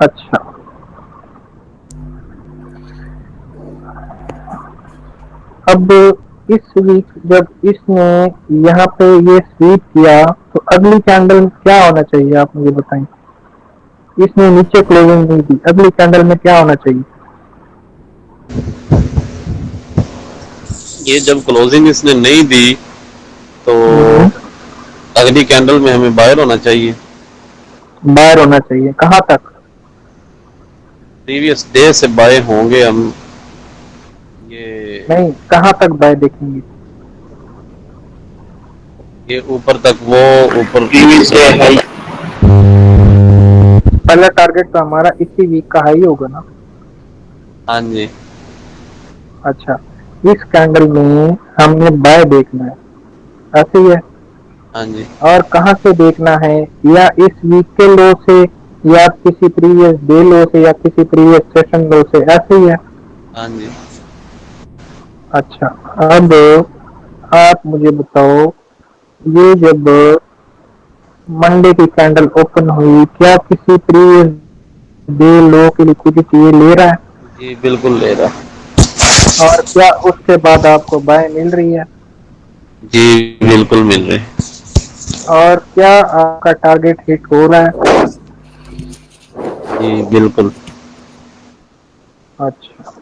अच्छा, अब इस वीक जब इसने यहाँ पे ये स्वीप किया तो अगली कैंडल क्या होना चाहिए, आप मुझे बताएं। इसने नीचे क्लोजिंग नहीं दी, अगली कैंडल में क्या होना चाहिए। ये जब क्लोजिंग इसने नहीं दी तो अगली कैंडल में हमें बायर होना चाहिए। बायर होना चाहिए, कहाँ तक। प्रीवियस डे से बाय होंगे हम। ये नहीं, कहाँ तक बाय देखेंगे? ऊपर तक, वो ऊपर प्रीवियस डे हाई। पहला टारगेट तो हमारा इसी वीक का हाई होगा ना? हाँ जी। अच्छा, इस कैंडल में हमने बाय देखना है, ऐसे ही है? हाँ जी। और कहाँ से देखना है? या इस वीक के लो से, या किसी प्रीवियस डे लो से, या किसी प्रीवियस सेशन लो से, ऐसे ही है? हाँ जी। अच्छा, अब आप मुझे बताओ, ये जब मंडे की कैंडल ओपन हुई, क्या किसी प्रीवियस डे लो की लिक्विडिटी ये ले रहा है? जी बिल्कुल ले रहा। और क्या उसके बाद आपको बाय मिल रही है? जी बिल्कुल मिल रहे। और क्या आपका टारगेट हिट हो रहा है? जी बिल्कुल। अच्छा,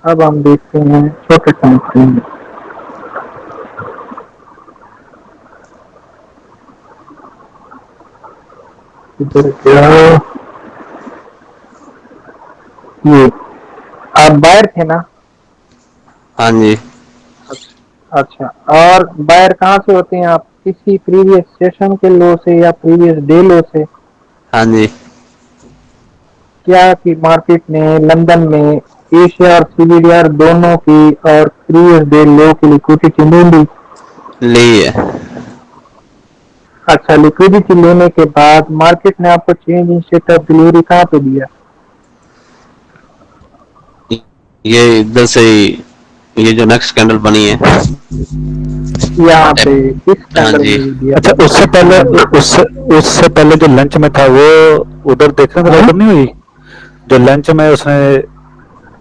अब हम देखते हैं छोटे टाइम फ्रेम में। इधर क्या, ये आप बायर थे ना? हाँ जी। अच्छा, और बायर कहाँ से होते हैं आप? किसी प्रीवियस सेशन के लो से या प्रीवियस डे लो से? हाँ जी। क्या कि मार्केट ने लंदन में एशिया और सीबीडीआर दोनों की और प्रीवियस डे लो की लिक्विडिटी ले ली? ली है। अच्छा, लिक्विडिटी लेने के बाद मार्केट ने आपको change in state of delivery कहाँ पे दिया? ये इधर से ही, ये जो नेक्स्ट कैंडल बनी है यहाँ पे इस हाँ कैंडल जी। में दिया। अच्छा, उससे पहले जो लंच में था वो उधर देखने तो ओपन नहीं हुई? जो लंच में उसने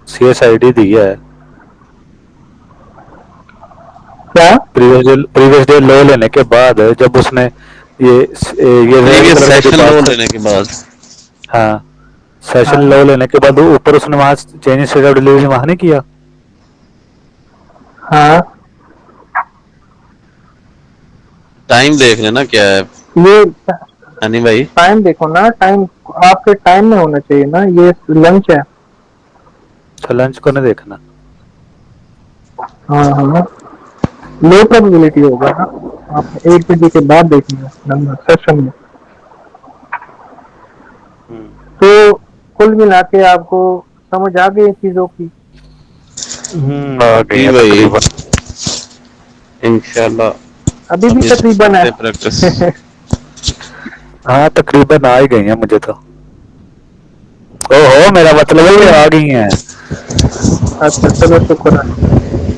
CSID दी है, क्या? प्रीवियस डे लो लेने के बाद जब उसने ये रेड प्रीवियस कलर का जो सेशन लो बार, लेने के बाद। हाँ, सेशन हाँ, लो लेने के बाद वो ऊपर उसने वहां चेंज स्टेट ऑफ डिलीवरी वहां नहीं किया? हाँ, टाइम देख लेना क्या है ये हनी भाई। टाइम देखो ना, टाइम आपके टाइम में होना चाहिए ना, ये लंच है। तो लंच को नहीं देखना। हाँ हाँ, लो प्रोबेबिलिटी होगा ना, आप 1 बजे के बाद देखेंगे नंबर सेशन में। तो कुल मिला के आपको समझ आ गई चीजों की? आ गई जी है भाई, तकरीबन। इंशाल्लाह अभी भी तकरीबन है। प्रैक्टिस। हाँ, तकरीबन आ ही गई है मुझे तो। ओहो, मेरा मतलब है कि आ गई हैं। अच्छा, चलो शुक्र है।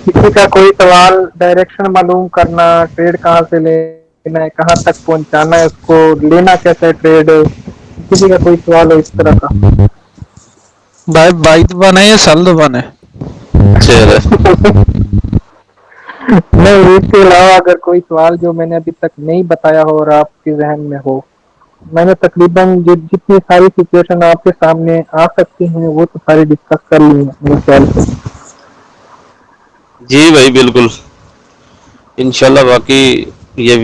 किसी का कोई सवाल, डायरेक्शन मालूम करना, ट्रेड कहाँ से लेना है, कहाँ तक पहुंचाना है उसको, लेना कैसे है ट्रेड, किसी का कोई सवाल हो इस तरह का? भाई बाई दबाना है या सेल दबाना है? नहीं, इसके अलावा अगर कोई सवाल जो मैंने अभी तक नहीं बताया हो और आपके जहन में हो, मैंने तकरीबन जितनी सारी सिचुएशन आपके सामने आ सकती हैं वो तो सारी डिस्कस कर ली है मेरे ख्याल से। जी भाई बिल्कुल, इंशाल्लाह। बाकी ये